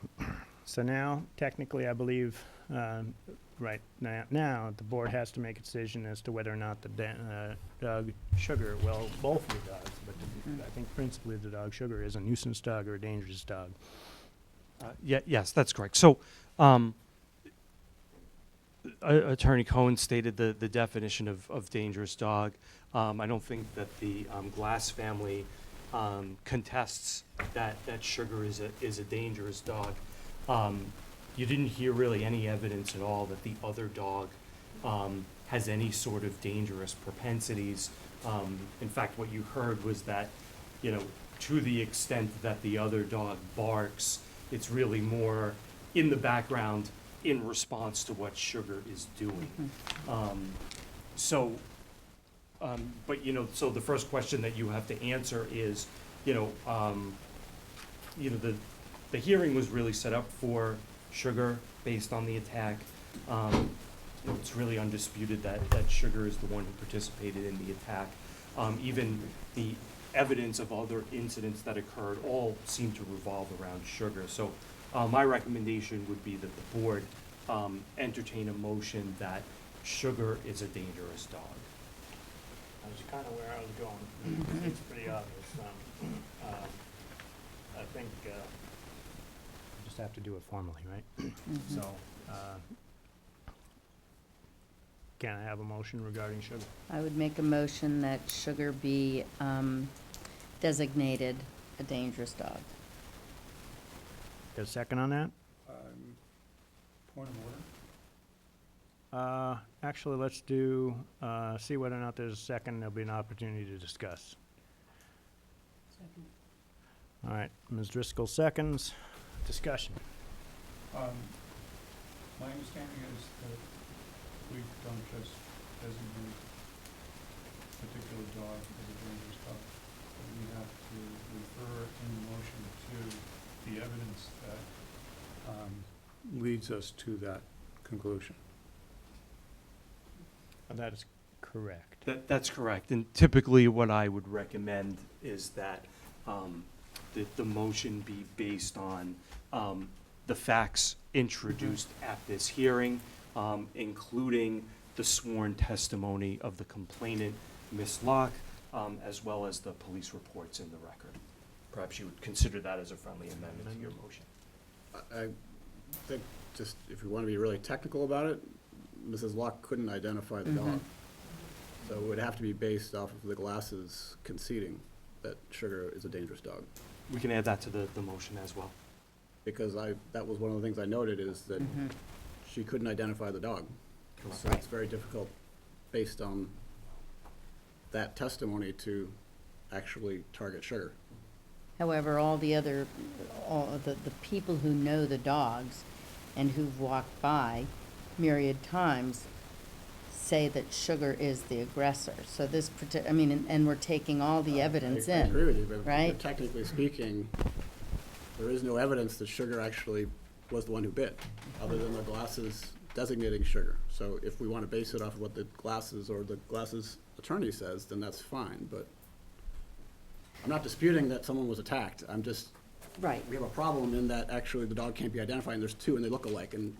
so now, technically, I believe, right now, the board has to make a decision as to whether or not the dog Sugar, well, both of the dogs, but I think principally the dog Sugar is a nuisance dog or a dangerous dog. Yes, that's correct. So, Attorney Cohen stated the definition of dangerous dog. I don't think that the Glass family contests that Sugar is a dangerous dog. You didn't hear really any evidence at all that the other dog has any sort of dangerous propensities. In fact, what you heard was that, you know, to the extent that the other dog barks, it's really more in the background in response to what Sugar is doing. But, you know, so the first question that you have to answer is, the hearing was really set up for Sugar based on the attack. It's really undisputed that Sugar is the one who participated in the attack. Even the evidence of other incidents that occurred all seem to revolve around Sugar. So my recommendation would be that the board entertain a motion that Sugar is a dangerous dog. That's kind of where I was going. It's pretty obvious. I think just have to do it formally, right? So, can I have a motion regarding Sugar? I would make a motion that Sugar be designated a dangerous dog. Get a second on that? Point of Actually, let's do, see whether or not there's a second, there'll be an opportunity to discuss. Second. All right, Ms. Driscoll seconds, discussion. My understanding is that we don't just designate a particular dog as a dangerous dog, but we have to refer in the motion to the evidence that leads us to that conclusion. That is correct. That's correct. And typically what I would recommend is that the motion be based on the facts introduced at this hearing, including the sworn testimony of the complainant, Ms. Locke, as well as the police reports in the record. Perhaps you would consider that as a friendly amendment to your motion. I think, just if we want to be really technical about it, Mrs. Locke couldn't identify the dog. So it would have to be based off of the glasses conceding that Sugar is a dangerous dog. We can add that to the motion as well. Because that was one of the things I noted, is that she couldn't identify the dog. So it's very difficult, based on that testimony, to actually target Sugar. However, all the people who know the dogs and who've walked by myriad times say that Sugar is the aggressor. So this, and we're taking all the evidence in, I agree with you, but right? technically speaking, there is no evidence that Sugar actually was the one who bit, other than the glasses designating Sugar. So if we want to base it off of what the glasses or the glasses attorney says, then that's fine, but I'm not disputing that someone was attacked. I'm just, Right. we have a problem in that actually the dog can't be identified, and there's two and they look alike, and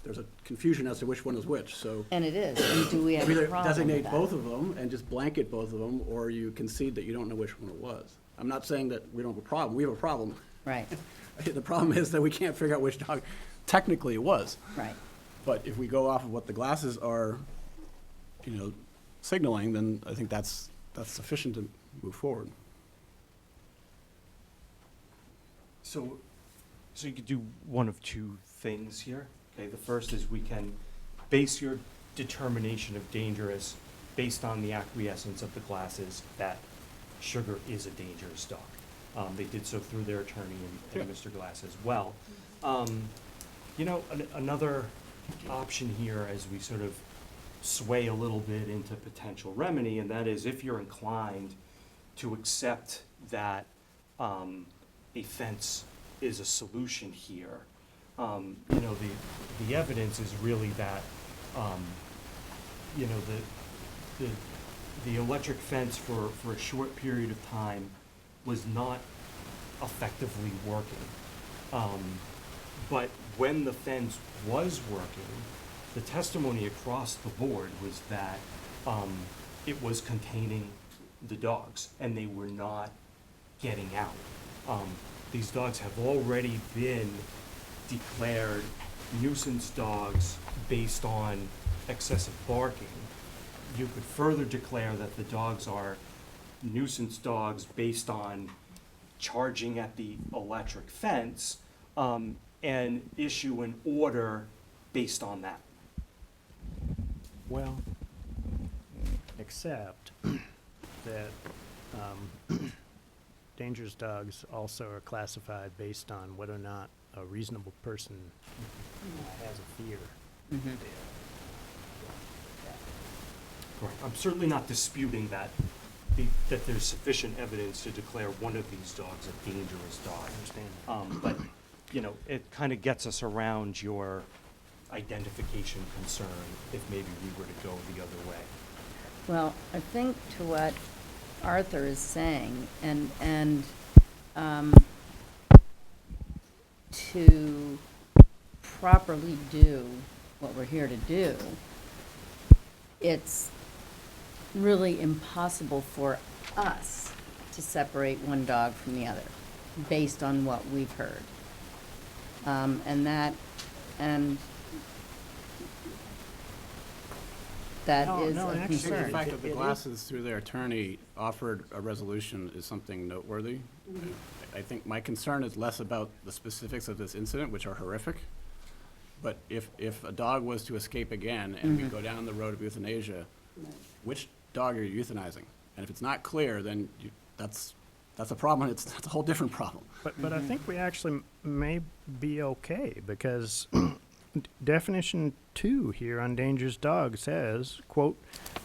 there's a confusion as to which one is which, so. And it is, and do we have You a either problem with designate that? both of them and just blanket both of them, or you concede that you don't know which one it was. I'm not saying that we don't have a problem. We have a problem. Right, The problem is that we can't figure out which dog technically it was. right. But if we go off of what the glasses are, signaling, then I think that's sufficient to move forward. So you could do one of two things here. Okay, the first is we can base your determination of dangerous based on the acquiescence of the glasses that Sugar is a dangerous dog. They did so through their attorney and Mr. Glass as well. Another option here as we sort of sway a little bit into potential remedy, and that is if you're inclined to accept that a fence is a solution here. The evidence is really that, the electric fence for a short period of time was not effectively working. But when the fence was working, the testimony across the board was that it was containing the dogs and they were not getting out. These dogs have already been declared nuisance dogs based on excessive barking. You could further declare that the dogs are nuisance dogs based on charging at the electric fence, and issue an order based on that. Well, except that dangerous dogs also are classified based on whether or not a reasonable person has a fear. Correct. I'm certainly not disputing that there's sufficient evidence to declare one of these dogs a dangerous dog. I understand. But, it kind of gets us around your identification concern if maybe we were to go the other way. Well, I think to what Arthur is saying, and to properly do what we're here to do, it's really impossible for us to separate one dog from the other, based on what we've heard. That is No, a actually, I think concern. the fact that the glasses, through their attorney, offered a resolution is something noteworthy. I think my concern is less about the specifics of this incident, which are horrific, But if a dog was to escape again and we go down the road of euthanasia, which dog are you euthanizing? And if it's not clear, then that's a problem. That's a whole different problem. But I think we actually may be okay, because definition 2 here on dangerous dog says, quote,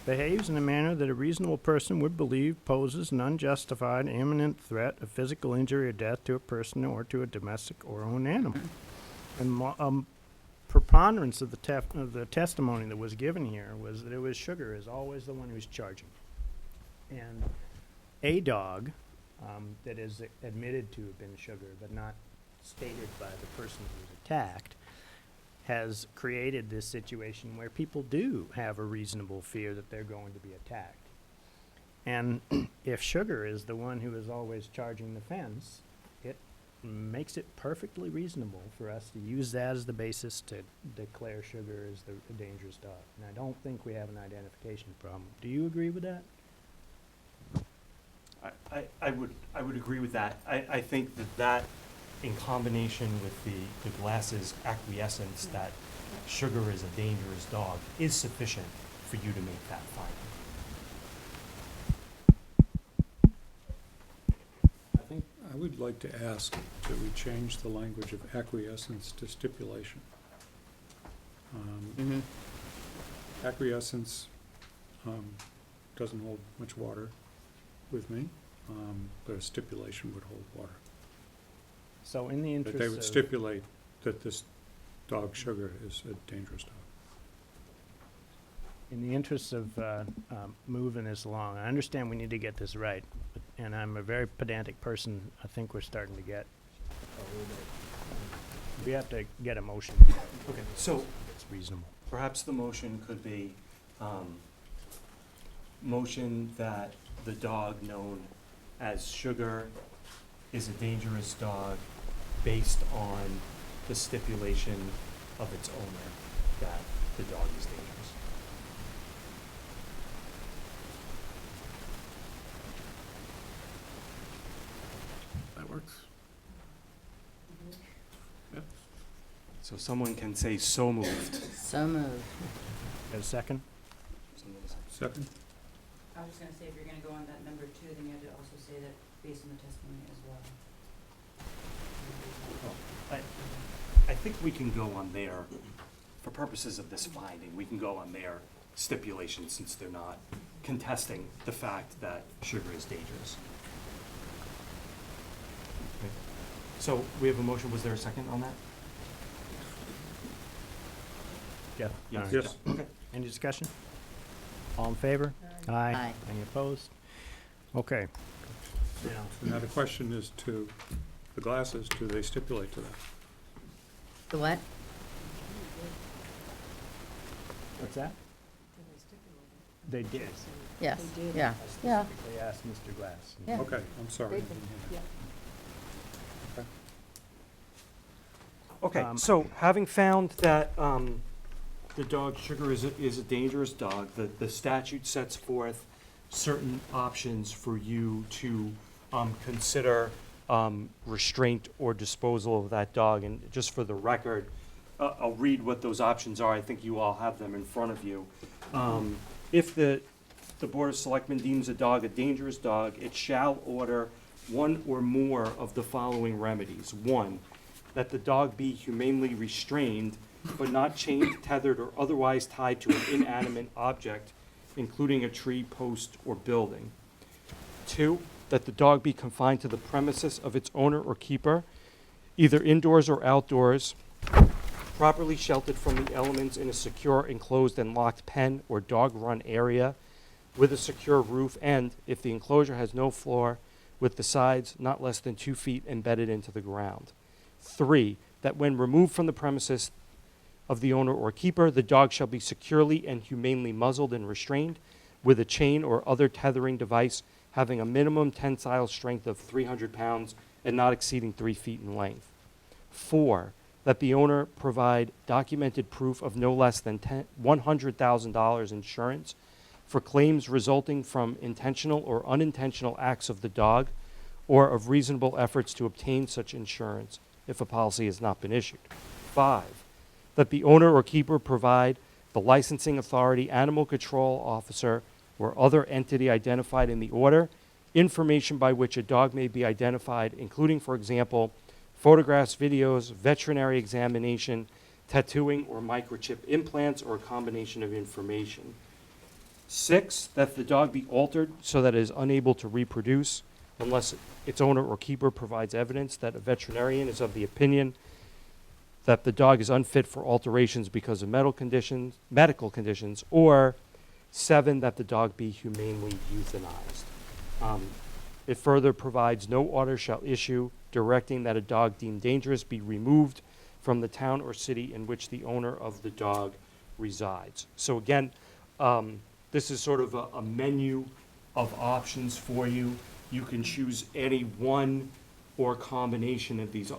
behaves in a manner that a reasonable person would believe poses an unjustified imminent threat of physical injury or death to a person or to a domestic or owned animal. And preponderance of the testimony that was given here was that it was Sugar is always the one who's charging. And a dog that is admitted to have been Sugar, but not stated by the person who was attacked, has created this situation where people do have a reasonable fear that they're going to be attacked. And if Sugar is the one who is always charging the fence, it makes it perfectly reasonable for us to use that as the basis to declare Sugar as the dangerous dog. And I don't think we have an identification problem. Do you agree with that? I would agree with that. I think that in combination with the Glass's acquiescence that Sugar is a dangerous dog is sufficient for you to make that finding. I would like to ask that we change the language of acquiescence to stipulation. Acquiescence doesn't hold much water with me, but a stipulation would hold water. So in the interest That they would stipulate that this dog Sugar is a dangerous dog. In the interest of moving this along, I understand we need to get this right, and I'm a very pedantic person. I think we're starting to get a little bit. We have to get a motion. Okay, so It's reasonable. perhaps the motion could be motion that the dog known as Sugar is a dangerous dog based on the stipulation of its owner that the dog is dangerous. That works. Yep. So someone can say so moved. So moved. Got a second? Second? I was just gonna say, if you're gonna go on that number 2, then you have to also say that based on the testimony as well. I think we can go on their, for purposes of this finding, we can go on their stipulation since they're not contesting the fact that Sugar is dangerous. Okay. So we have a motion. Was there a second on that? Yeah. Yes. Yes. Okay. Any discussion? All in favor? Aye. Aye. Any opposed? Okay. Now, So now the question is to the Glasses, do they stipulate to that? The what? what's that? They did. Yes, They did. yeah, I yeah. specifically asked Mr. Glass. Yeah. Okay, I'm sorry. They- Yeah. Okay, so having found that the dog Sugar is a dangerous dog, the statute sets forth certain options for you to consider restraint or disposal of that dog. And just for the record, I'll read what those options are. I think you all have them in front of you. If the Board of Selectmen deems a dog a dangerous dog, it shall order one or more of the following remedies. 1, that the dog be humanely restrained, but not chained, tethered, or otherwise tied to an inanimate object, including a tree, post, or building. 2, that the dog be confined to the premises of its owner or keeper, either indoors or outdoors, properly sheltered from the elements in a secure, enclosed, and locked pen or dog-run area with a secure roof, and, if the enclosure has no floor, with the sides not less than 2 feet embedded into the ground. 3, that when removed from the premises of the owner or keeper, the dog shall be securely and humanely muzzled and restrained with a chain or other tethering device having a minimum tensile strength of 300 pounds and not exceeding 3 feet in length. 4, that the owner provide documented proof of no less than $100,000 insurance for claims resulting from intentional or unintentional acts of the dog or of reasonable efforts to obtain such insurance if a policy has not been issued. 5, that the owner or keeper provide the licensing authority, animal control officer, or other entity identified in the order information by which a dog may be identified, including, for example, photographs, videos, veterinary examination, tattooing, or microchip implants, or a combination of information. 6, that the dog be altered so that it is unable to reproduce unless its owner or keeper provides evidence that a veterinarian is of the opinion that the dog is unfit for alterations because of medical conditions, or 7, that the dog be humanely euthanized. It further provides no order shall issue directing that a dog deemed dangerous be removed from the town or city in which the owner of the dog resides. So again, this is sort of a menu of options for you. You can choose any one or combination of these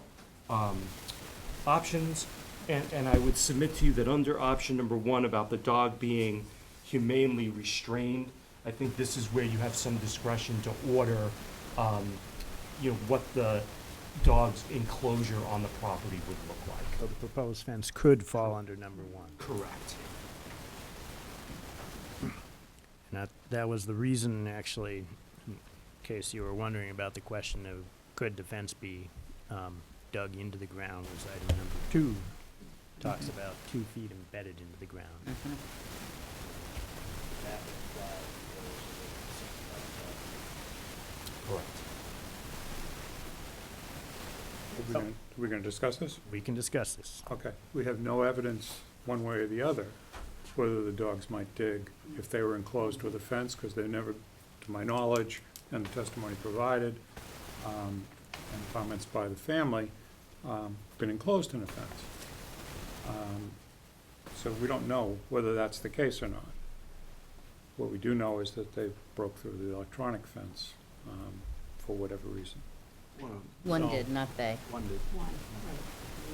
options. And I would submit to you that under option number 1 about the dog being humanely restrained, I think this is where you have some discretion to order, what the dog's enclosure on the property would look like. So the proposed fence could fall under number 1. Correct. And that was the reason, actually, in case you were wondering about the question of could the fence be dug into the ground, was item number 2. Talks about 2 feet embedded into the ground. That would apply to Correct. We're going to discuss this? We can discuss this. Okay. We have no evidence, one way or the other, whether the dogs might dig if they were enclosed with a fence, because they've never, to my knowledge, and the testimony provided, and comments by the family, been enclosed in a fence. So we don't know whether that's the case or not. What we do know is that they broke through the electronic fence for whatever reason. One did, not they. One did. One, right.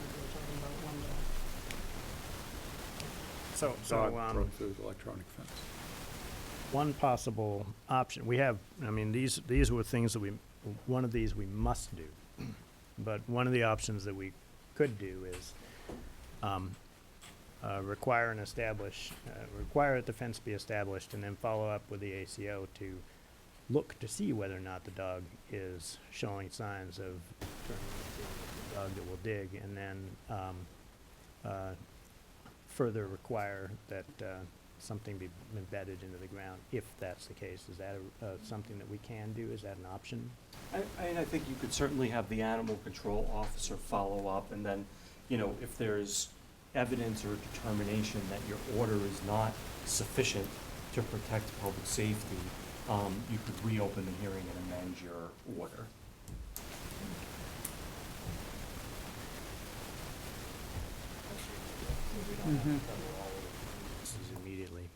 We're talking about one dog. So, Broke through the electronic fence. one possible option, we have, these were things that one of these we must do. But one of the options that we could do is require that the fence be established and then follow up with the ACO to look to see whether or not the dog is showing signs of turning into a dog that will dig, and then further require that something be embedded into the ground, if that's the case. Is that something that we can do? Is that an option? I think you could certainly have the animal control officer follow up, and then, if there's evidence or determination that your order is not sufficient to protect public safety, you could reopen the hearing and amend your order. This is immediately.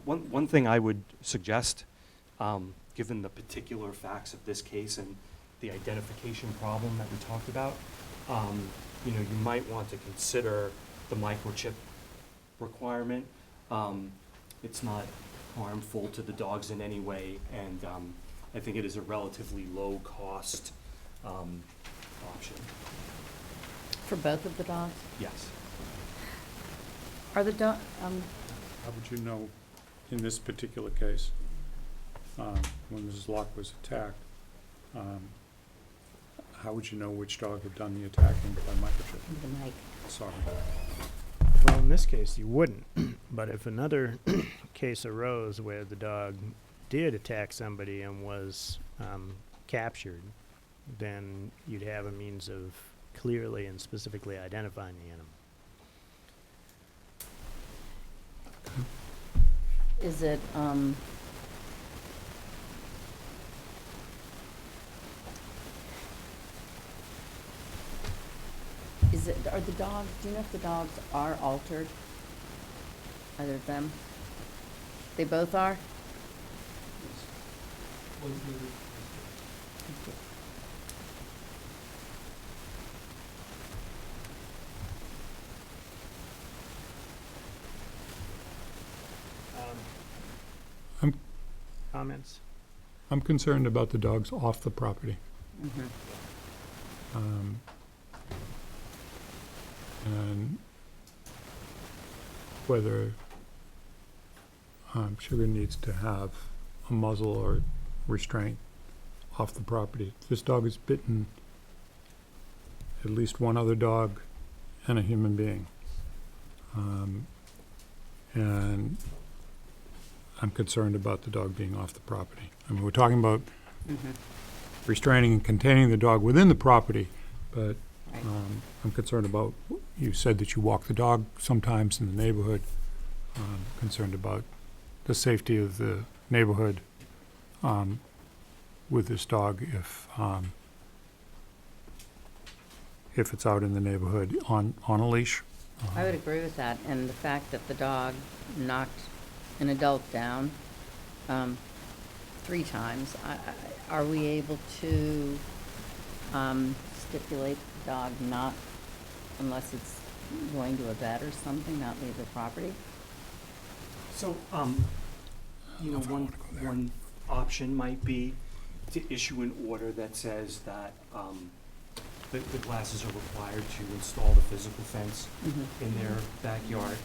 One thing I would suggest, given the particular facts of this case and the identification problem that we talked about, you might want to consider the microchip requirement. It's not harmful to the dogs in any way, and I think it is a relatively low-cost option. For both of the dogs? Yes. Are the How would you know, in this particular case, when Mrs. Locke was attacked, how would you know which dog had done the attacking by microchip? The mic. Sorry. Well, in this case, you wouldn't. But if another case arose where the dog did attack somebody and was captured, then you'd have a means of clearly and specifically identifying the animal. Is it, are the dogs, do you know if the dogs are altered? Either of them? They both are? Comments? I'm concerned about the dogs off the property. and whether Sugar needs to have a muzzle or restraint off the property. This dog has bitten at least one other dog and a human being. And I'm concerned about the dog being off the property. I mean, we're talking about restraining and containing the dog within the property, but I'm concerned about, you said that you walk the dog sometimes in the neighborhood. Concerned about the safety of the neighborhood with this dog if it's out in the neighborhood on a leash. I would agree with that, and the fact that the dog knocked an adult down 3 times, are we able to stipulate the dog not, unless it's going to a vet or something, not leave the property? So, one option might be to issue an order that says that the glasses are required to install the physical fence in their backyard,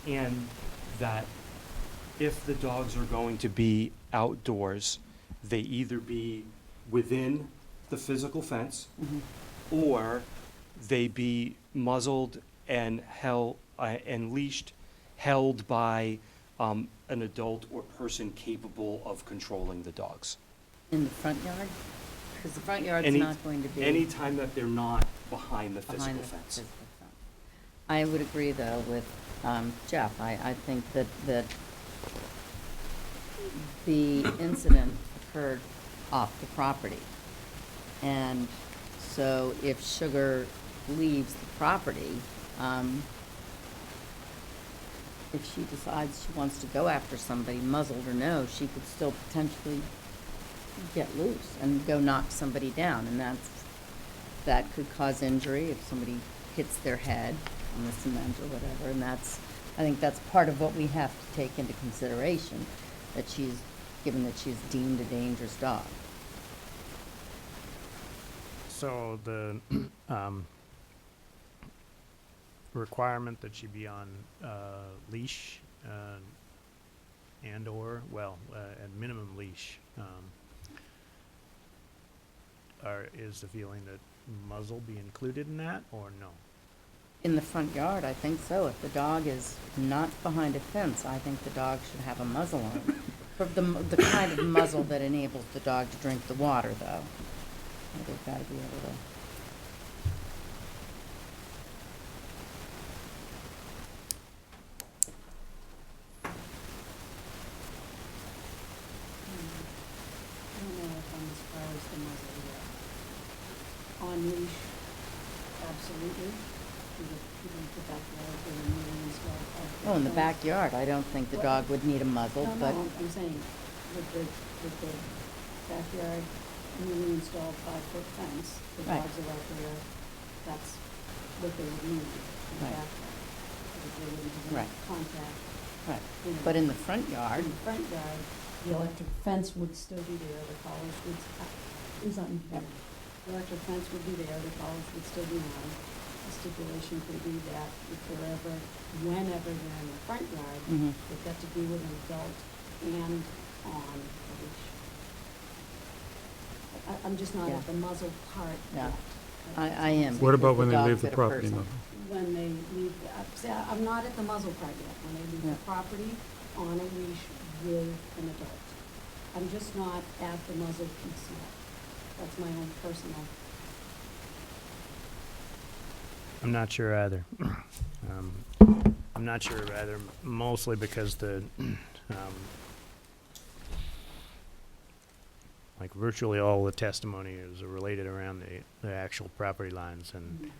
and that if the dogs are going to be outdoors, they either be within the physical fence or they be muzzled and leashed, held by an adult or person capable of controlling the dogs. In the front yard? Because the front yard's not going to be... Anytime that they're not behind the physical fence. I would agree, though, with Jeff. I think that the incident occurred off the property. And so if Sugar leaves the property, if she decides she wants to go after somebody, muzzled or no, she could still potentially get loose and go knock somebody down, and that could cause injury if somebody hits their head on the cement or whatever, and I think that's part of what we have to take into consideration, given that she's deemed a dangerous dog. So the requirement that she be on leash and/or, at minimum leash, is the feeling that muzzle be included in that, or no? In the front yard, I think so. If the dog is not behind a fence, I think the dog should have a muzzle on. For the kind of muzzle that enables the dog to drink the water, though. They've got to be able to... I don't know if I'm as far as the muzzle yet. On leash, absolutely. Even the backyard, where the millions go. Oh, in the backyard, I don't think the dog would need a muzzle, No, but... no, I'm saying with the backyard newly installed 5-foot fence, the Right. dogs are out there, that's what they would need in the Right. backyard. Because they wouldn't have Right. any contact. Right. you know. But in the front yard... In the front yard, the electric fence would still be there, the collars would, is on here. The electric fence would be there, the collars would still be on. The stipulation could be that if they're ever, whenever they're in the front yard, they've got to be with an adult and on a leash. I'm just not Yeah. at the muzzle part Yeah. yet. I am. What because about when they dog's leave the at a property, person. though? When they leave, I'm not at the muzzle part yet, when they leave Yeah. the property on a leash with an adult. I'm just not at the muzzle piece yet. That's my own personal. I'm not sure either. I'm not sure either, mostly because like virtually all the testimony is related around the actual property lines, and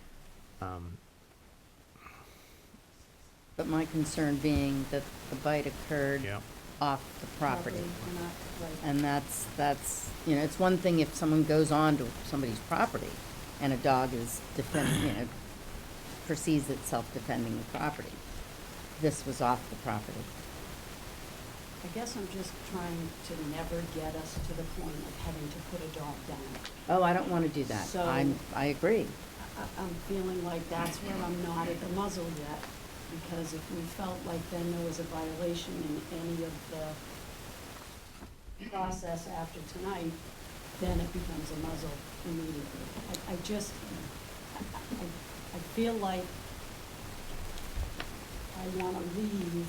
But my concern being that the bite occurred yeah. off the property. We're not, right. And that's, it's one thing if someone goes on to somebody's property and a dog is perceives itself defending the property. This was off the property. I guess I'm just trying to never get us to the point of having to put a dog down. Oh, I don't want to do that. So- I agree. I'm feeling like that's where I'm not at the muzzle yet, because if we felt like then there was a violation in any of the process after tonight, then it becomes a muzzle immediately. I feel like I want to leave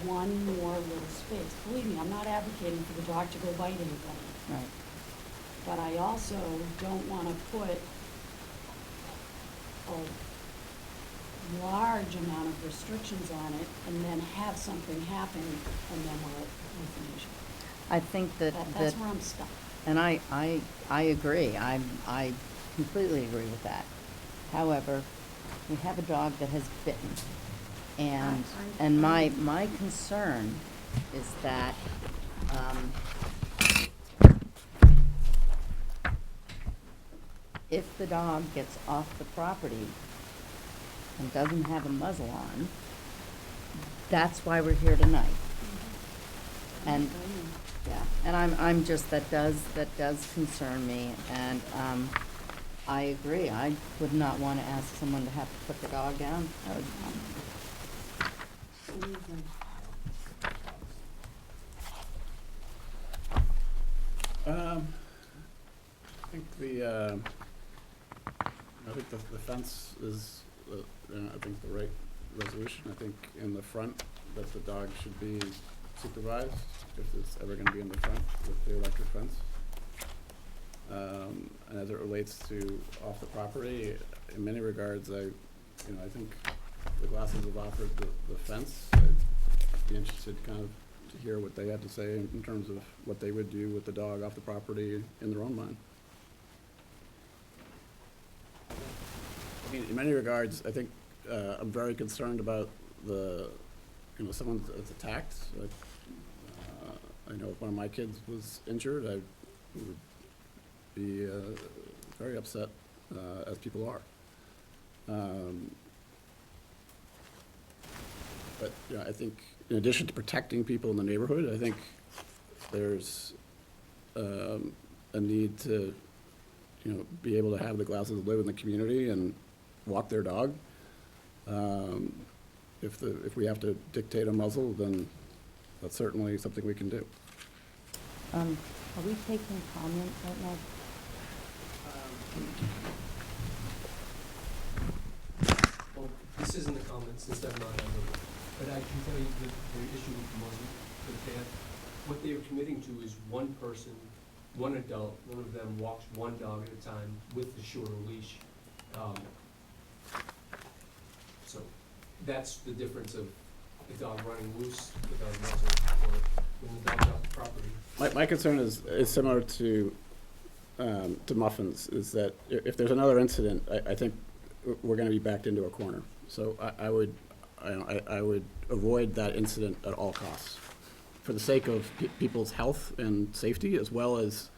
one more little space. Believe me, I'm not advocating for the dog to go bite anything. Right. But I also don't want to put a large amount of restrictions on it and then have something happen and then we're at information. I think that. That's where I'm stuck. And I agree. I completely agree with that. However, we have a dog that has bitten. And my concern is that, if the dog gets off the property and doesn't have a muzzle on, that's why we're here tonight. And, yeah, and I'm just, that does concern me, and, I agree. I would not want to ask someone to have to put the dog down. I would, I think the fence is, I think the right resolution. I think in the front, that the dog should be supervised, if it's ever gonna be in the front with the electric fence. And as it relates to off the property, in many regards, I think the Glasses have offered the fence. I'd be interested kind of to hear what they have to say in terms of what they would do with the dog off the property in their own mind. I mean, in many regards, I think I'm very concerned about someone that's attacked. Like, I know if one of my kids was injured, I would be very upset, as people are. But I think in addition to protecting people in the neighborhood, I think there's a need to be able to have the Glasses live in the community and walk their dog. If we have to dictate a muzzle, then that's certainly something we can do. are we taking comment right now? Well, this isn't a comment since I'm not on the, but I can tell you the issue with the muzzle, that what they are committing to is one person, one adult, one of them walks one dog at a time with the shorter leash. So that's the difference of the dog running loose without a muzzle, or when the dog's off the property. My concern is similar to Muffins, is that if there's another incident, I think we're going to be backed into a corner. So I would avoid that incident at all costs, for the sake of people's health and safety, as well as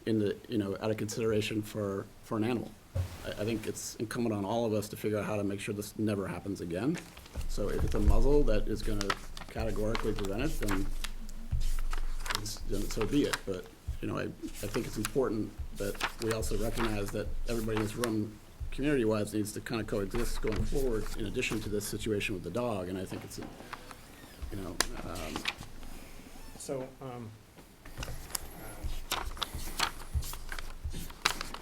out of consideration for an animal. I think it's incumbent on all of us to figure out how to make sure this never happens again. So if it's a muzzle that is going to categorically prevent it, then so be it. But I think it's important that we also recognize that everybody in this room, community-wise, needs to kind of coexist going forward, in addition to this situation with the dog. And I think it's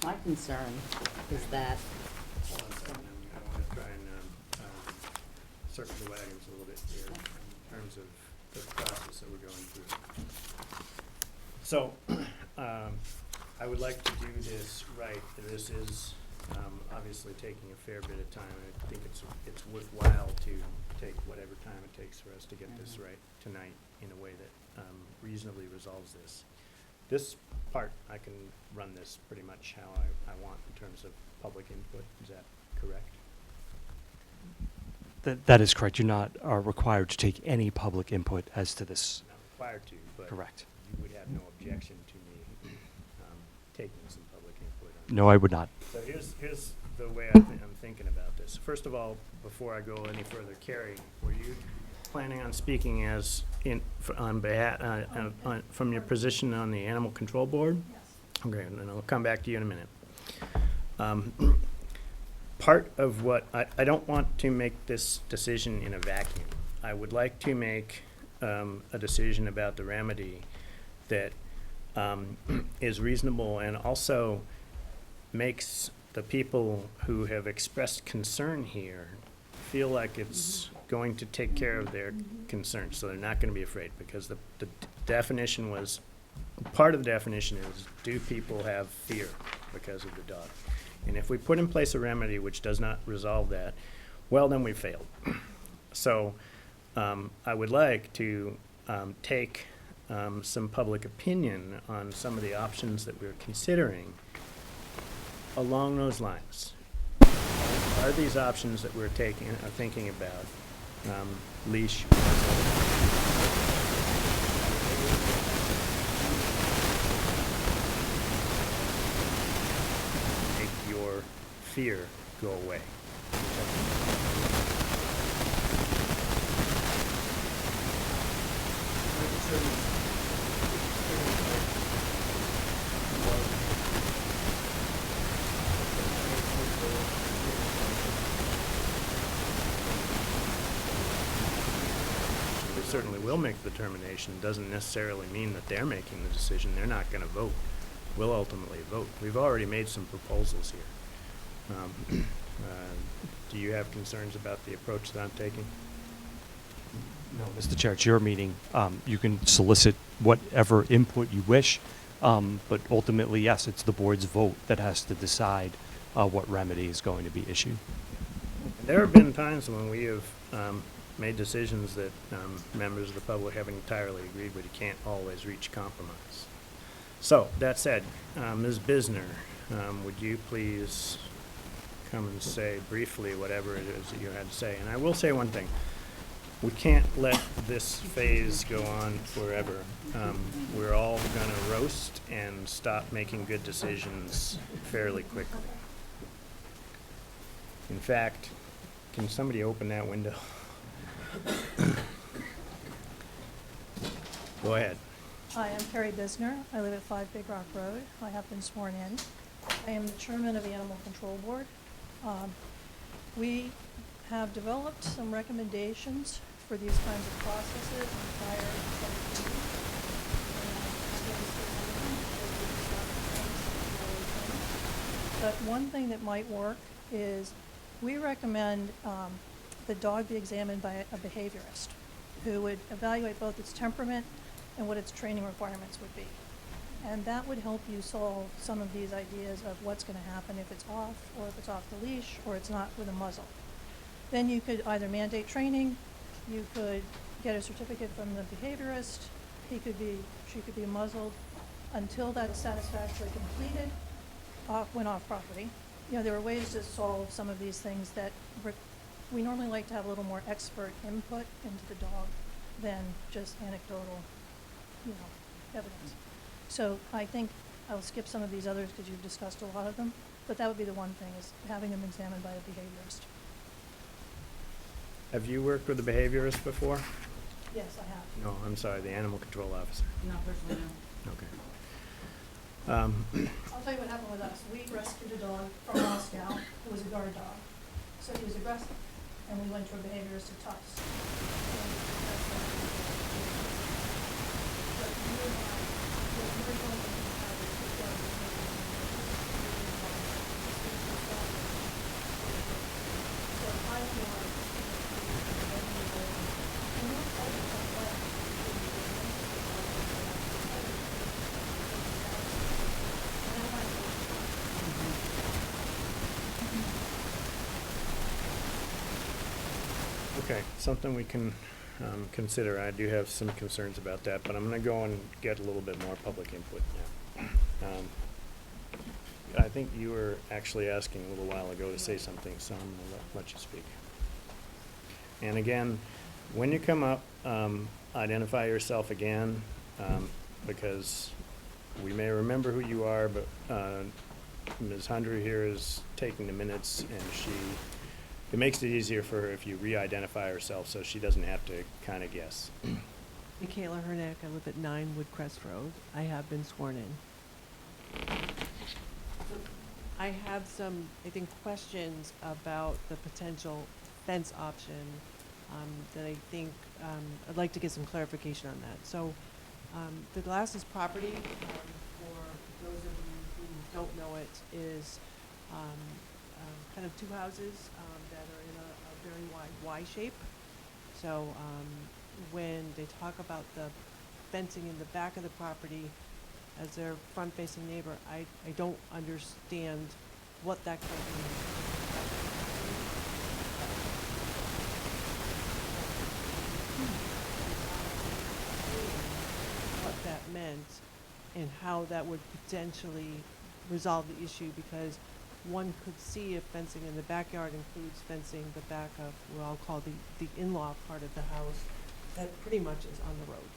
My concern is that. Hold on a second, I want to try and circle the wagons a little bit here in terms of the process that we're going through. So, I would like to do this right. This is obviously taking a fair bit of time. I think it's worthwhile to take whatever time it takes for us to get this right tonight in a way that reasonably resolves this. This part, I can run this pretty much how I want in terms of public input. Is that correct? That is correct. You're not required to take any public input as to this. Not required to, but Correct. you would have no objection to me taking some public input on No, I would not. So here's the way I'm thinking about this. First of all, before I go any further, Carrie, were you planning on speaking as on behalf from your position on the Animal Control Board? Yes. Okay, and then I'll come back to you in a minute. part of what, I don't want to make this decision in a vacuum. I would like to make a decision about the remedy that is reasonable and also makes the people who have expressed concern here feel like it's going to take care of their concerns, so they're not going to be afraid, because the definition was, part of the definition is, do people have fear because of the dog? And if we put in place a remedy which does not resolve that, well, then we failed. So I would like to take some public opinion on some of the options that we're considering along those lines. Are these options that we're thinking about, leash, make your fear go away? We certainly will make the determination. Doesn't necessarily mean that they're making the decision. They're not going to vote. We'll ultimately vote. We've already made some proposals here. Do you have concerns about the approach that I'm taking? No, Mr. Chair, it's your meeting. You can solicit whatever input you wish, but ultimately, yes, it's the board's vote that has to decide what remedy is going to be issued. There have been times when we have made decisions that members of the public haven't entirely agreed with. You can't always reach compromise. So, that said, Ms. Bisner, would you please come and say briefly whatever it is that you had to say? And I will say one thing. We can't let this phase go on forever. We're all going to roast and stop making good decisions fairly quickly. In fact, can somebody open that window? Go ahead. Hi, I'm Carrie Bisner. I live at 5 Big Rock Road. I have been sworn in. I am the chairman of the Animal Control Board. We have developed some recommendations for these kinds of processes in prior public meetings. But one thing that might work is we recommend the dog be examined by a behaviorist who would evaluate both its temperament and what its training requirements would be. And that would help you solve some of these ideas of what's going to happen if it's off, or if it's off the leash, or it's not with a muzzle. Then you could either mandate training, you could get a certificate from the behaviorist, she could be muzzled until that's satisfactorily completed, when off property. You know, there are ways to solve some of these things that we normally like to have a little more expert input into the dog than just anecdotal, evidence. So I think I'll skip some of these others because you've discussed a lot of them, but that would be the one thing, is having them examined by a behaviorist. Have you worked with a behaviorist before? Yes, I have. No, I'm sorry, the animal control officer. Not personally, no. Okay. I'll tell you what happened with us. We rescued a dog from Moscow. It was a guard dog. So he was aggressive. And we went to a behaviorist at Tufts. Okay, something we can consider. I do have some concerns about that, but I'm going to go and get a little bit more public input now. I think you were actually asking a little while ago to say something, so I'm going to let you speak. And again, when you come up, identify yourself again, because we may remember who you are, but Ms. Hundrey here is taking the minutes, and it makes it easier for her if you re-identify herself so she doesn't have to kind of guess. Michaela Hernack, I live at 9 Woodcrest Road. I have been sworn in. I have some, I think, questions about the potential fence option that I think I'd like to get some clarification on that. So the Glasses property, for those of you who don't know it, is kind of two houses that are in a very wide Y shape. So when they talk about the fencing in the back of the property as their front-facing neighbor, I don't understand what that could mean. What that meant and how that would potentially resolve the issue, because one could see if fencing in the backyard includes fencing the back of what I'll call the in-law part of the house that pretty much is on the road.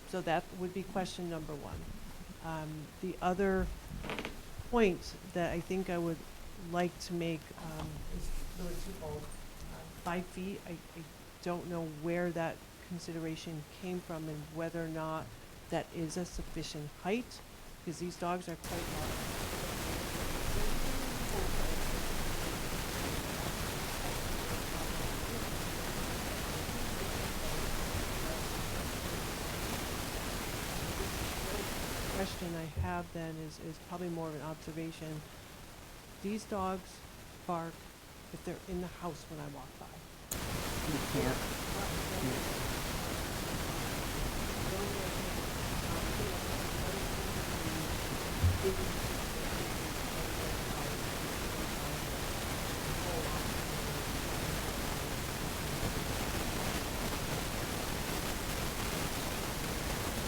So that would be question number one. The other point that I think I would like to make is really twofold. 5 feet, I don't know where that consideration came from and whether or not that is a sufficient height, because these dogs are quite large. Question I have then is probably more of an observation. These dogs bark if they're in the house when I walk by. You can't.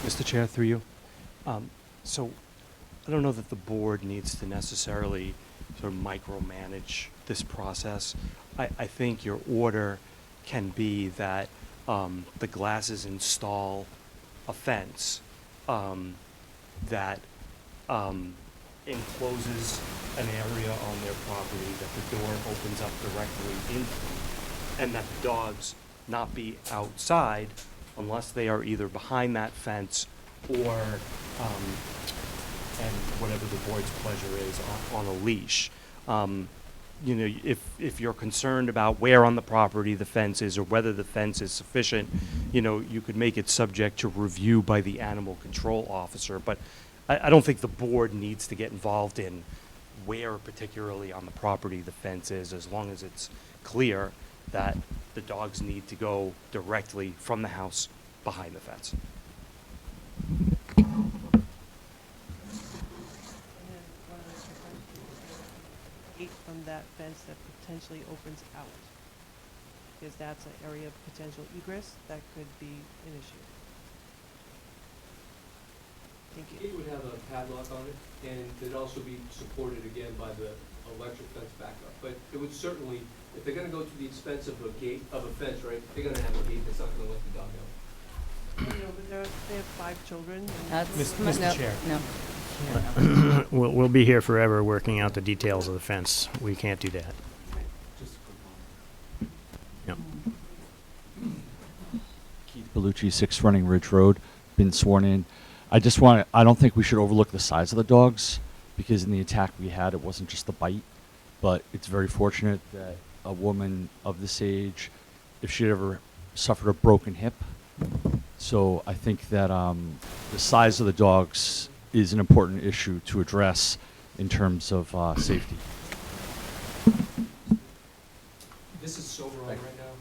Mr. Chair, through you. So I don't know that the board needs to necessarily sort of micromanage this process. I think your order can be that the Glasses install a fence that encloses an area on their property that the door opens up directly into, and that the dogs not be outside unless they are either behind that fence or, and whatever the board's pleasure is, on a leash. You know, if you're concerned about where on the property the fence is or whether the fence is sufficient, you know, you could make it subject to review by the animal control officer. But I don't think the board needs to get involved in where particularly on the property the fence is, as long as it's clear that the dogs need to go directly from the house behind the fence. Gate from that fence that potentially opens out, because that's an area of potential egress that could be an issue. Thank you. It would have a padlock on it, and it'd also be supported again by the electric fence backup. But it would certainly, if they're gonna go to the expense of a gate, of a fence, right, they're gonna have a gate that's not gonna let the dog out. You know, but they have 5 children. And That's, Mr. no, Chair. no. We'll be here forever working out the details of the fence. We can't do that. Yep. Keith Bellucci, 6 Running Ridge Road, been sworn in. I don't think we should overlook the size of the dogs, because in the attack we had, it wasn't just the bite, but it's very fortunate that a woman of this age, if she ever suffered a broken hip. So I think that the size of the dogs is an important issue to address in terms of safety. This is so wrong right now.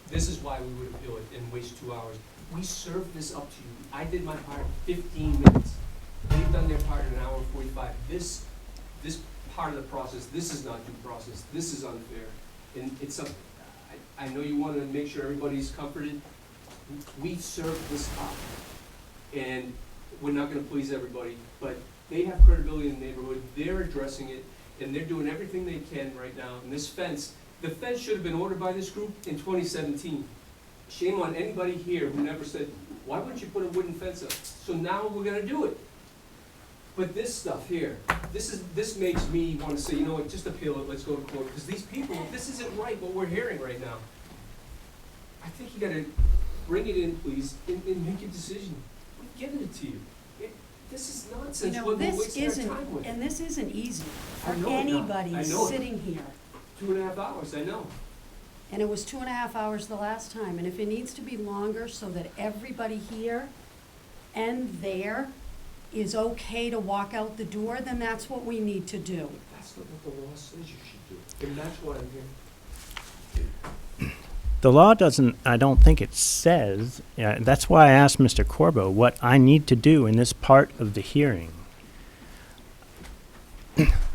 This is why we would appeal it and waste 2 hours. We served this up to you. I did my part in 15 minutes. They've done their part in an hour and 45. This part of the process, this is not due process. This is unfair. And it's something, I know you want to make sure everybody's comforted. We served this up. And we're not going to please everybody, but they have credibility in the neighborhood. They're addressing it, and they're doing everything they can right now. And this fence, the fence should have been ordered by this group in 2017. Shame on anybody here who never said, why wouldn't you put a wooden fence up? So now we're gonna do it. But this stuff here, this makes me want to say, you know what, just appeal it, let's go to court. Because these people, this isn't right what we're hearing right now. I think you gotta bring it in, please, and make a decision. We're giving it to you. This is You nonsense, know, what we're this wasting our isn't, time with. and this isn't easy I for know it's not. anybody I know it. sitting here. 2.5 hours, I know. And it was 2.5 hours the last time, and if it needs to be longer so that everybody here and there is okay to walk out the door, then that's what we need to do. That's not what the law says you should do, and that's what I'm here. The law doesn't, I don't think it says, that's why I asked Mr. Corbo what I need to do in this part of the hearing.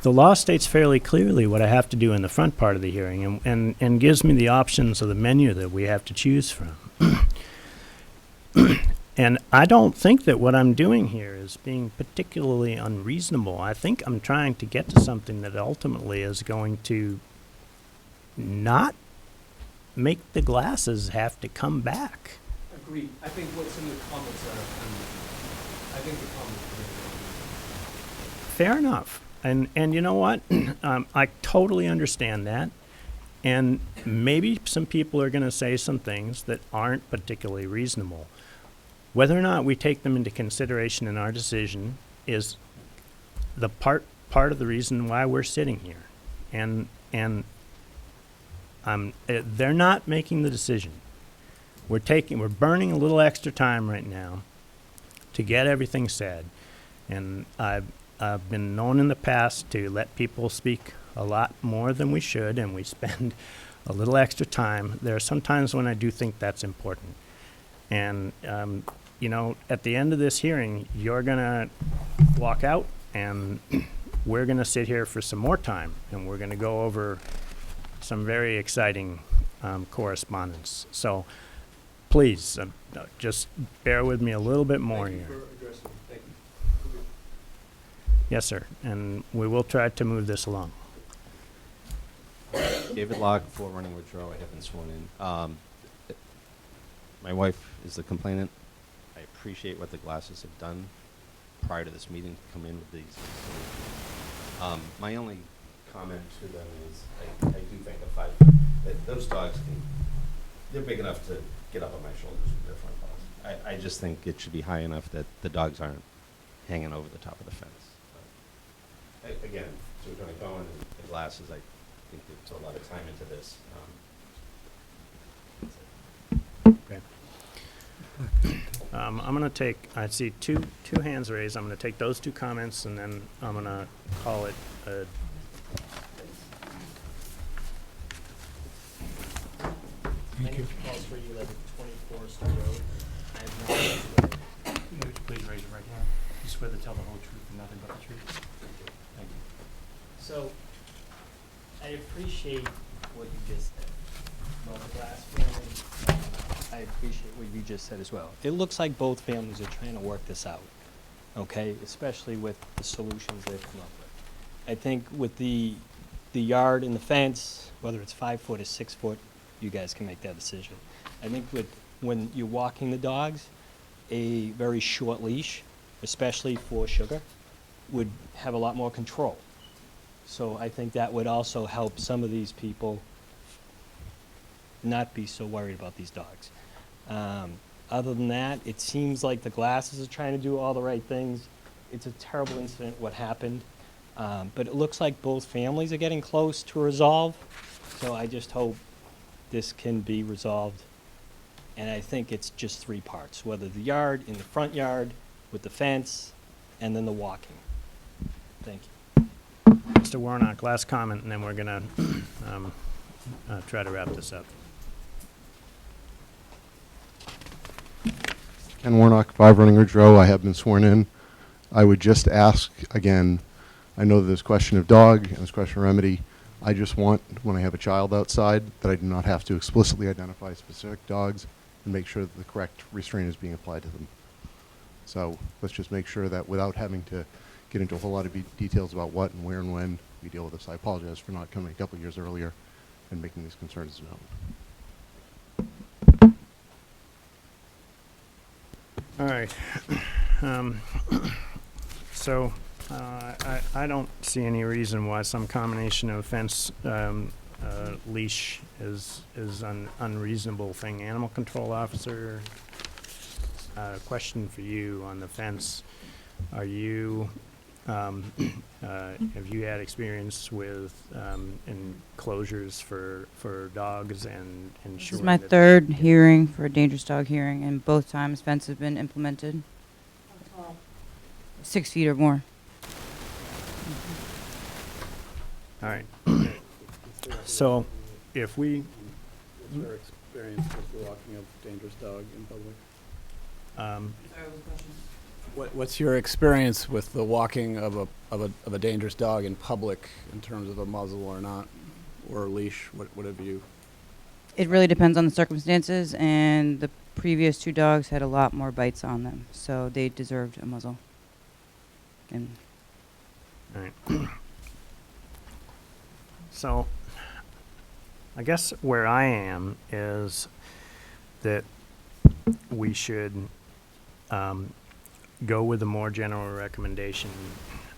The law states fairly clearly what I have to do in the front part of the hearing and gives me the options of the menu that we have to choose from. And I don't think that what I'm doing here is being particularly unreasonable. I think I'm trying to get to something that ultimately is going to not make the glasses have to come back. Agreed. I think what some of the comments are, I think the comments are Fair enough. And you know what? I totally understand that. And maybe some people are going to say some things that aren't particularly reasonable. Whether or not we take them into consideration in our decision is the part of the reason why we're sitting here. And they're not making the decision. We're burning a little extra time right now to get everything said. And I've been known in the past to let people speak a lot more than we should, and we spend a little extra time. There are some times when I do think that's important. And, you know, at the end of this hearing, you're going to walk out, and we're going to sit here for some more time, and we're going to go over some very exciting correspondence. So please, just bear with me a little bit more here. Thank you. Yes, sir. And we will try to move this along. David Locke, 4 Running Ridge Row. I have been sworn in. My wife is the complainant. I appreciate what the glasses have done prior to this meeting to come in with these. My only comment to them is I do think that those dogs they're big enough to get up on my shoulders with their front paws. I just think it should be high enough that the dogs aren't hanging over the top of the fence. Again, to Attorney Cohen and the glasses, I think they put a lot of time into this. Okay. I'm going to take, I see two hands raised. I'm going to take those 2 comments, and then I'm going to call it a Thank you. Calls for you at 24 Star Road. I have no idea. Please raise your right hand. You swear to tell the whole truth and nothing but the truth? Thank you. So, I appreciate what you just said about the glass family. I appreciate what you just said as well. It looks like both families are trying to work this out, okay? Especially with the solutions they've come up with. I think with the yard and the fence, whether it's 5 foot or 6 foot, you guys can make that decision. I think when you're walking the dogs, a very short leash, especially for Sugar, would have a lot more control. So I think that would also help some of these people not be so worried about these dogs. Other than that, it seems like the glasses are trying to do all the right things. It's a terrible incident what happened. But it looks like both families are getting close to resolve. So I just hope this can be resolved. And I think it's just 3 parts, whether the yard, in the front yard, with the fence, and then the walking. Thank you. Mr. Warnock, last comment, and then we're going to try to wrap this up. Ken Warnock, 5 Running Ridge Row. I have been sworn in. I would just ask, again, I know that there's question of dog and there's question of remedy. I just want, when I have a child outside, that I do not have to explicitly identify specific dogs and make sure that the correct restraint is being applied to them. So let's just make sure that without having to get into a whole lot of details about what and where and when we deal with this. I apologize for not coming a couple of years earlier and making these concerns known. All right. So I don't see any reason why some combination of fence leash is an unreasonable thing. Animal control officer, question for you on the fence. Are you, have you had experience with enclosures for dogs and ensuring This is my that- third hearing for a dangerous dog hearing, and both times fence has been implemented. 6 feet or more. All right. So if we, What's your experience with the walking of dangerous dog in public? What's your experience with the walking of a dangerous dog in public in terms of a muzzle or not, or a leash? What have you? It really depends on the circumstances, and the previous 2 dogs had a lot more bites on them, so they deserved a muzzle. And all right. So I guess where I am is that we should go with a more general recommendation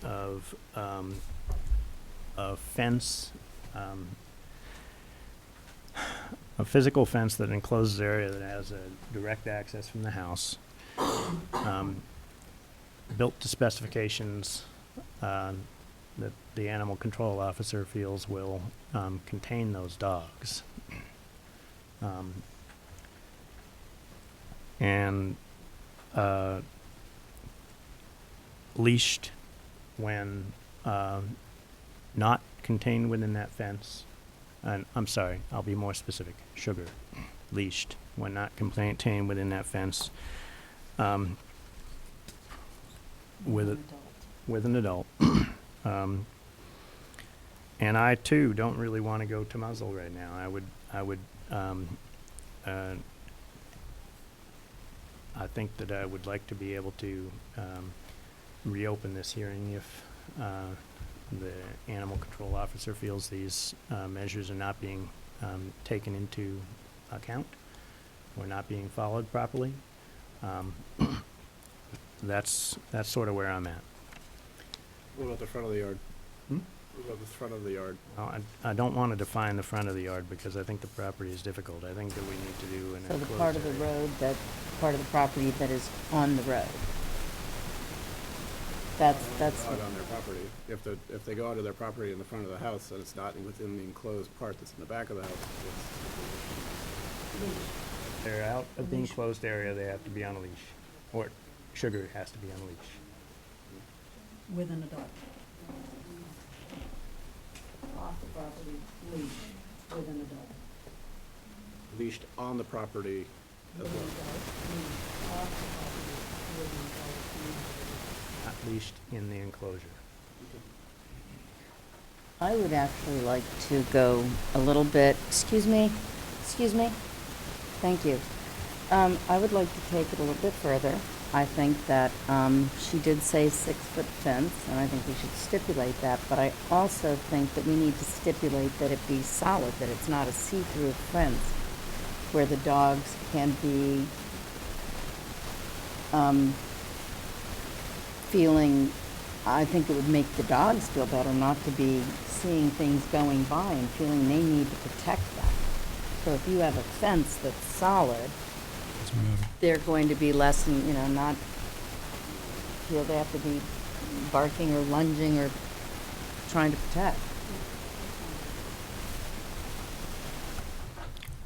of a fence, a physical fence that encloses area that has a direct access from the house, built to specifications that the animal control officer feels will contain those dogs. And leashed when not contained within that fence. And I'm sorry, I'll be more specific. Sugar, leashed when not contained within that fence. With an adult. And I too don't really want to go to muzzle right now. I think that I would like to be able to reopen this hearing if the animal control officer feels these measures are not being taken into account or not being followed properly. That's sort of where I'm at. What about the front of the yard? Hmm? What about the front of the yard? Well, I don't want to define the front of the yard because I think the property is difficult. I think that we need to do an So the enclosed part of the area. road, that part of the property that is on the road. That's Not on their property. If they go onto their property in the front of the house and it's not within the enclosed part that's in the back of the house, If they're out of the enclosed area, they have to be on a leash. Or Sugar has to be on a leash. With an adult. Off the property, leash, with an adult. leashed on the property as With an well. adult, leash, off the property, with an adult, Not leashed in the enclosure. I would actually like to go a little bit, excuse me, thank you. I would like to take it a little bit further. I think that, she did say 6-foot fence, and I think we should stipulate that, but I also think that we need to stipulate that it be solid, that it's not a see-through fence where the dogs can be, feeling, I think it would make the dogs feel better not to be seeing things going by and feeling they need to protect that. So if you have a fence that's solid, they're going to be less, not feel they have to be barking or lunging or trying to protect.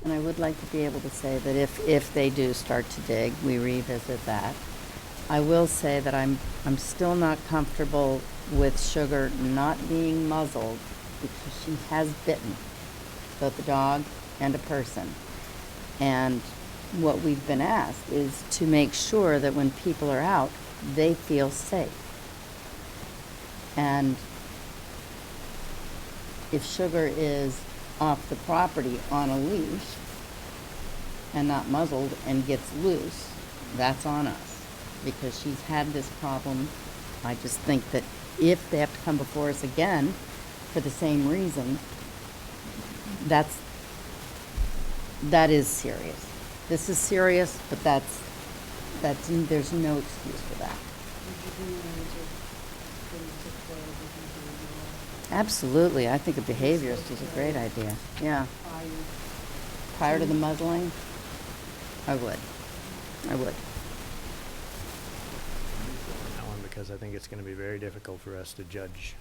And I would like to be able to say that if they do start to dig, we revisit that. I will say that I'm still not comfortable with Sugar not being muzzled because she has bitten both a dog and a person. And what we've been asked is to make sure that when people are out, they feel safe. And if Sugar is off the property on a leash and not muzzled and gets loose, that's on us because she's had this problem. I just think that if they have to come before us again for the same reason, that is serious. This is serious, but that's there's no excuse for that. Absolutely, I think a behaviorist is a great idea. Yeah. Prior to the muzzling, I would. That one because I think it's gonna be very difficult for us to judge,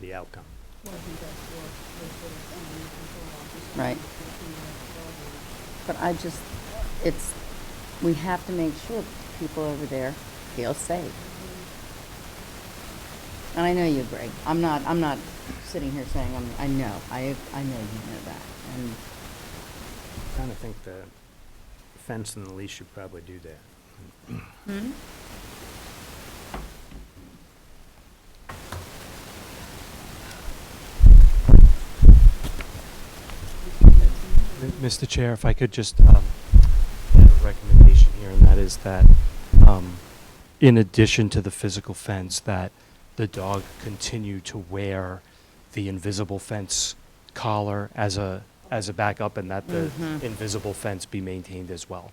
the outcome. Well, I think that's what animal control officer. Right. But I just, we have to make sure people over there feel safe. And I know you, Greg. I'm not sitting here saying I know. I know you know that. And I kinda think the fence and the leash should probably do that. hmm? Mr. Chair, if I could just add a recommendation here, and that is that in addition to the physical fence, that the dog continue to wear the invisible fence collar as a backup, and that the invisible fence be maintained as well.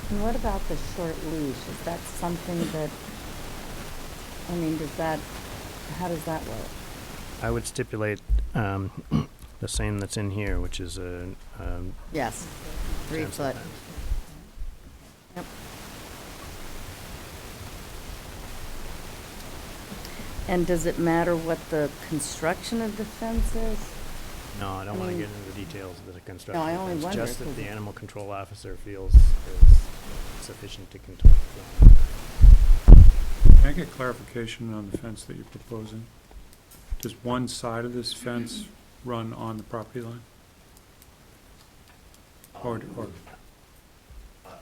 And what about the short leash? Is that something that, I mean, how does that work? I would stipulate, the same that's in here, which is a, Yes, 3 fence foot. fence. Yep. And does it matter what the construction of the fence is? No, I don't I wanna mean- get into the details of the construction. I only It's wonder just that 'cause the it- animal control officer feels is sufficient to control. Can I get clarification on the fence that you're proposing? Does one side of this fence run on the property line? Or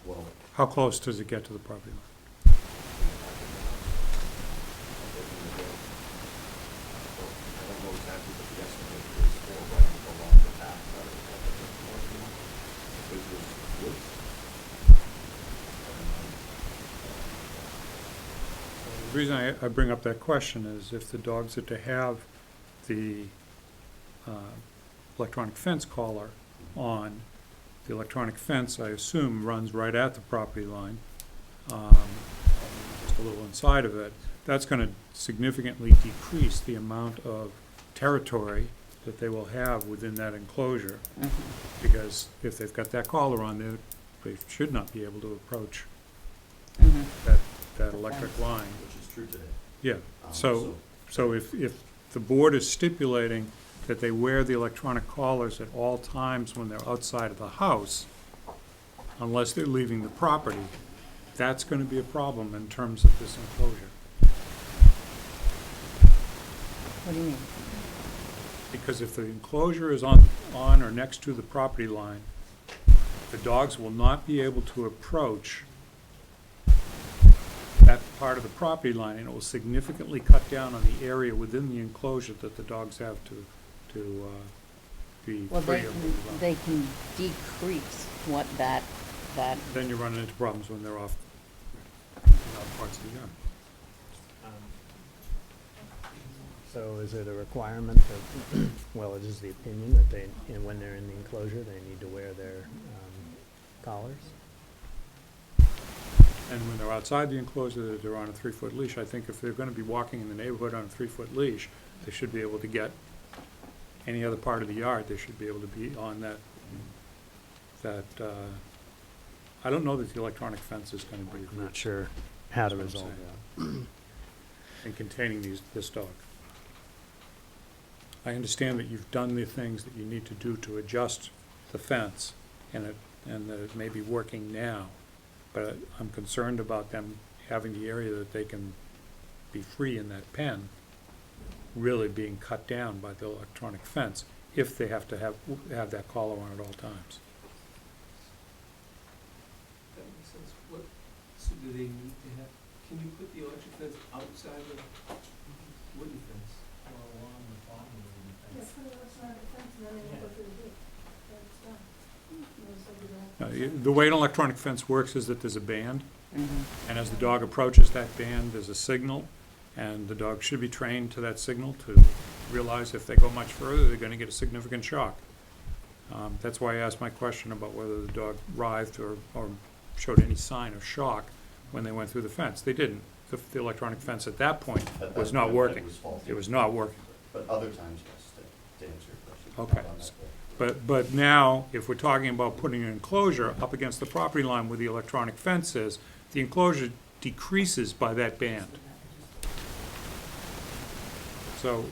Well, how close does it get to the property line? I don't know exactly what the estimate is for running along the back side of the property line, which is woods. The reason I bring up that question is if the dogs are to have the electronic fence collar on, the electronic fence, I assume, runs right at the property line, just a little inside of it. That's gonna significantly decrease the amount of territory that they will have within that enclosure. Because if they've got that collar on there, they should not be able to approach that electric line. Which is true today. Yeah, so if the board is stipulating that they wear the electronic collars at all times when they're outside of the house, unless they're leaving the property, that's gonna be a problem in terms of this enclosure. What do you mean? Because if the enclosure is on or next to the property line, the dogs will not be able to approach that part of the property line, and it will significantly cut down on the area within the enclosure that the dogs have to be Well, free of. they can decrease what that, Then you're running into problems when they're off parts of the yard. So is it a requirement that, well, it is the opinion that they, and when they're in the enclosure, they need to wear their collars? And when they're outside the enclosure, that they're on a 3-foot leash. I think if they're gonna be walking in the neighborhood on a 3-foot leash, they should be able to get any other part of the yard, they should be able to be on that, I don't know that the electronic fence is gonna be. I'm not sure how to That's what resolve I'm that. in containing this dog. I understand that you've done the things that you need to do to adjust the fence, and that it may be working now, but I'm concerned about them having the area that they can be free in that pen really being cut down by the electronic fence, if they have to have that collar on at all times. That makes sense. So do they need to have, can you put the electric fence outside the wooden fence? Or along the bottom of the wooden fence? The way an electronic fence works is that there's a band, Mhm. and as the dog approaches that band, there's a signal, and the dog should be trained to that signal to realize if they go much further, they're gonna get a significant shock. That's why I asked my question about whether the dog writhed or showed any sign of shock when they went through the fence. They didn't. The electronic fence at that point At was that not point, working. it was faulty. It was not working. But other times, yes, to answer your question. Okay. not on that day. But now, if we're talking about putting an enclosure up against the property line where the electronic fence is, the enclosure decreases by that band. So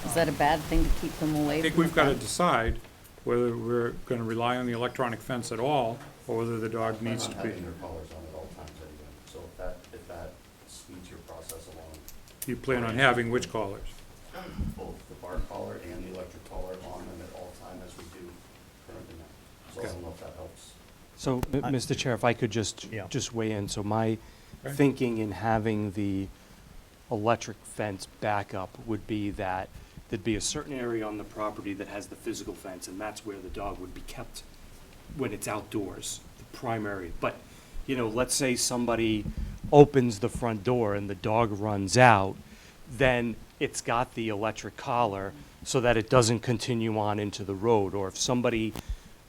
Is that a bad thing to keep them away I think from we've the got to fence? decide whether we're going to rely on the electronic fence at all, or whether the dog needs to Not be. having their collars on at all times anyway, so if that speeds your process along. You plan on having which collars? Both the bar collar and the electric collar on them at all times as we do currently now. So I don't know if that helps. So, Mr. Chair, if I could just weigh in. So my Okay. thinking in having the electric fence backup would be that there'd be a certain area on the property that has the physical fence, and that's where the dog would be kept when it's outdoors, the primary. But, you know, let's say somebody opens the front door and the dog runs out, then it's got the electric collar so that it doesn't continue on into the road. Or if somebody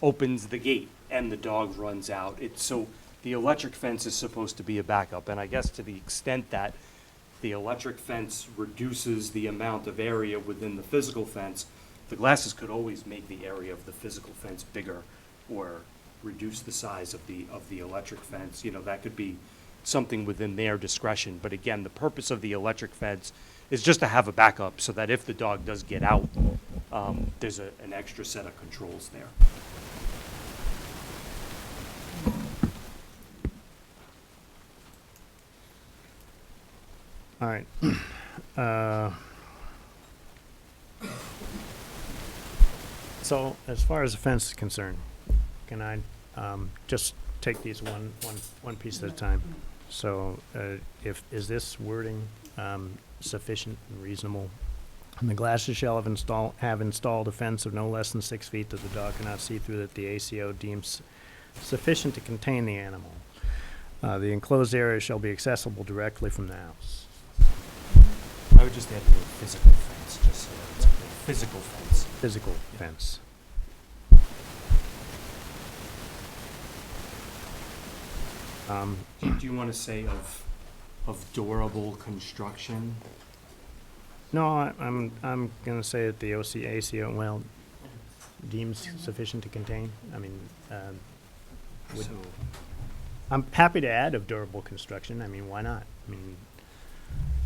opens the gate and the dog runs out, so the electric fence is supposed to be a backup. And I guess to the extent that the electric fence reduces the amount of area within the physical fence, the glasses could always make the area of the physical fence bigger or reduce the size of the electric fence. You know, that could be something within their discretion. But again, the purpose of the electric fence is just to have a backup so that if the dog does get out, there's an extra set of controls there. All right. So as far as the fence is concerned, can I just take these one piece at a time? So is this wording sufficient and reasonable? And the glasses shall have installed a fence of no less than 6 feet that the dog cannot see through, that the ACO deems sufficient to contain the animal. The enclosed area shall be accessible directly from the house. I would just add the word physical fence, just so it's a physical fence. Physical fence. Do you want to say of durable construction? No, I'm gonna say that the ACO, well, deems sufficient to contain. I mean, So, I'm happy to add of durable construction. I mean, why not? I mean,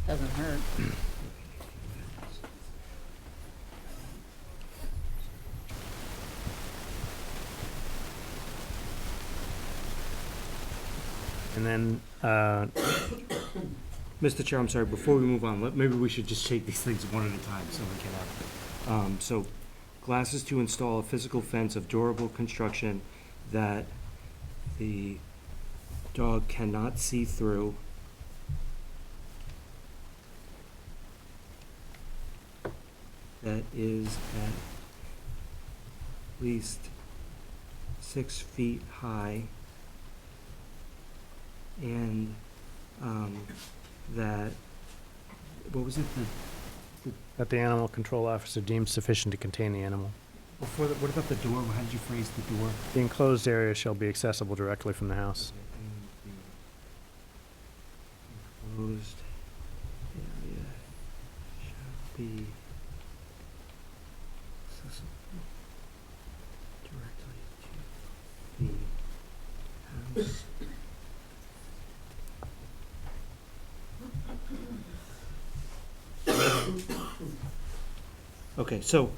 Doesn't hurt. and then, Mr. Chair, I'm sorry, before we move on, maybe we should just take these things one at a time so we can have. So, glasses to install a physical fence of durable construction that the dog cannot see through. That is at least 6 feet high, and that, what was it, that the animal control officer deems sufficient to contain the animal. what about the door? How did you phrase the door? The enclosed area shall be accessible directly from the house. Enclosed area shall be accessible directly to the house. Okay, so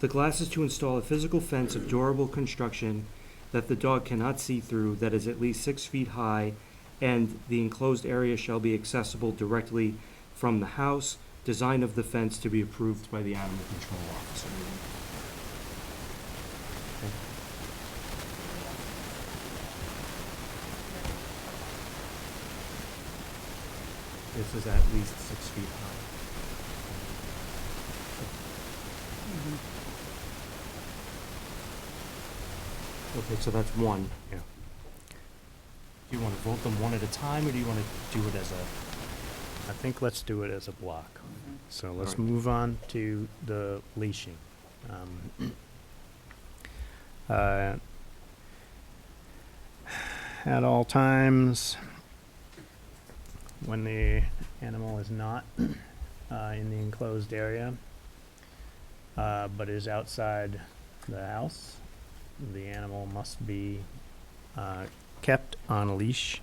the glass is to install a physical fence of durable construction that the dog cannot see through, that is at least 6 feet high, and the enclosed area shall be accessible directly from the house. Design of the fence to be approved by the animal control officer. This is at least 6 feet high. Okay, so that's one. Yeah. Do you want to vote them one at a time, or do you want to do it as a? I think let's do it as a block. So let's Alright. move on to the leashing. At all times, when the animal is not in the enclosed area, but is outside the house, the animal must be kept on a leash.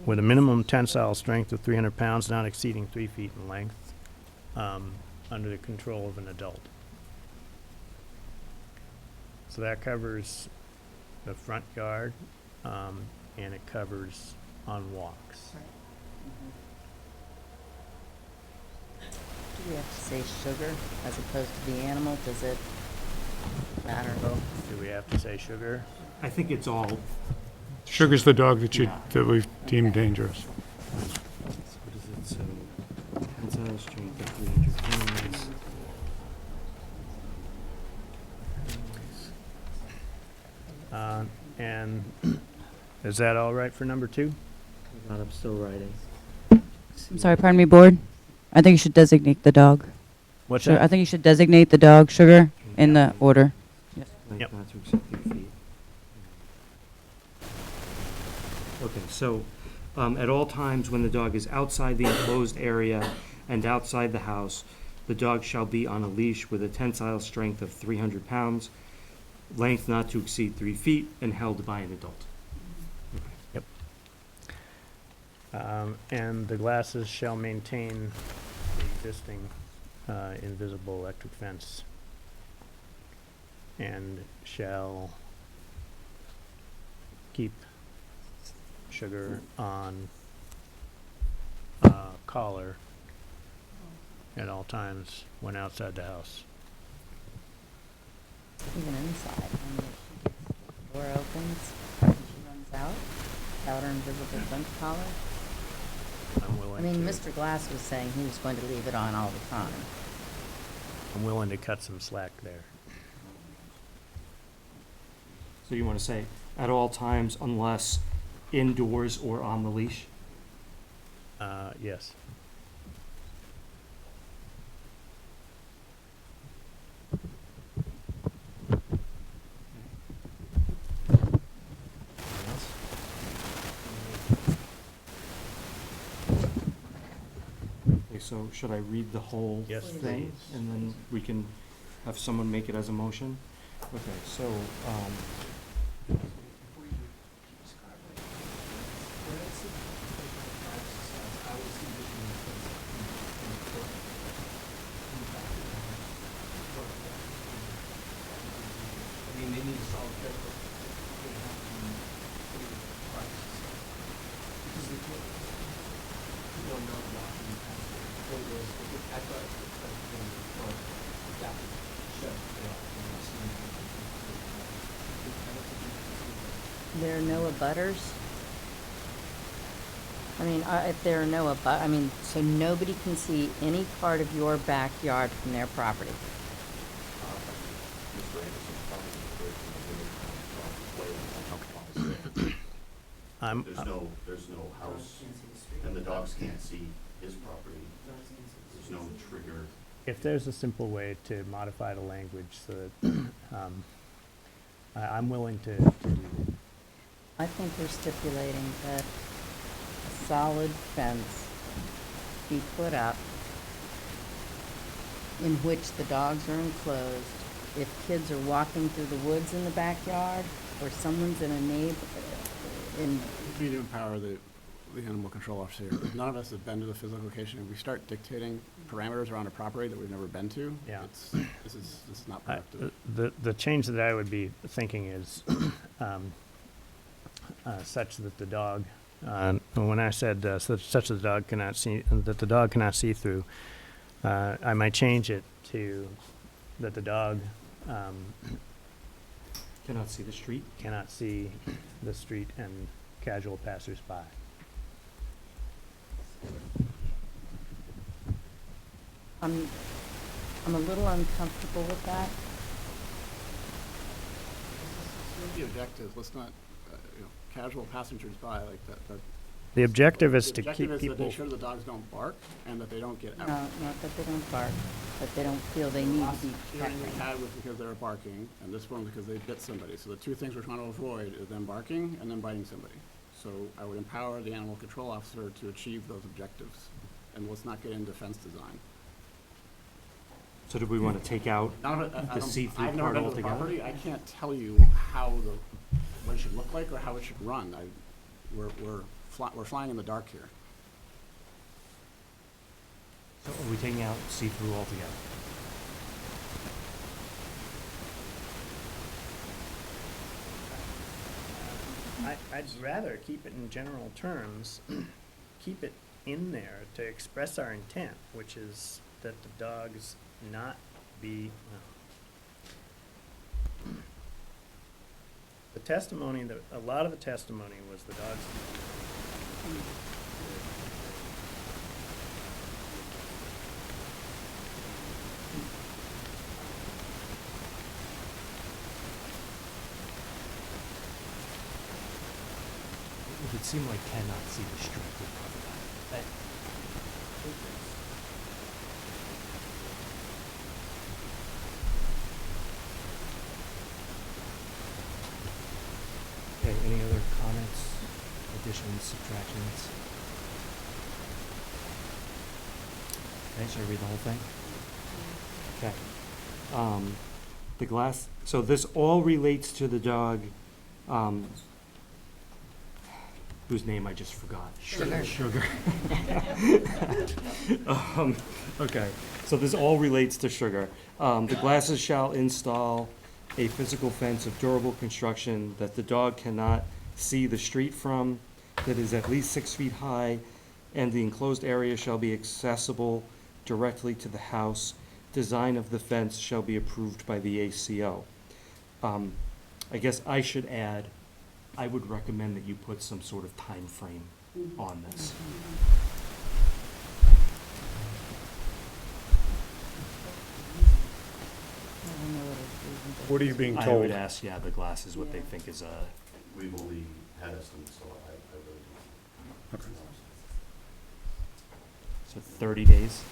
with a minimum tensile strength of 300 pounds, not exceeding 3 feet in length, under the control of an adult. So that covers the front yard, and it covers on walks. Do we have to say sugar as opposed to the animal? Does it matter? Do we have to say sugar? I think it's all. Sugar's the dog that we've deemed dangerous. So what is it, so, tensile strength of 300 pounds. And is that all right for number 2? I'm still writing. I'm sorry, pardon me, board. I think you should designate the dog. What's Sure, that? I think you should designate the dog Sugar in the order. Yep. Not to exceed 3 feet. Okay, so at all times when the dog is outside the enclosed area and outside the house, the dog shall be on a leash with a tensile strength of 300 pounds, length not to exceed 3 feet, and held by an adult. Yep. And the glasses shall maintain the existing invisible electric fence and shall keep Sugar on collar at all times when outside the house. Even inside, when the door opens, and she runs out, without her invisible fence collar. I'm I willing mean, to, Mr. Glass was saying he was going to leave it on all the time. I'm willing to cut some slack there. So you want to say at all times unless indoors or on the leash? Yes. Okay, so should I read the whole Yes, thing? please. And then we can have someone make it as a motion? Okay, so, I mean, they need a solid fence, but they have to be pretty practices. Because they can't, you don't know walking past it. Don't go, I thought it was like in the front, that would shut it off. And I've seen it. I don't think you can see that. There are no abutters? I mean, if there are no I mean, so nobody can see any part of your backyard from their property? Mr. Anderson probably the person that did it from There's no house, and the dogs can't see his property. There's no trigger. If there's a simple way to modify the language so that, I'm willing to do that. I think we're stipulating that a solid fence be put up in which the dogs are enclosed. If kids are walking through the woods in the backyard, or someone's in We need to empower the animal control officer. None of us have been to the physical location. If we start dictating parameters around a property that we've never been to, Yeah. this is not productive. The change that I would be thinking is such that the dog, when I said such that the dog cannot see through, I might change it to that the dog cannot see the street? cannot see the street and casual passersby. I'm a little uncomfortable with that. The objective, let's not, casual passengers by like that. The objective is The to objective keep is to people. make sure the dogs don't bark and that they don't get out. No, not that they don't bark, but they don't feel they need to be Hearing we protected. had was because they were barking, and this one because they bit somebody. So the two things we're trying to avoid is them barking and them biting somebody. So I would empower the animal control officer to achieve those objectives, and let's not get into fence design. So do we want to take out the see-through I've never part been to the altogether? property. I can't tell you what it should look like or how it should run. We're we're flying in the dark here. So are we taking out see-through altogether? I'd rather keep it in general terms, keep it in there to express our intent, which is that the dogs not be, the testimony, a lot of the testimony was the dogs. It would seem like cannot see the street would cover that. Okay, any other comments, additions, subtractions? Okay, should I read the whole thing? Okay. The glass, so this all relates to the dog, whose name I just forgot. Sugar. Sugar. Okay, so this all relates to Sugar. The glasses shall install a physical fence of durable construction that the dog cannot see the street from, that is at least 6 feet high, and the enclosed area shall be accessible directly to the house. Design of the fence shall be approved by the ACO. I guess I should add, I would recommend that you put some sort of time frame on this. What are you being I told? would ask, yeah, the glasses, what they think is a, We've only had estimates, so I really don't. Okay. so 30 days?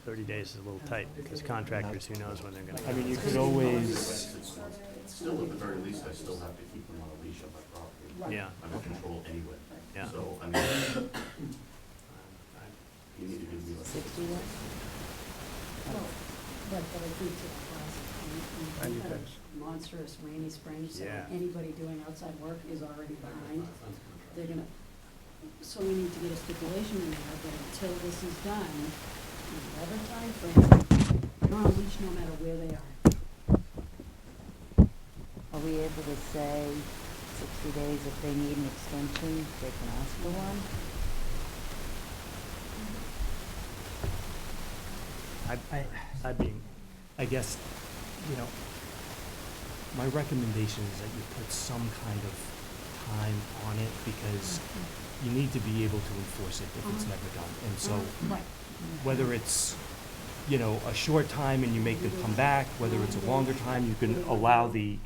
30 days is a little tight, because contractors, who knows when they're gonna. I mean, you could always, Still, at the very least, I still have to keep them on a leash on my property. Yeah. I'm in control anyway. Yeah. So, I mean, you need to give me like. 60 days? But I think to the classic, we've had a monstrous rainy spring, so Yeah. anybody doing outside work is already behind. They're gonna, so we need to get a stipulation in there that until this is done, in whatever timeframe, they're on a leash no matter where they are. Are we able to say 60 days if they need an extension, they can ask for one? I guess, you know, my recommendation is that you put some kind of time on it, because you need to be able to enforce it if it's never done. And so, Right. whether it's, you know, a short time and you make them come back, whether it's a longer time, you can allow the,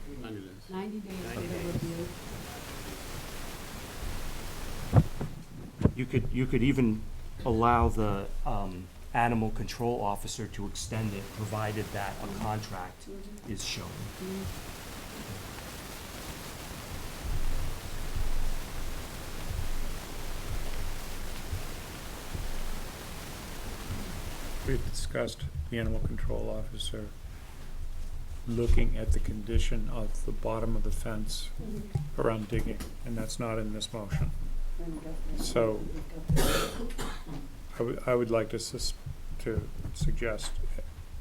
90 days for the review. you could even allow the, animal control officer to extend it, provided that a contract is shown. We've discussed the animal control officer looking at the condition of the bottom of the fence around digging, and that's not in this motion. So I would like to suggest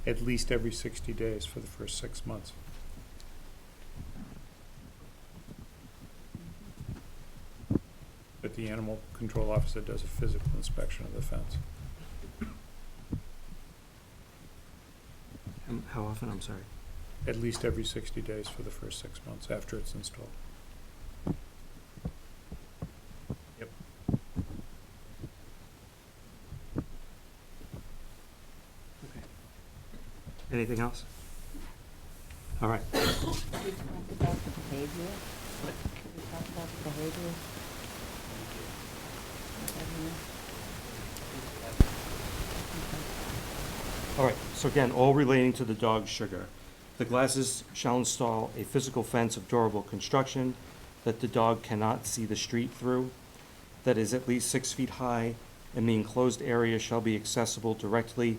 at least every 60 days for the first 6 months. That the animal control officer does a physical inspection of the fence. How often, I'm sorry? At least every 60 days for the first 6 months after it's installed. Yep. Okay. Anything else? All right. Did we talk about the behavior? What? Did we talk about the behavior? All right, so again, all relating to the dog Sugar. The glasses shall install a physical fence of durable construction that the dog cannot see the street through, that is at least 6 feet high, and the enclosed area shall be accessible directly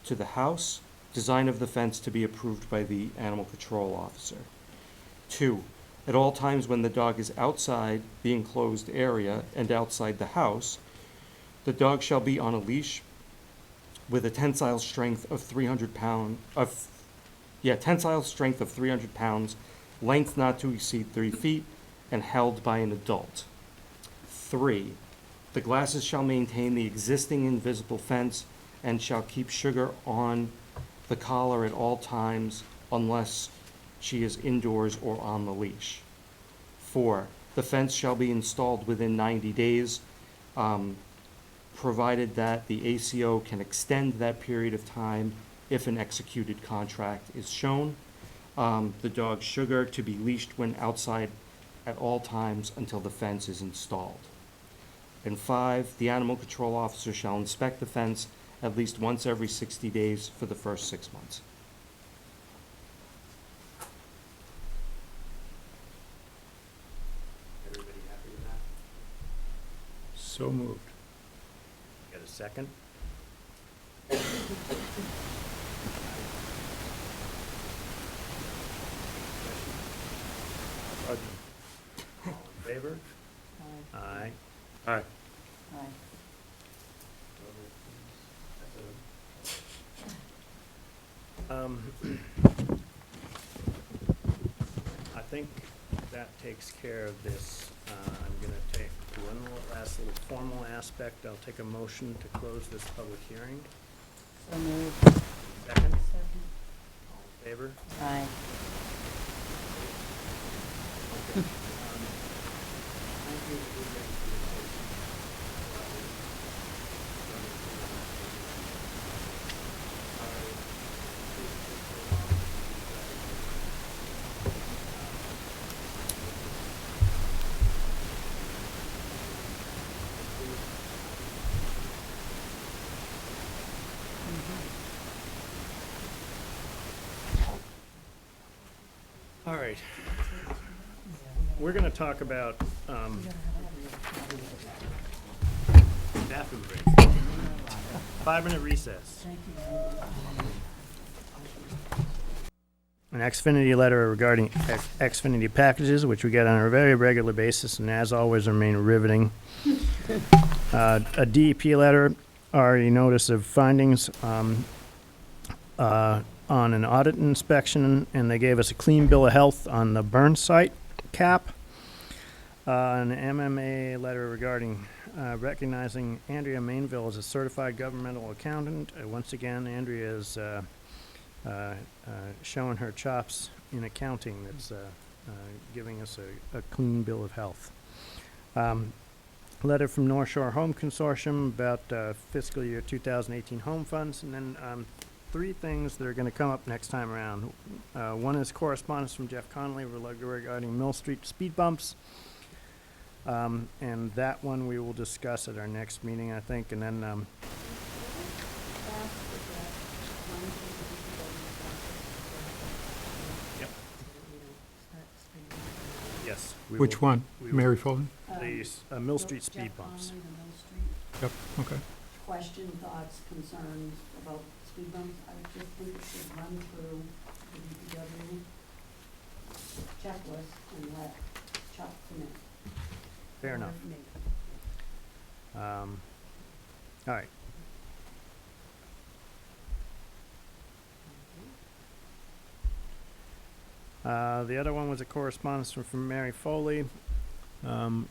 to the house. Design of the fence to be approved by the animal control officer. 2, At all times when the dog is outside the enclosed area and outside the house, the dog shall be on a leash with a tensile strength of 300 pounds, length not to exceed 3 feet, and held by an adult. 3, the glasses shall maintain the existing invisible fence and shall keep Sugar on the collar at all times unless she is indoors or on the leash. 4, the fence shall be installed within 90 days, provided that the ACO can extend that period of time if an executed contract is shown. The dog Sugar to be leashed when outside at all times until the fence is installed. And 5, the animal control officer shall inspect the fence at least once every 60 days for the first 6 months. Everybody happy with that? So moved. Got a second? All in favor? Aye. Aye. Aye. I think that takes care of this. I'm gonna take one last little formal aspect. I'll take a motion to close this public hearing. So moved. Second? Second. All in favor? Aye. Okay. All right. We're going to talk about bathroom break. 5-minute recess. An Xfinity letter regarding Xfinity packages, which we get on a very regular basis, and as always remain riveting. A DEP letter, already notice of findings on an audit inspection, and they gave us a clean bill of health on the burn site cap. An MMA letter regarding recognizing Andrea Mainville as a certified governmental accountant. Once again, Andrea is showing her chops in accounting. That's giving us a clean bill of health. Letter from North Shore Home Consortium about fiscal year 2018 home funds, and then 3 things that are going to come up next time around. One is correspondence from Jeff Connolly regarding Mill Street speed bumps. And that one we will discuss at our next meeting, I think, and then yep. Yes. Which one? Mary Fulton? The Mill Street speed bumps. Yep, okay. Question, thoughts, concerns about speed bumps? I just think it should run through the DPW checklist and let Chuck commit. Fair enough. All right. The other one was a correspondence from Mary Foley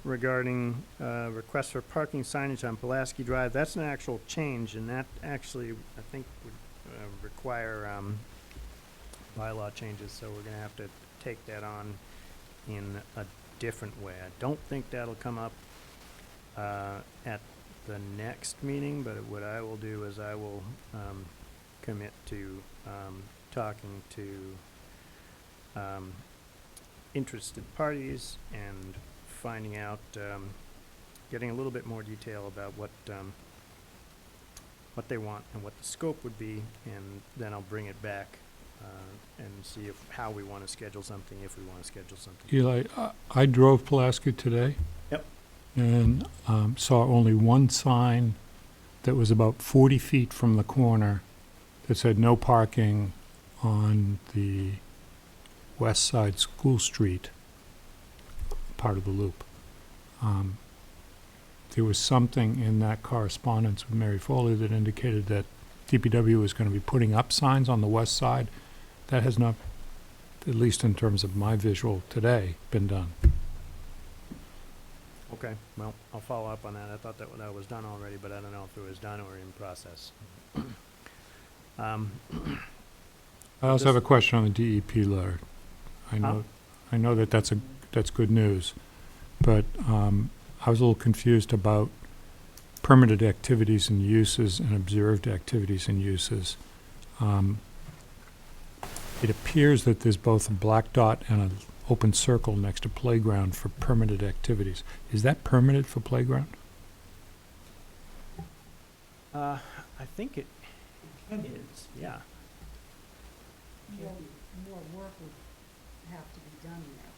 regarding request for parking signage on Pulaski Drive. That's an actual change, and that actually, I think, would require bylaw changes, so we're going to have to take that on in a different way. I don't think that'll come up at the next meeting, but what I will do is I will commit to talking to interested parties and finding out, getting a little bit more detail about what they want and what the scope would be, and then I'll bring it back and see how we want to schedule something, if we want to schedule something. Eli, I drove Pulaski today. Yep. And saw only one sign that was about 40 feet from the corner that said no parking on the west side School Street part of the loop. There was something in that correspondence with Mary Foley that indicated that DPW was going to be putting up signs on the west side. That has not, at least in terms of my visual today, been done. Okay, well, I'll follow up on that. I thought that was done already, but I don't know if it was done or in process. I also have a question on the DEP letter. I know that that's good news, but I was a little confused about permitted activities and uses and observed activities and uses. It appears that there's both a black dot and an open circle next to playground for permitted activities. Is that permitted for playground? I think it is, yeah. More work would have to be done there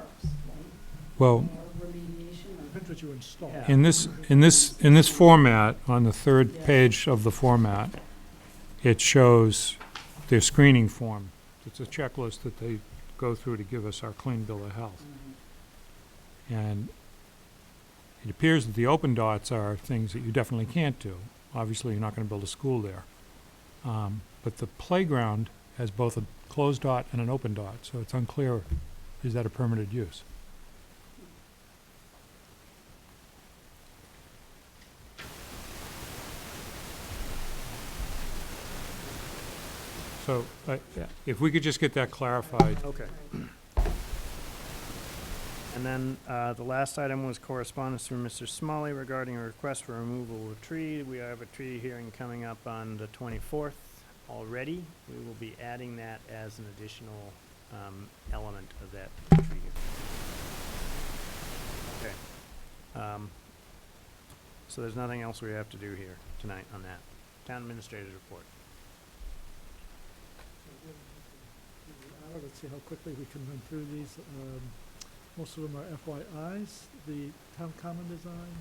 first, right? Well, More remediation or. Depends what you install. Yeah. In this format, on the third page of the format, it shows their screening form. It's a checklist that they go through to give us our clean bill of health. And it appears that the open dots are things that you definitely can't do. Obviously, you're not going to build a school there. But the playground has both a closed dot and an open dot, so it's unclear, is that a permitted use? So, if we could just get that clarified. Okay. And then the last item was correspondence from Mr. Smalley regarding a request for removal of a tree. We have a tree hearing coming up on the 24th already. We will be adding that as an additional element of that tree hearing. Okay. So there's nothing else we have to do here tonight on that. Town Administrator's report. Let's see how quickly we can run through these. Most of them are FYIs. The town common design.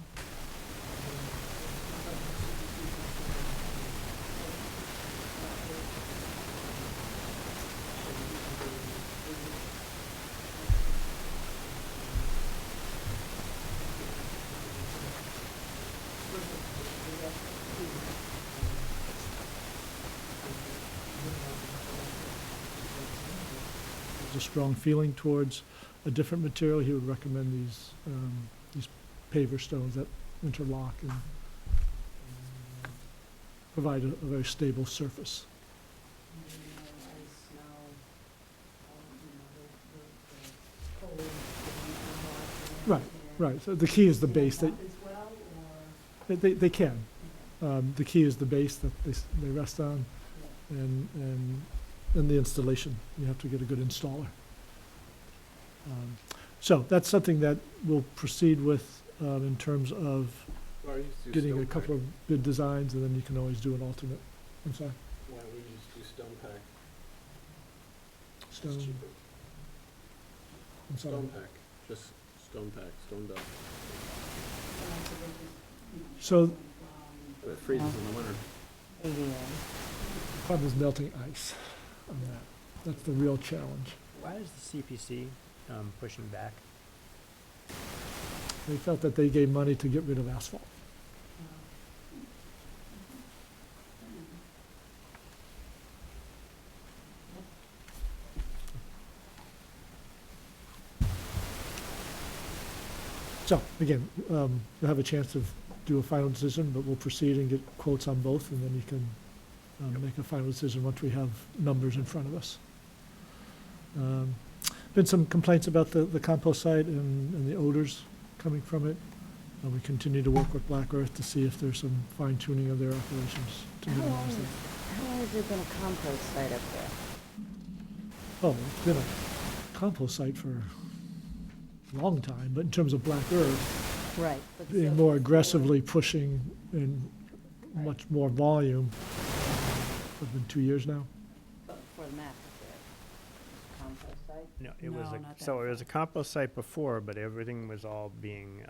A strong feeling towards a different material. He would recommend these paver stones that interlock and provide a very stable surface. Right. So the key is the base. They can. The key is the base that they rest on, and the installation. You have to get a good installer. So that's something that we'll proceed with in terms of getting a couple of good designs, and then you can always do an alternate. I'm sorry? Why don't we just do stone pack? Stone. I'm sorry. Stone pack, just stone pack, stone dust. So But it freezes in the winter. the problem is melting ice on that. That's the real challenge. Why is the CPC pushing back? They felt that they gave money to get rid of asphalt. So, again, you'll have a chance to do a final decision, but we'll proceed and get quotes on both, and then you can make a final decision once we have numbers in front of us. Been some complaints about the compost site and the odors coming from it. We continue to work with Black Earth to see if there's some fine tuning of their operations to minimize that. How long has there been a compost site up there? Oh, it's been a compost site for a long time, but in terms of Black Earth, Right. being more aggressively pushing in much more volume, it's been 2 years now. For the map, compost site? No, it was No, a, not that so it was a compost site before, but everything was all being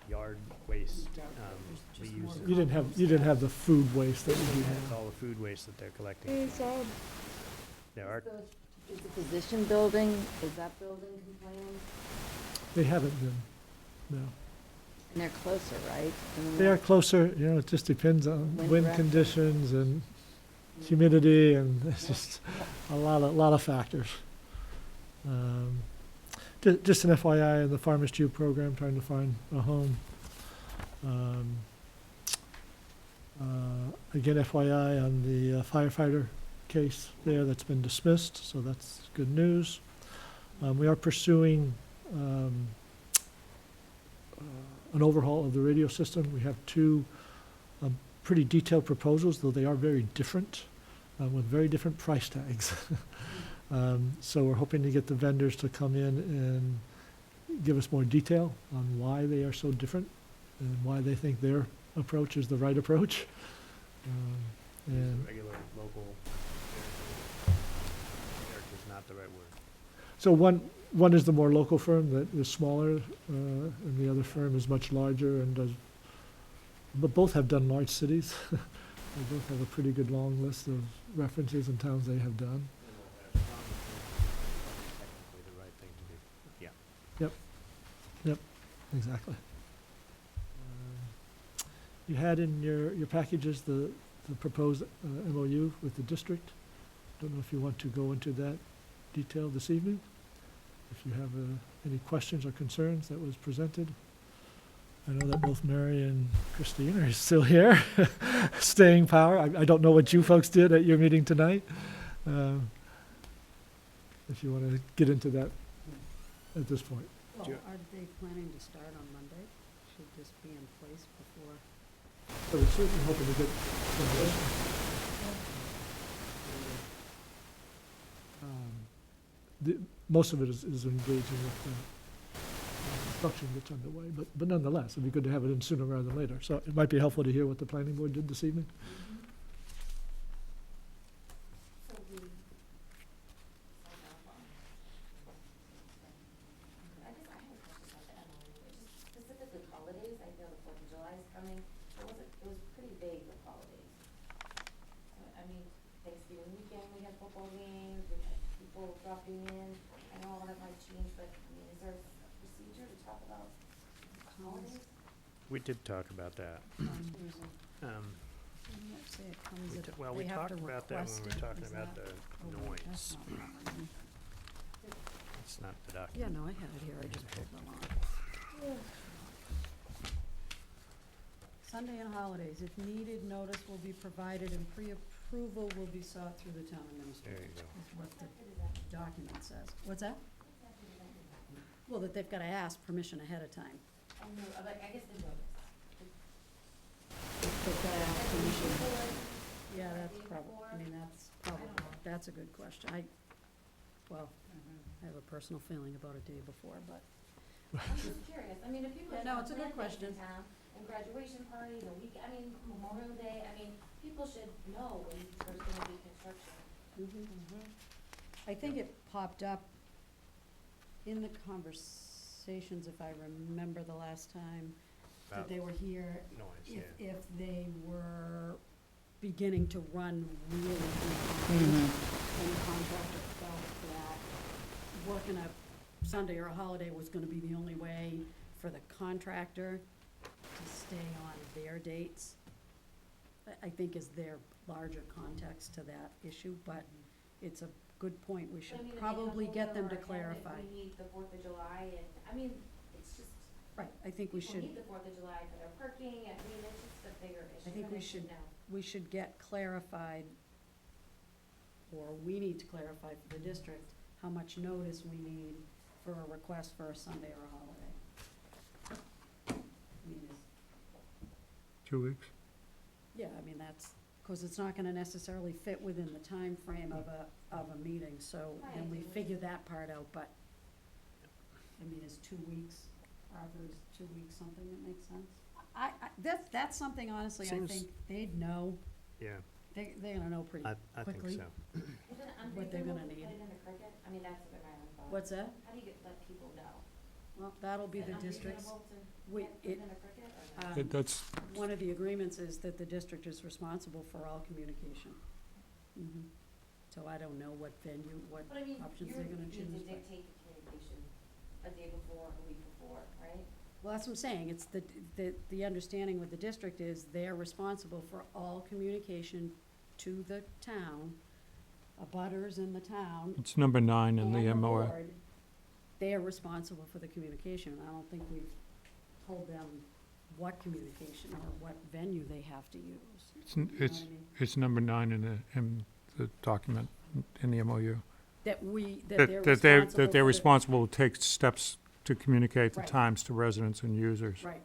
yard waste. We used You didn't have the food waste that we do It's now. all the food waste that they're collecting. There are, Is the physician building, is that building compliant? They haven't been, no. And they're closer, right? They are closer, you know, it just depends on Wind wind direction. conditions and humidity, and it's just a lot of factors. Just an FYI in the Farmers Tube program, trying to find a home. Again, FYI on the firefighter case there, that's been dismissed, so that's good news. We are pursuing an overhaul of the radio system. We have two pretty detailed proposals, though they are very different, with very different price tags. So we're hoping to get the vendors to come in and give us more detail on why they are so different and why they think their approach is the right approach. And Regular, local, character is not the right word. so one is the more local firm that is smaller, and the other firm is much larger and does, but both have done large cities. They both have a pretty good long list of references and towns they have done. Technically the right thing to do. Yeah. Yep, exactly. You had in your packages the proposed MOU with the district. Don't know if you want to go into that detail this evening. If you have any questions or concerns that was presented. I know that both Mary and Christine are still here, staying power. I don't know what you folks did at your meeting tonight. If you want to get into that at this point. Well, are they planning to start on Monday? Should this be in place before? So we're certainly hoping to get some most of it is engaging with construction gets underway, but nonetheless, it'd be good to have it in sooner rather than later. So it might be helpful to hear what the planning board did this evening. Specifically holidays, I know the 4th of July is coming. It was pretty vague with holidays. I mean, Thanksgiving weekend, we had football games, we had people dropping in. I know all that might change, but I mean, is there a procedure to talk about holidays? We did talk about that. Say it comes at, Well, we they have talked to about that when we were request it. talking Is about that- the oh, wait, that's noise. not right. It's not the document. Yeah, no, I had it here, I just pulled them off. Sunday and holidays, if needed, notice will be provided and pre-approval will be sought through the town administrator. There you go. Is what the document says. What's that? Well, that they've gotta ask permission ahead of time. I know, like, I guess the notice. They've gotta ask permission. Yeah, that's that's a good question. I have a personal feeling about a day before, but. I'm just curious, I mean, if people Yeah, have no, it's a good planned things question. in town, and graduation parties, a week, I mean, Memorial Day, I mean, people should know when there's gonna be construction. I think it popped up in the conversations, if I remember the last time that About they were here, noise, if they were beginning to run really behind, and the contractor felt that working a Sunday or a holiday was gonna be the only way for the contractor to stay on their dates, I think is their larger context to that issue, but it's a good point. We But I should mean, if they probably can get hold them over to our head clarify. if we need the 4th of July, and, I mean, it's just, Right, I think we people should, need the 4th of July for their parking, I mean, it's just a bigger issue. I think and we they should, know. we should get clarified, or we need to clarify for the district, how much notice we need for a request for a Sunday or a holiday. I mean, 2 weeks? yeah, I mean, that's, because it's not gonna necessarily fit within the time frame of a meeting, so then we figure that part out, but, I mean, is 2 weeks, Arthur's 2 weeks something that makes sense? That's something, honestly, I Seems- think they'd know, Yeah, they're gonna know pretty I think quickly. so. Is it What they're unreasonable gonna to need. put it in the cricket? I mean, that's been my own thought. What's that? How do you let people know? Well, that'll be Is it the district's, unreasonable to we, put it in the cricket or no? That's, one of the agreements is that the district is responsible for all communication. So I don't know what venue, what But I mean, options you they're gonna need choose, to but- dictate the communication a day before, a week before, right? Well, that's what I'm saying, it's the understanding with the district is they're responsible for all communication to the town, abutters in the town. It's number 9 in and the MOA. board. They are responsible for the communication. I don't think we've told them what communication or what venue they have to use. It's, You know it's, what I mean? it's number 9 in the document, in the MOU. That They're responsible to take steps to communicate the Right. times to residents and users. Right.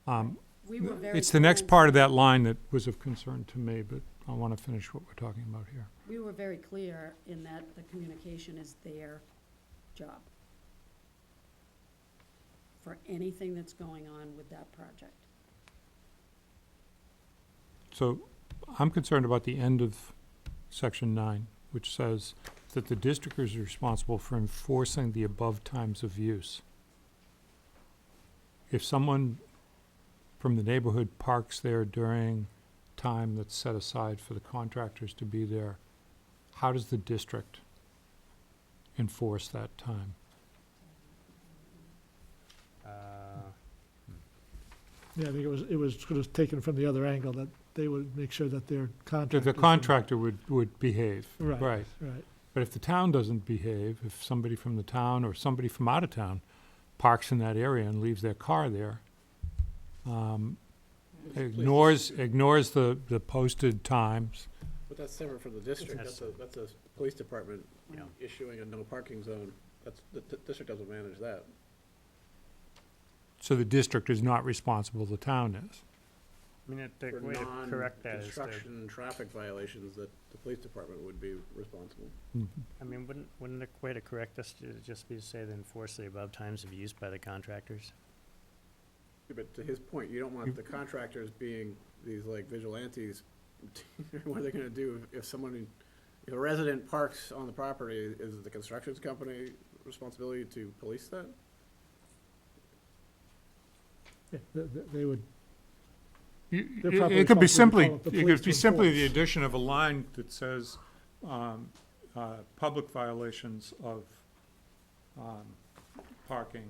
Um, We were very It's the next clear in part of saying- that line that was of concern to me, but I want to finish what we're talking about here. We were very clear in that the communication is their job for anything that's going on with that project. So I'm concerned about the end of section 9, which says that the district is responsible for enforcing the above times of use. If someone from the neighborhood parks there during time that's set aside for the contractors to be there, how does the district enforce that time? Yeah, I think it was sort of taken from the other angle, that they would make sure that their That contractors. the contractor would behave. Right, Right. right. But if the town doesn't behave, if somebody from the town or somebody from out of town parks in that area and leaves their car there, ignores the posted times. But that's separate from the district. That's a police department issuing a no parking zone. The district doesn't manage that. So the district is not responsible, the town is. I mean, the For way to correct that is to, non-construction traffic violations, that the police department would be responsible. I mean, wouldn't the way to correct this just be to say to enforce the above times of use by the contractors? Yeah, but to his point, you don't want the contractors being these like vigilantes. What are they gonna do if a resident parks on the property? Is it the construction company responsibility to police that? Yeah, they would. They're It probably could be responsible to simply, call up the it police could be to simply enforce. the addition of a line that says, public violations of, parking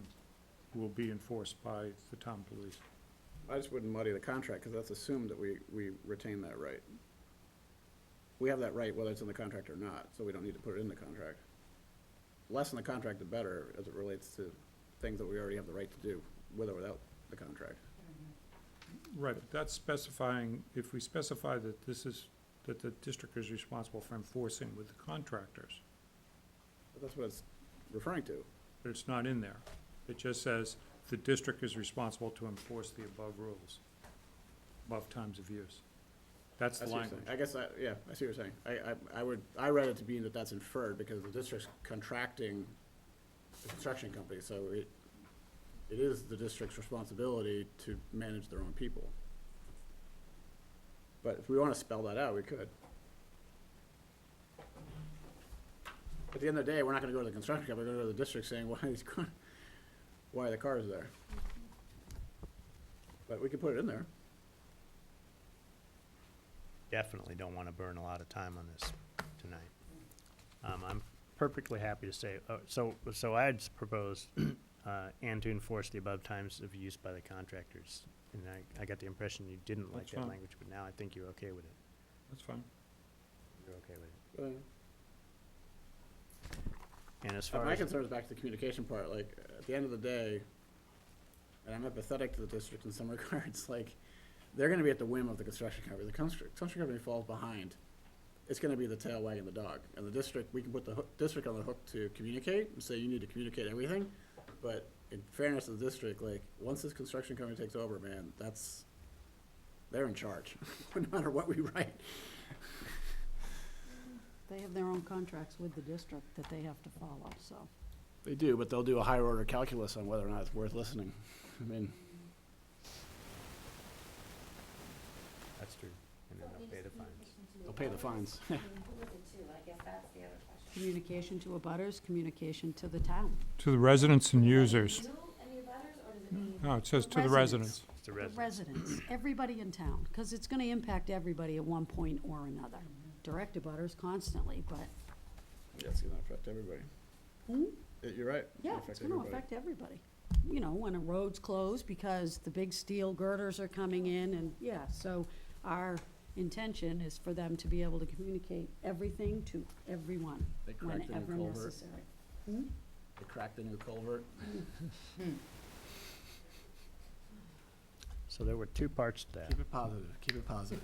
will be enforced by the town police. I just wouldn't muddy the contract, because that's assumed that we retain that right. We have that right whether it's in the contract or not, so we don't need to put it in the contract. Less in the contract, the better, as it relates to things that we already have the right to do, with or without the contract. Right, but that's specifying, if we specify that that the district is responsible for enforcing with the contractors, But that's what it's referring to. but it's not in there. It just says the district is responsible to enforce the above rules, above times of use. That's the I see what you're language. saying. I guess, I see what you're saying. I read it to mean that that's inferred, because the district's contracting the construction company, so it is the district's responsibility to manage their own people. But if we want to spell that out, we could. At the end of the day, we're not gonna go to the construction company, we're gonna go to the district saying, why are the cars there? But we could put it in there. Definitely don't want to burn a lot of time on this tonight. I'm perfectly happy to say, so I'd proposed, and to enforce the above times of use by the contractors. And I got the impression you didn't like That's that fine. language, but now I think you're okay with it. That's fine. You're okay with it. And as far My as, concern is back to the communication part, like, at the end of the day, and I'm empathetic to the district in some regards, like, they're gonna be at the whim of the construction company. The construction company falls behind, it's gonna be the tail wagging the dog. And the district, we can put the district on the hook to communicate, and say you need to communicate everything, but in fairness to the district, like, once this construction company takes over, man, they're in charge, no matter what we write. They have their own contracts with the district that they have to follow, so. They do, but they'll do a higher order calculus on whether or not it's worth listening. I mean, that's true, and then they'll pay the fines. they'll pay the fines. Who is it to? I guess that's the other question. Communication to abutters, communication to the town. To the residents and users. Do any butters, or does it mean? No, it says to the residents. It's the The residents. residents, everybody in town, because it's gonna impact everybody at one point or another. Direct abutters constantly, but That's gonna affect everybody. You're right. Yeah, It'll it's affect gonna everybody. affect everybody. You know, when a road's closed because the big steel girders are coming in and, yeah, so our intention is for them to be able to communicate everything to everyone They cracked the new whenever culvert. necessary. Hmm? They cracked the new culvert. So there were two parts to that. Keep it positive, keep it positive.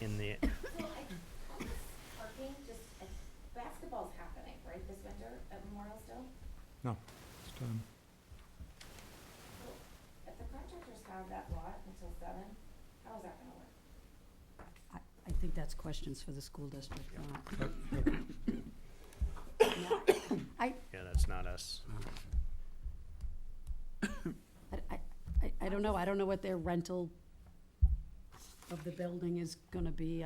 In the, Parking, just, basketball's happening, right, this winter at Memorial still? No, it's done. So, if the contractors have that lot until 7, how is that gonna work? I think that's questions for the school district, not. yeah, that's not us. I don't know. I don't know what their rental of the building is gonna be.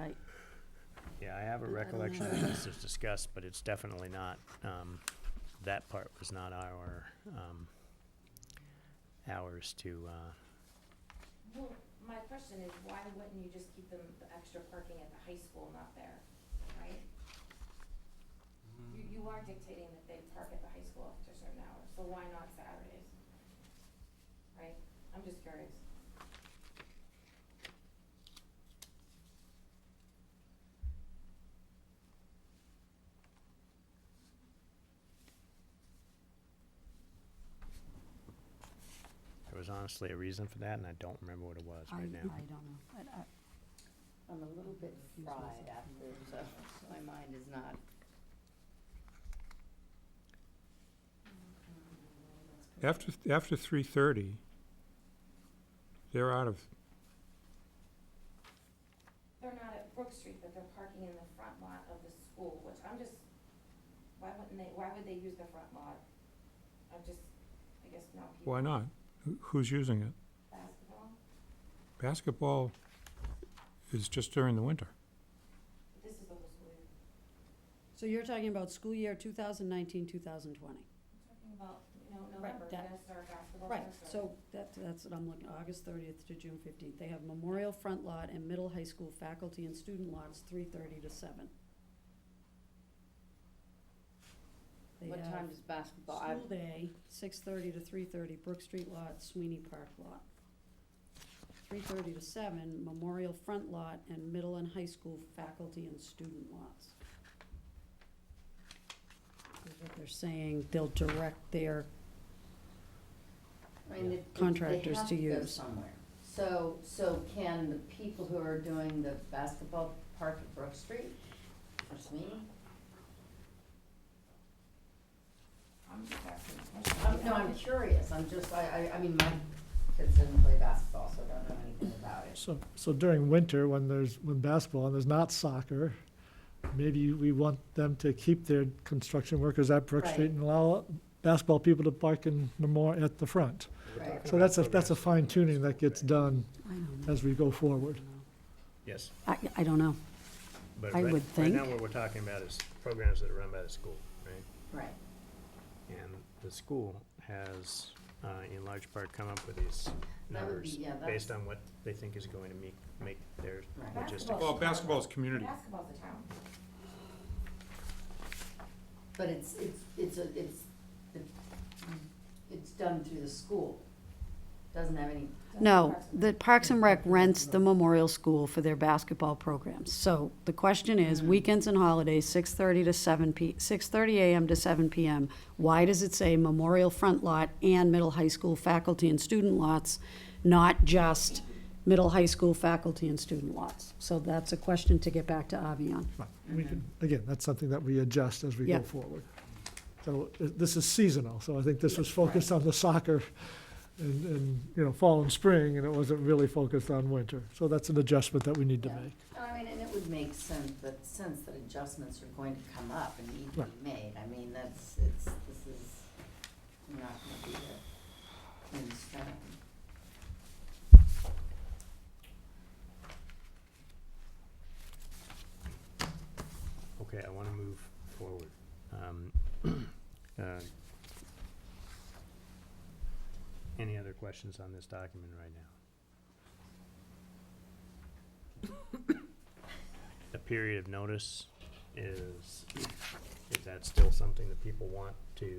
Yeah, I have a I don't recollection know. that this was discussed, but it's definitely not, that part was not ours to, Well, my question is, why wouldn't you just keep them, the extra parking at the high school not there, right? You are dictating that they park at the high school after certain hours, so why not Saturdays? Right? I'm just curious. there was honestly a reason for that, and I don't remember what it was I right don't now. know. I'm a little bit fried after, so my mind is not. After 3:30, they're out of, They're not at Brook Street, but they're parking in the front lot of the school, which I'm just, why would they use the front lot? I guess now people. why not? Who's using it? Basketball, Basketball is just during the winter. but this is the whole school year. So you're talking about school year 2019, 2020? Talking about, November, Right, we're that- gonna start basketball. Right, first, or- so that's what I'm looking, August 30th to June 15th. They have Memorial Front Lot and Middle High School faculty and student lots, 3:30 to 7. They What have time does basketball? School day, 6:30 to 3:30, Brook Street Lot, Sweeney Park Lot. 3:30 to 7, Memorial Front Lot and Middle and High School faculty and student lots. Is what they're saying, they'll direct their I mean, contractors to they have to go use. somewhere. So can the people who are doing the basketball park at Brook Street or Sweeney? I'm just asking a question. No, I'm curious, I mean, my kids didn't play basketball, so I don't know anything about it. So during winter, when basketball and there's not soccer, maybe we want them to keep their construction workers at Brook Street Right. and allow basketball people to park in at the front. Right. So that's a fine tuning that gets done I don't know. as we go forward. Yes, I don't know. but I right, would right now think. what we're talking about is programs that are run by the school, right? Right. And the school has, in large part, come up with these That would be- numbers yeah, based that's- on what they think is going to make their Right. logistics. Well, basketball's community. Basketball's the town. But it's done through the school. Doesn't have any. No, the Parks and Rec rents the Memorial School for their basketball programs. So the question is, weekends and holidays, 6:30 a.m. to 7 p.m. Why does it say Memorial Front Lot and Middle High School faculty and student lots, not just Middle High School faculty and student lots? So that's a question to get back to Avi on. Right. We can, again, that's something that we adjust as we Yeah. go forward. So this is seasonal, so I think this was focused on the soccer and fall and spring, and it wasn't really focused on winter. So that's an adjustment that we need to Yeah. make. I mean, and it would make sense that adjustments are going to come up and need to Right. be made. I mean, this is not gonna be in stone. Okay, I want to move forward. Any other questions on this document right now? The period of notice is that still something that people want to,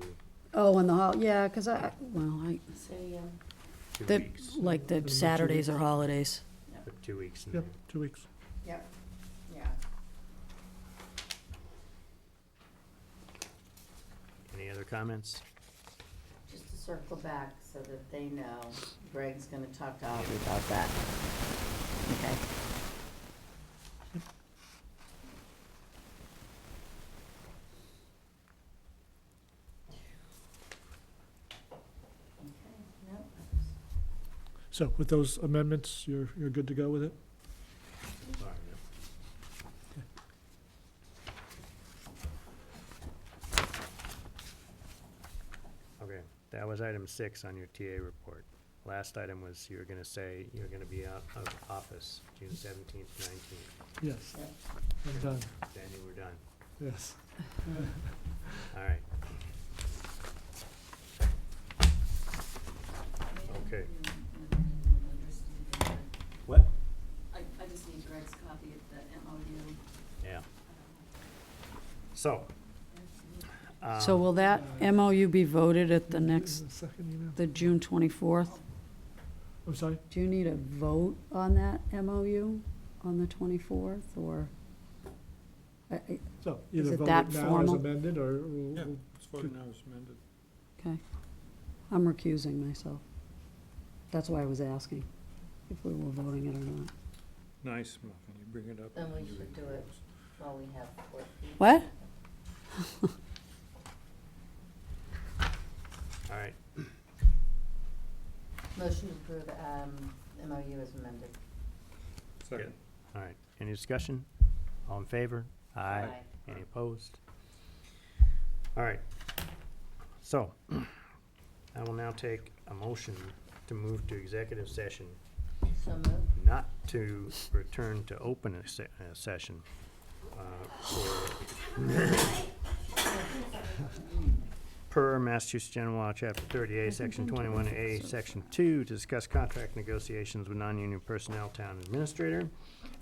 Oh, in the hall, yeah, because Say, 2 the, weeks? like the Saturdays or holidays. For 2 weeks. Yep, 2 weeks. Yep, yeah. Any other comments? Just to circle back so that they know, Greg's gonna talk to Audrey about that. Okay. Okay, no, So with those amendments, you're good to go with it? All right, yeah. Okay, that was item 6 on your TA report. Last item was you were gonna say you're gonna be out of office June 17th, 19th. Yes. I'm done. Then you were done. Yes. All right. Okay. What? I just need Greg's copy of the MOU. Yeah. So. So will that MOU be voted at the next, Second email. the June 24th? I'm sorry? Do you need a vote on that MOU on the 24th, or? So Is either it vote that it now as formal? amended, or we'll. Yeah, we'll- it's voted now as amended. Okay. I'm recusing myself. That's why I was asking if we were voting it or not. Nice, Muffin, you bring it up. Then we and you should do recuse. it while we have 4 people. What? All right. Motion to approve, MOU as amended. Second. All right. Any discussion? All in favor? Aye. Any opposed? All right. So, I will now take a motion to move to executive session, So moved. not to return to open session per Massachusetts General Law, Chapter 30A, Section 21A, Section 2, to discuss contract negotiations with non-union personnel, town administrator,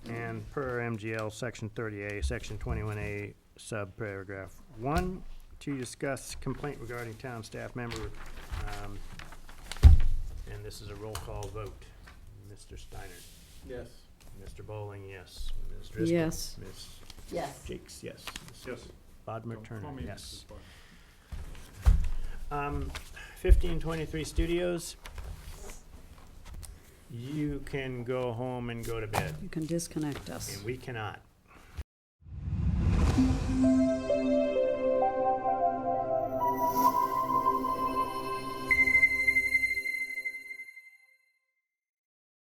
and per MGL Section 30A, Section 21A, subparagraph 1, to discuss complaint regarding town staff member, and this is a roll call vote. Mr. Steiner? Yes. Mr. Bowling, yes. Ms. Driscoll? Yes. Ms. Yes. Jakes, yes. Yes. Bodmer Call Turner, me yes. Mrs. Barr. 1523 Studios. You can go home and go to bed, You can disconnect us. and we cannot.